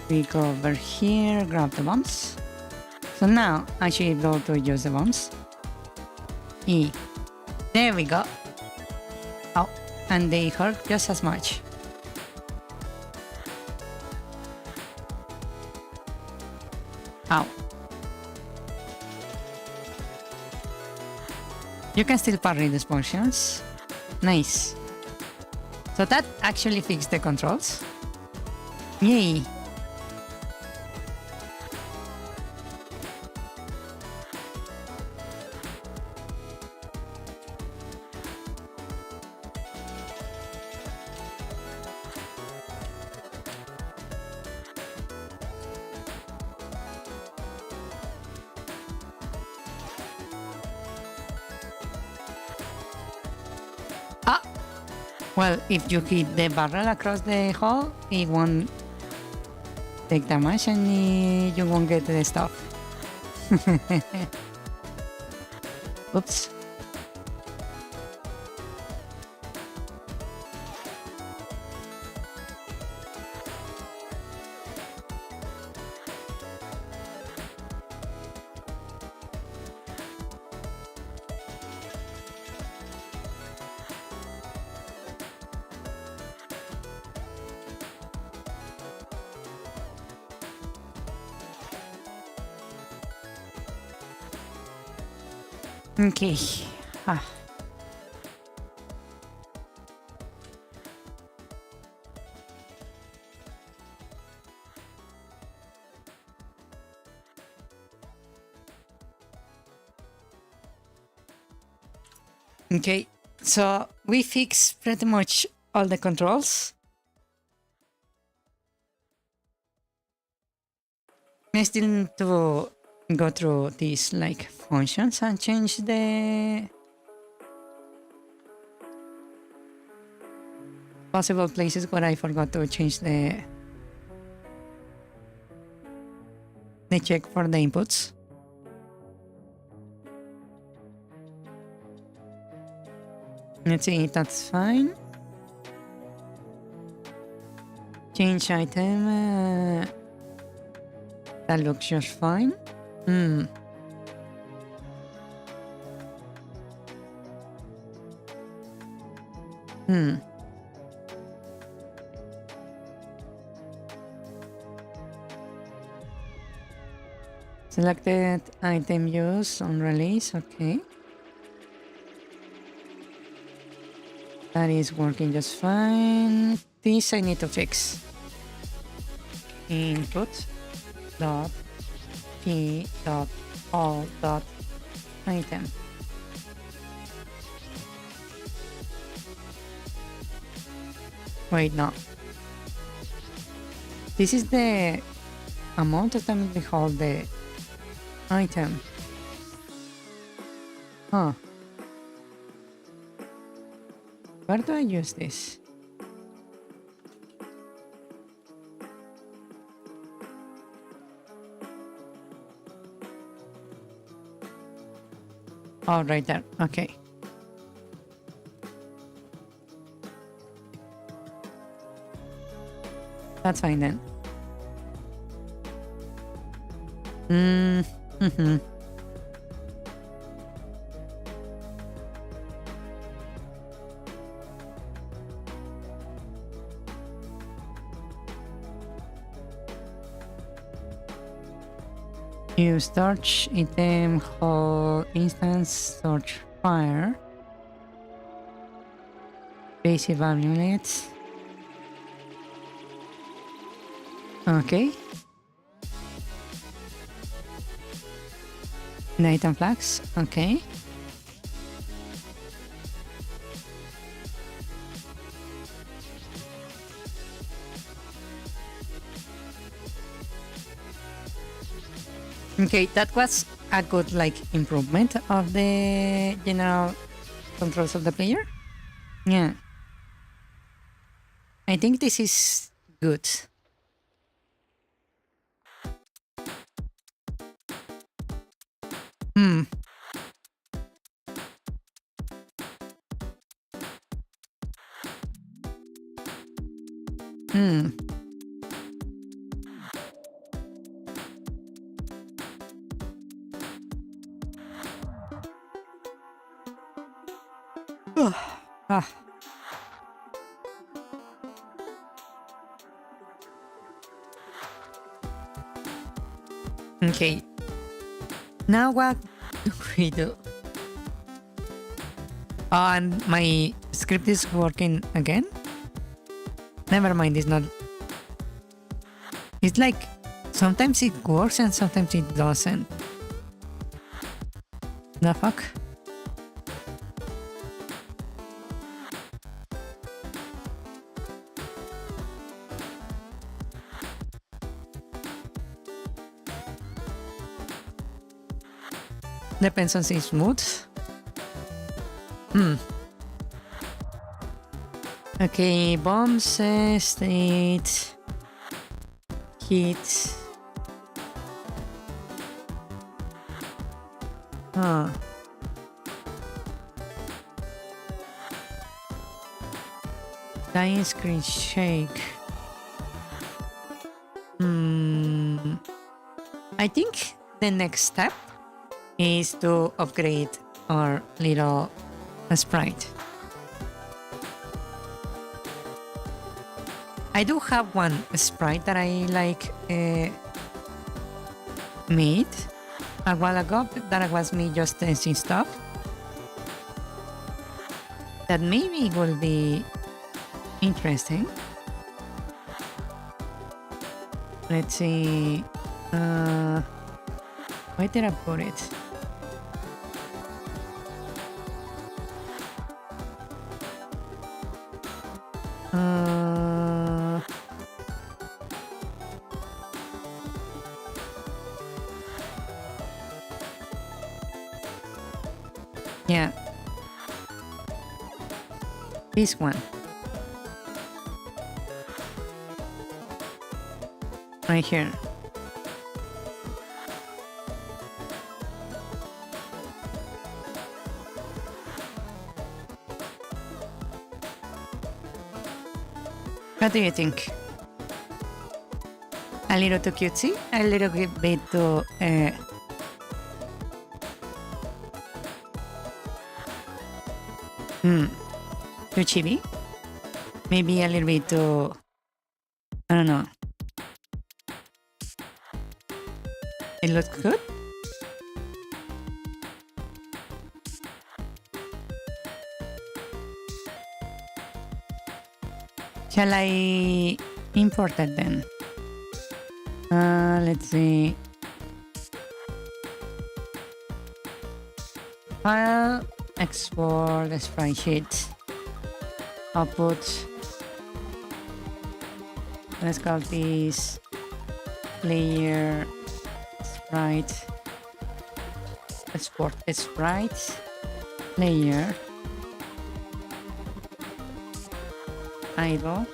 we go over here, grab the bombs. So now I should be able to use the bombs. E. There we go. Oh, and they hurt just as much. Ow. You can still parry these potions. Nice. So that actually fixed the controls. Yay. Ah! Well, if you hit the barrel across the hole, it won't take damage and you won't get the stuff. Oops. Okay. Ah. Okay, so we fixed pretty much all the controls. I still need to go through these like functions and change the possible places where I forgot to change the check for the inputs. Let's see, that's fine. Change item. That looks just fine. Hmm. Selected item use on release, okay. That is working just fine. This I need to fix. Input dot p dot all dot item. Wait, no. This is the amount of time we hold the item. Huh. Where do I use this? Oh, right there. Okay. That's fine then. Use torch item hold instance torch fire. Base evaluate. Okay. Item flags. Okay. Okay, that was a good like improvement of the general controls of the player. Yeah. I think this is good. Hmm. Ah. Okay. Now what do we do? Oh, and my script is working again? Never mind, it's not. It's like sometimes it works and sometimes it doesn't. The fuck? Depends on its mood. Okay, bombs, state, heat. Dying screen shake. I think the next step is to upgrade our little sprite. I do have one sprite that I made a while ago that was me just testing stuff. That maybe will be interesting. Let's see. Where did I put it? Yeah. This one. Right here. What do you think? A little too cutesy? A little bit too... too chibi? Maybe a little bit too... I don't know. It looks good? Shall I import it then? Let's see. File, export the sprite sheet. Output. Let's call this player sprite. Export sprite player. Idle.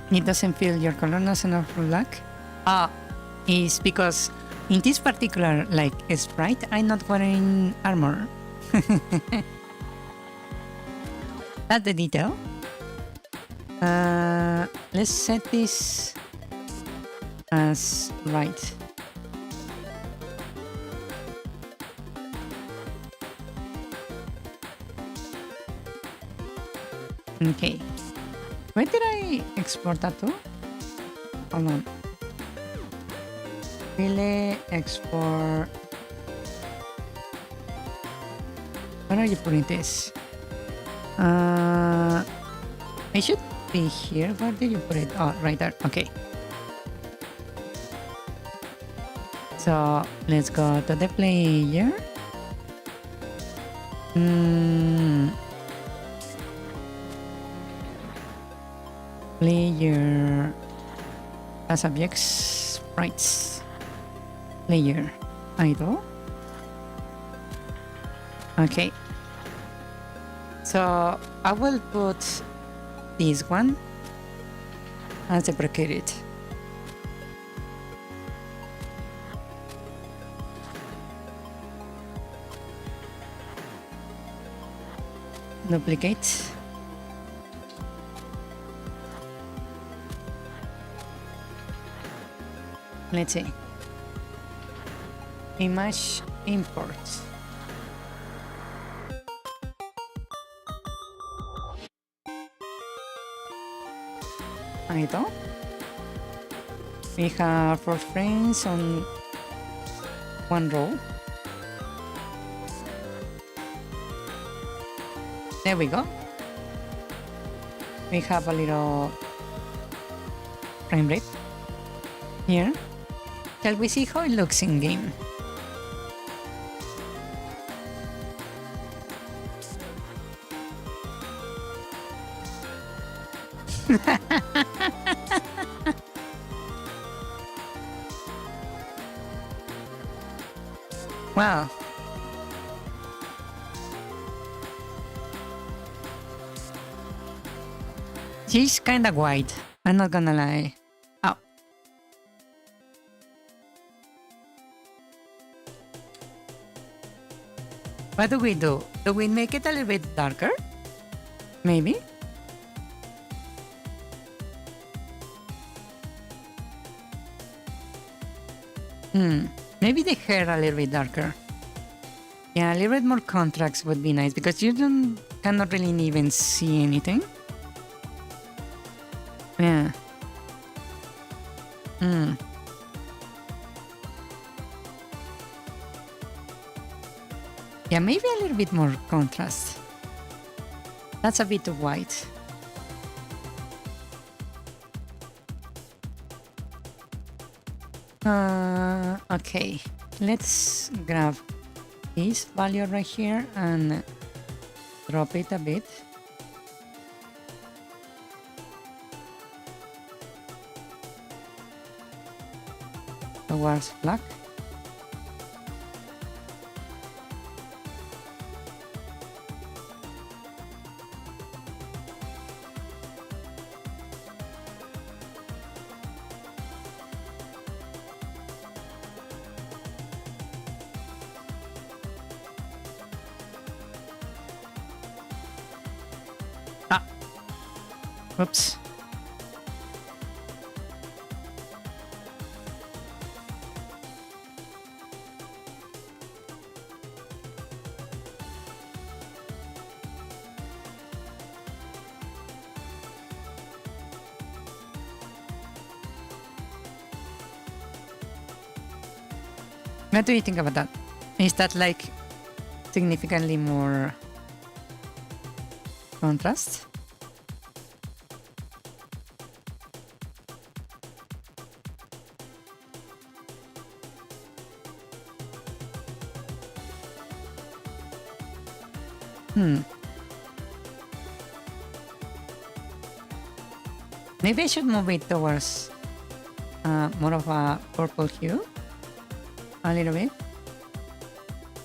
It doesn't feel your color doesn't have black. Is because in this particular sprite, I'm not wearing armor. That's the detail. Let's set this as right. Okay. Where did I export that to? Hold on. Really export. Where are you putting this? It should be here. Where did you put it? Oh, right there. Okay. So let's go to the player. Player as objects, sprites. Player idle. Okay. So I will put this one as deprecated. Duplicate. Let's see. Image imports. Idle. We have 4 frames on one row. There we go. We have a little frame rate here. Shall we see how it looks in game? Wow. She's kinda white, I'm not gonna lie. Oh. What do we do? Do we make it a little bit darker? Maybe? Maybe the hair a little bit darker. Yeah, a little bit more contrast would be nice because you cannot really even see anything. Yeah. Yeah, maybe a little bit more contrast. That's a bit too white. Okay, let's grab this value right here and drop it a bit. Towards black. Oops. What do you think about that? Is that like significantly more contrast? Maybe I should move it towards more of a purple hue. A little bit.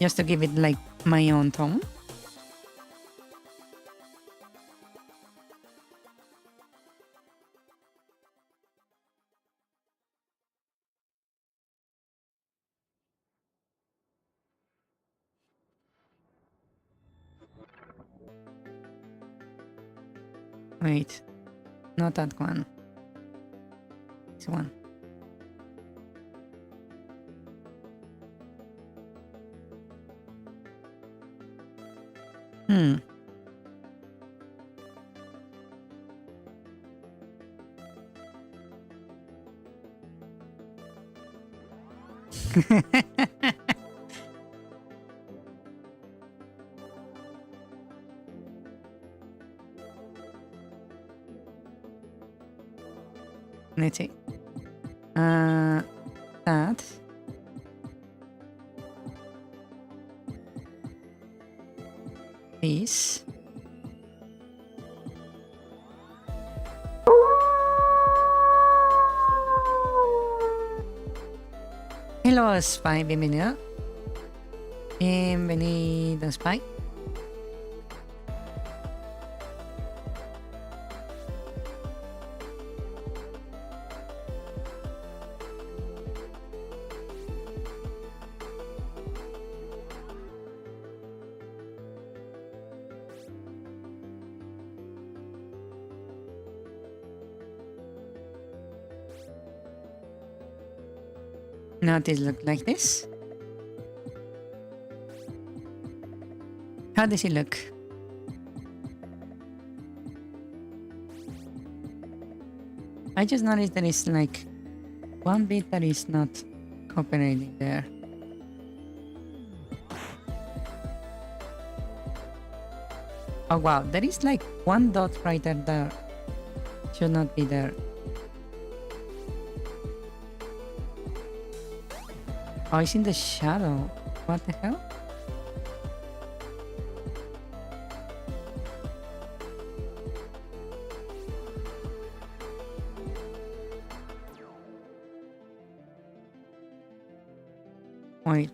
Just to give it like my own tone. Wait, not that one. This one. Let's see. That. This. Hello, Spy, bienvenido. Bienvenido, Spy. Now this look like this. How does he look? I just noticed there is like one bit that is not cooperating there. Oh wow, there is like one dot right there that should not be there. Oh, it's in the shadow. What the hell? Wait.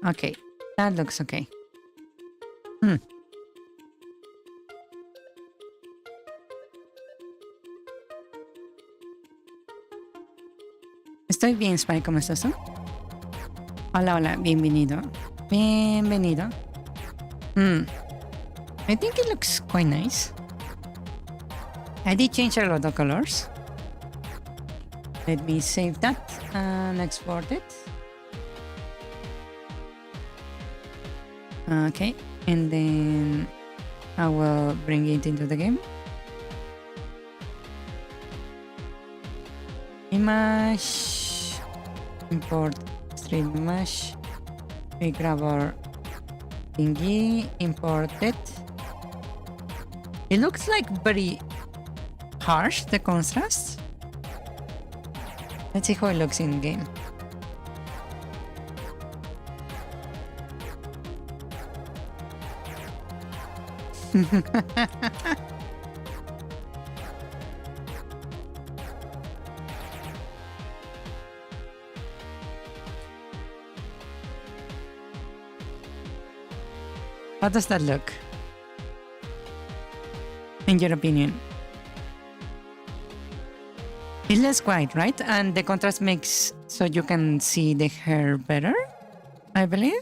Okay, that looks okay. Estoy bien, Spy, ¿cómo estás tú? Hola, hola, bienvenido. Bienvenido. I think it looks quite nice. I did change a lot of colors. Let me save that and export it. Okay, and then I will bring it into the game. Image, import stream image. We grab our thingy, import it. It looks like very harsh, the contrast. Let's see how it looks in game. How does that look? In your opinion? It's less white, right? And the contrast makes so you can see the hair better, I believe.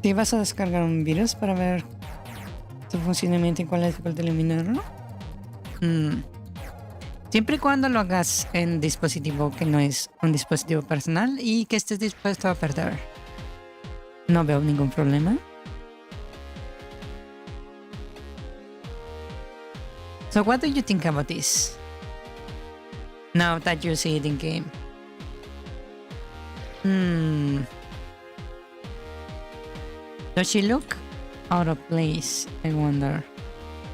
¿Te vas a descargar un virus para ver su funcionamiento y cuál es la dificultad de eliminarlo? Siempre y cuando lo hagas en dispositivo que no es un dispositivo personal y que estés dispuesto a perder. No veo ningún problema. So what do you think about this? Now that you see it in game. Does she look out of place, I wonder?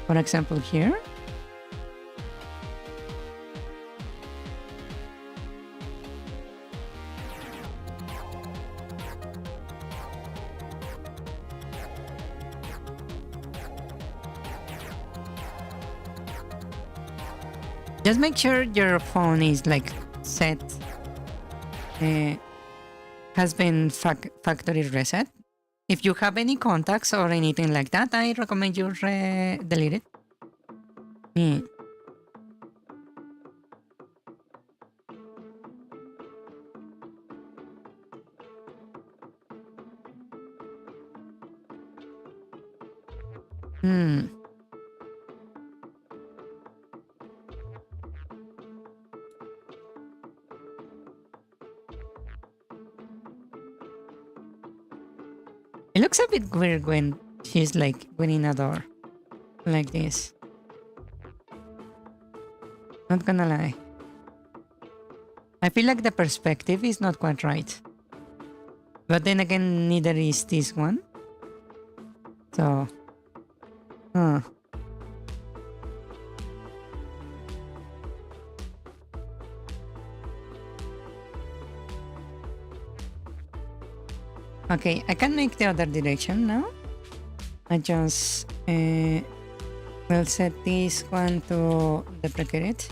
For example, here? Just make sure your phone is like set, has been factory reset. If you have any contacts or anything like that, I recommend you delete it. Yeah. It looks a bit weird when she's like winning a door. Like this. Not gonna lie. I feel like the perspective is not quite right. But then again, neither is this one. So... Okay, I can make the other direction now. I just will set this one to duplicate it.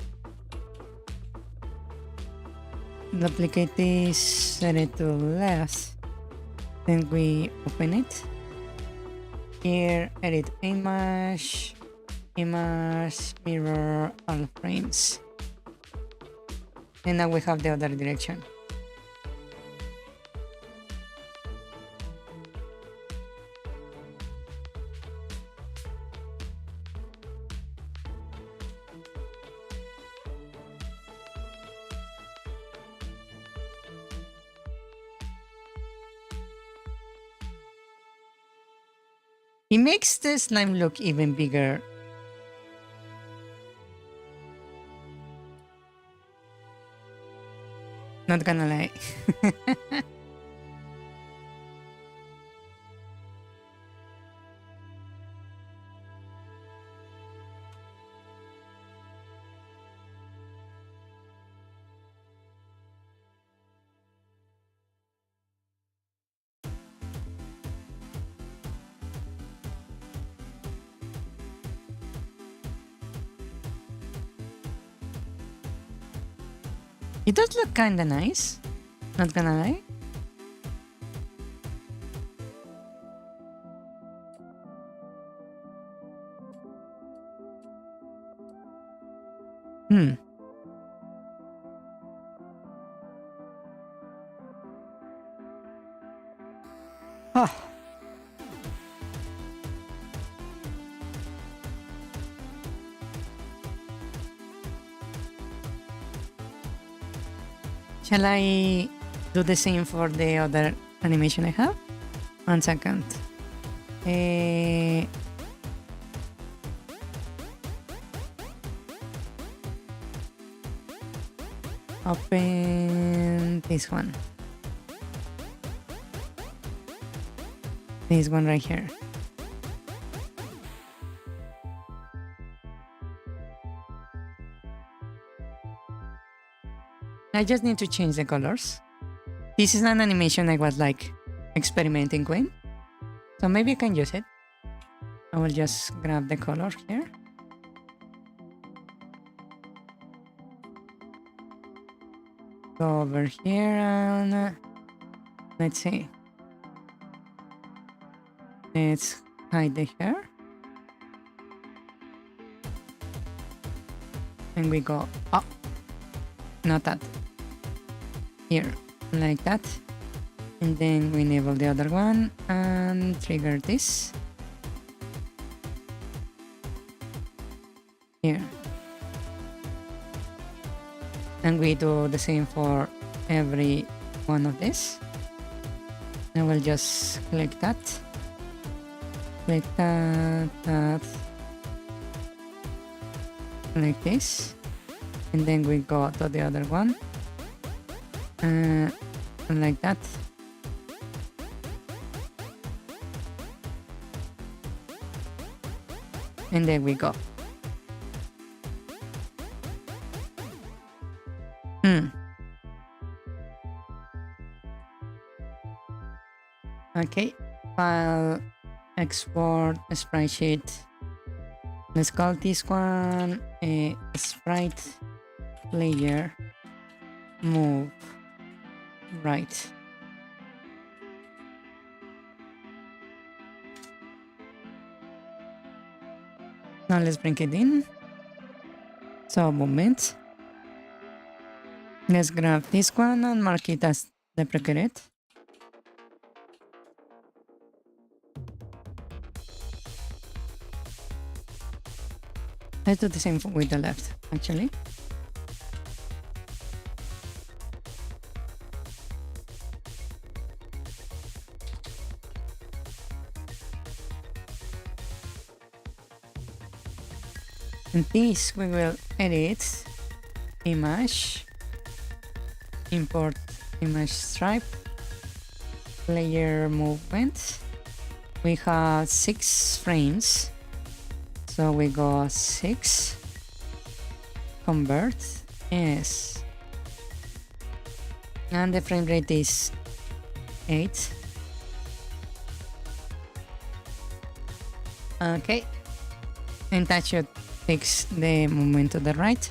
Duplicate this, set it to left. Then we open it. Here, edit image, mirror all frames. And now we have the other direction. It makes the slime look even bigger. Not gonna lie. It does look kinda nice. Not gonna lie. Oh. Shall I do the same for the other animation I have? 1 second. Open this one. This one right here. I just need to change the colors. This is an animation I was like experimenting with, so maybe I can use it. I will just grab the color here. Go over here and let's see. Let's hide the hair. And we go up. Not that. Here, like that. And then we enable the other one and trigger this. Here. And we do the same for every one of this. I will just click that. Click that, like this. And then we go to the other one. Like that. And there we go. Okay, file, export, sprite sheet. Let's call this one a sprite layer move right. Now let's bring it in. So movement. Let's grab this one and mark it as duplicate. Let's do the same with the left, actually. And this we will edit image, import image stripe, layer movement. We have 6 frames. So we go 6, convert, yes. And the frame rate is 8. Okay. And that should fix the movement to the right.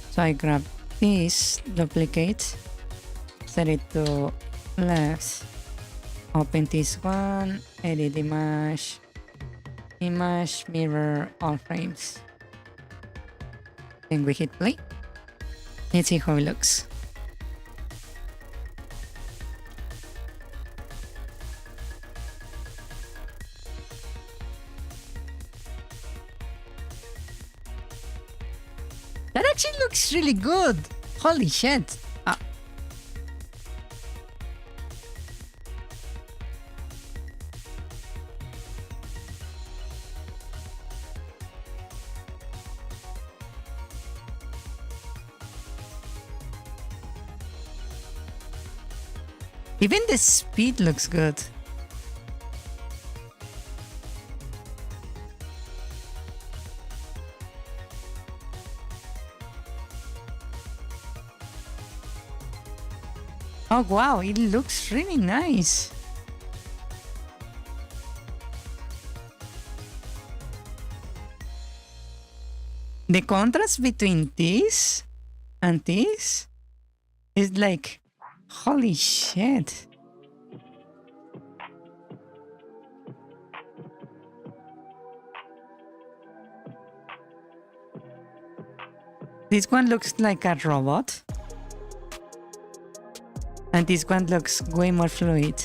So I grab this, duplicate, set it to left, open this one, edit image, mirror all frames. Then we hit play. Let's see how it looks. That actually looks really good. Holy shit. Even the speed looks good. Oh wow, it looks really nice. The contrast between this and this is like, holy shit. This one looks like a robot. And this one looks way more fluid.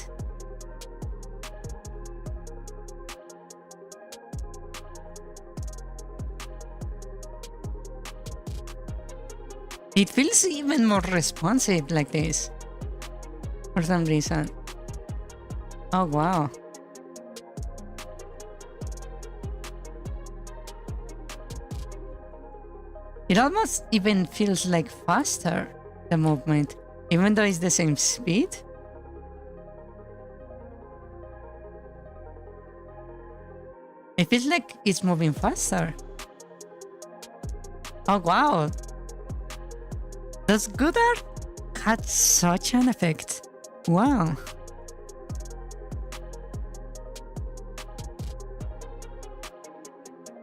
It feels even more responsive like this. For some reason. Oh wow. It almost even feels like faster, the movement. Even though it's the same speed. It feels like it's moving faster. Oh wow. Those good art had such an effect. Wow.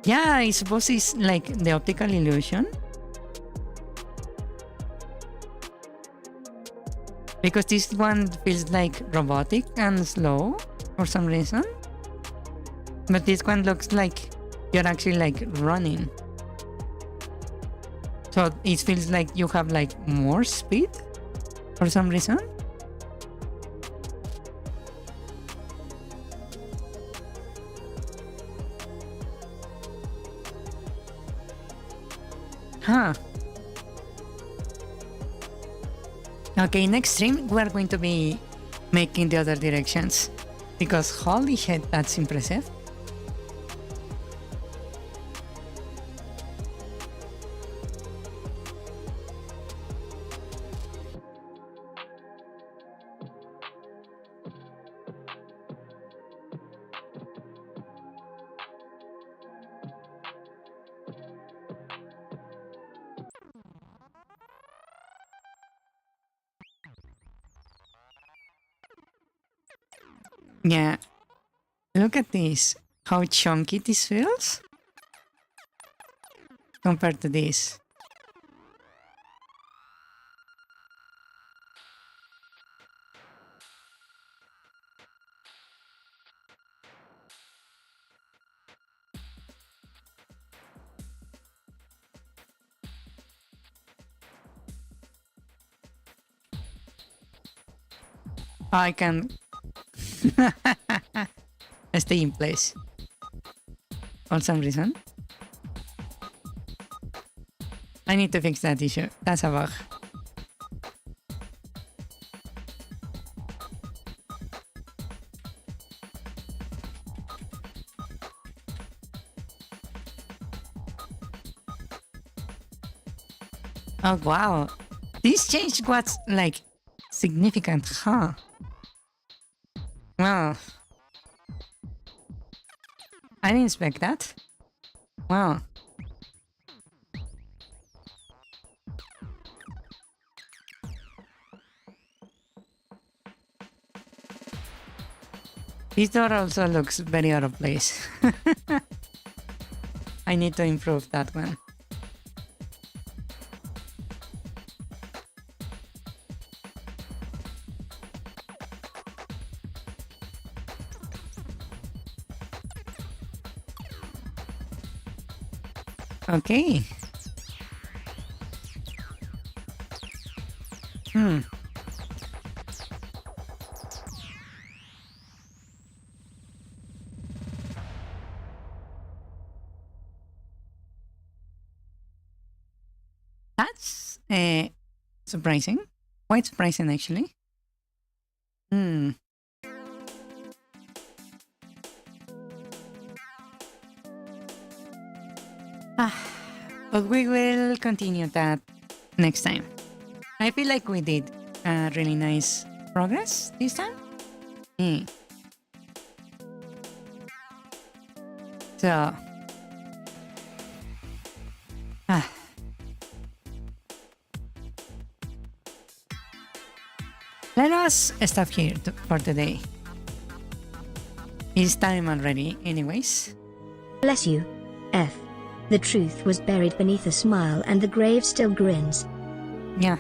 Yeah, I suppose it's like the optical illusion. Because this one feels like robotic and slow for some reason. But this one looks like you're actually like running. So it feels like you have like more speed for some reason. Huh. Okay, next stream we're going to be making the other directions. Because holy shit, that's impressive. Yeah, look at this. How chunky this feels compared to this. I can stay in place for some reason. I need to fix that issue. That's a bug. Oh wow, this change was like significant, huh? Well, I didn't expect that. Wow. This door also looks very out of place. I need to improve that one. Okay. That's surprising. Quite surprising, actually. But we will continue that next time. I feel like we did a really nice progress this time. So, let us stop here for today. It's time already, anyways. Bless you. F. The truth was buried beneath a smile and the grave still grins. Yeah.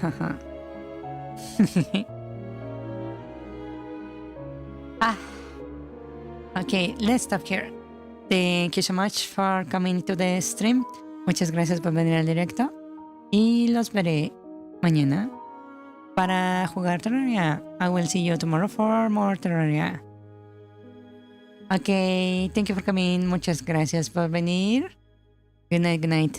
Okay, let's stop here. Thank you so much for coming to the stream. Muchas gracias por venir al directo. Y los veré mañana para jugar Terraria. I will see you tomorrow for more Terraria. Okay, thank you for coming. Muchas gracias por venir. Good night, good night.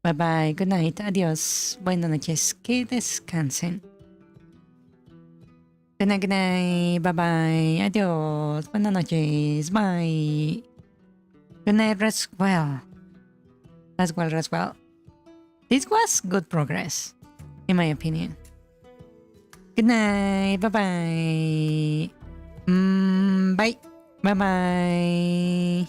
Bye bye, good night, adiós. Buenas noches, que descansen. Good night, good night. Bye bye, adiós. Buenas noches, bye. Good night, rest well. Rest well, rest well. This was good progress, in my opinion. Good night, bye bye. Bye. Bye bye.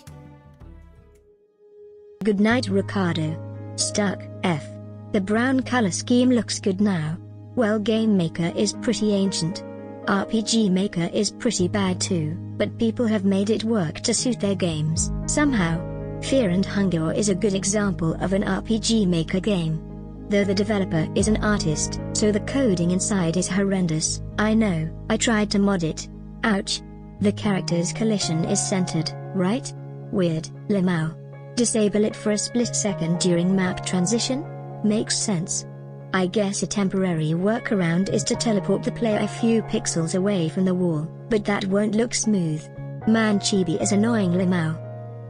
Good night, Ricardo. Stuck. F. The brown color scheme looks good now. Well, Game Maker is pretty ancient. RPG Maker is pretty bad too, but people have made it work to suit their games, somehow. Fear and Hunger is a good example of an RPG Maker game. Though the developer is an artist, so the coding inside is horrendous. I know, I tried to mod it. Ouch. The character's collision is centered, right? Weird. Limau. Disable it for a split second during map transition? Makes sense. I guess a temporary workaround is to teleport the player a few pixels away from the wall, but that won't look smooth. Man, chibi is annoying. Limau.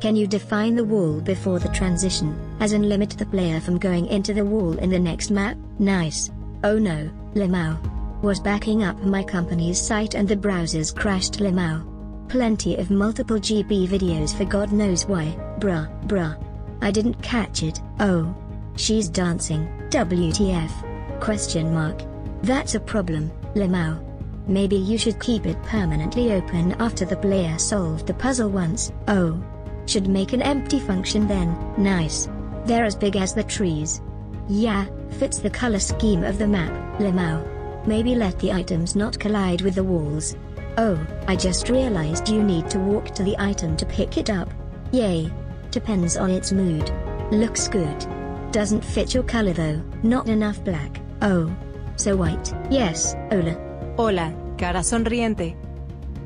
Can you define the wall before the transition, as in limit the player from going into the wall in the next map? Nice. Oh no, Limau. Was backing up my company's site and the browsers crashed. Limau. Plenty of multiple GB videos for God knows why. Bruh. I didn't catch it. Oh. She's dancing. WTF? Question mark. That's a problem, Limau. Maybe you should keep it permanently open after the player solved the puzzle once. Oh. Should make an empty function then. Nice. They're as big as the trees. Yeah, fits the color scheme of the map, Limau. Maybe let the items not collide with the walls. Oh, I just realized you need to walk to the item to pick it up. Yay. Depends on its mood. Looks good. Doesn't fit your color though, not enough black. Oh. So white. Yes, hola. Hola, cara sonriente.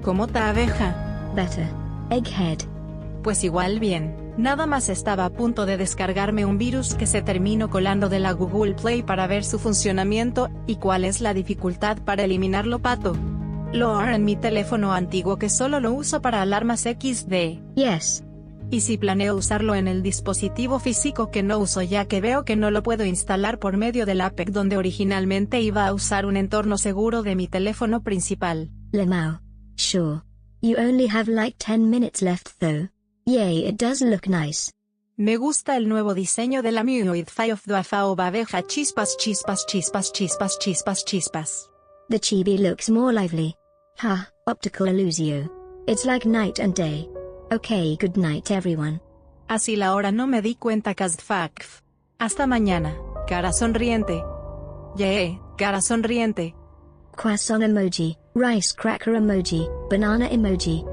¿Cómo está, abeja? Better. Egghead. Pues igual bien, nada más estaba a punto de descargarme un virus que se terminó colando de la Google Play para ver su funcionamiento, y cuál es la dificultad para eliminarlo, pato. Lo haré en mi teléfono antiguo que solo lo uso para alarmas XD. Yes. Y si planeo usarlo en el dispositivo físico que no uso ya que veo que no lo puedo instalar por medio del APK donde originalmente iba a usar un entorno seguro de mi teléfono principal. Limau. Sure. You only have like 10 minutes left though. Yay, it does look nice. Me gusta el nuevo diseño de la Muid Fire of the abeja chispas. The chibi looks more lively. Ha, optical illusio. It's like night and day. Okay, good night everyone. Así la hora no me di cuenta Kazfakf. Hasta mañana, cara sonriente. Yeah, cara sonriente. Croissant emoji, rice cracker emoji, banana emoji.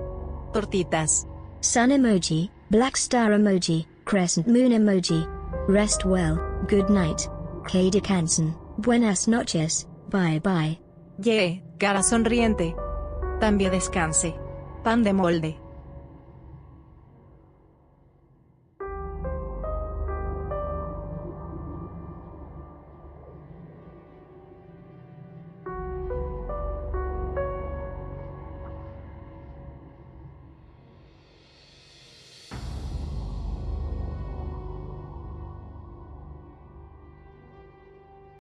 Tortitas. Sun emoji, black star emoji, Crescent moon emoji. Rest well, good night. Katie Canson, buenas noches, bye bye. Yeah, cara sonriente. También descanse. Pan de molde.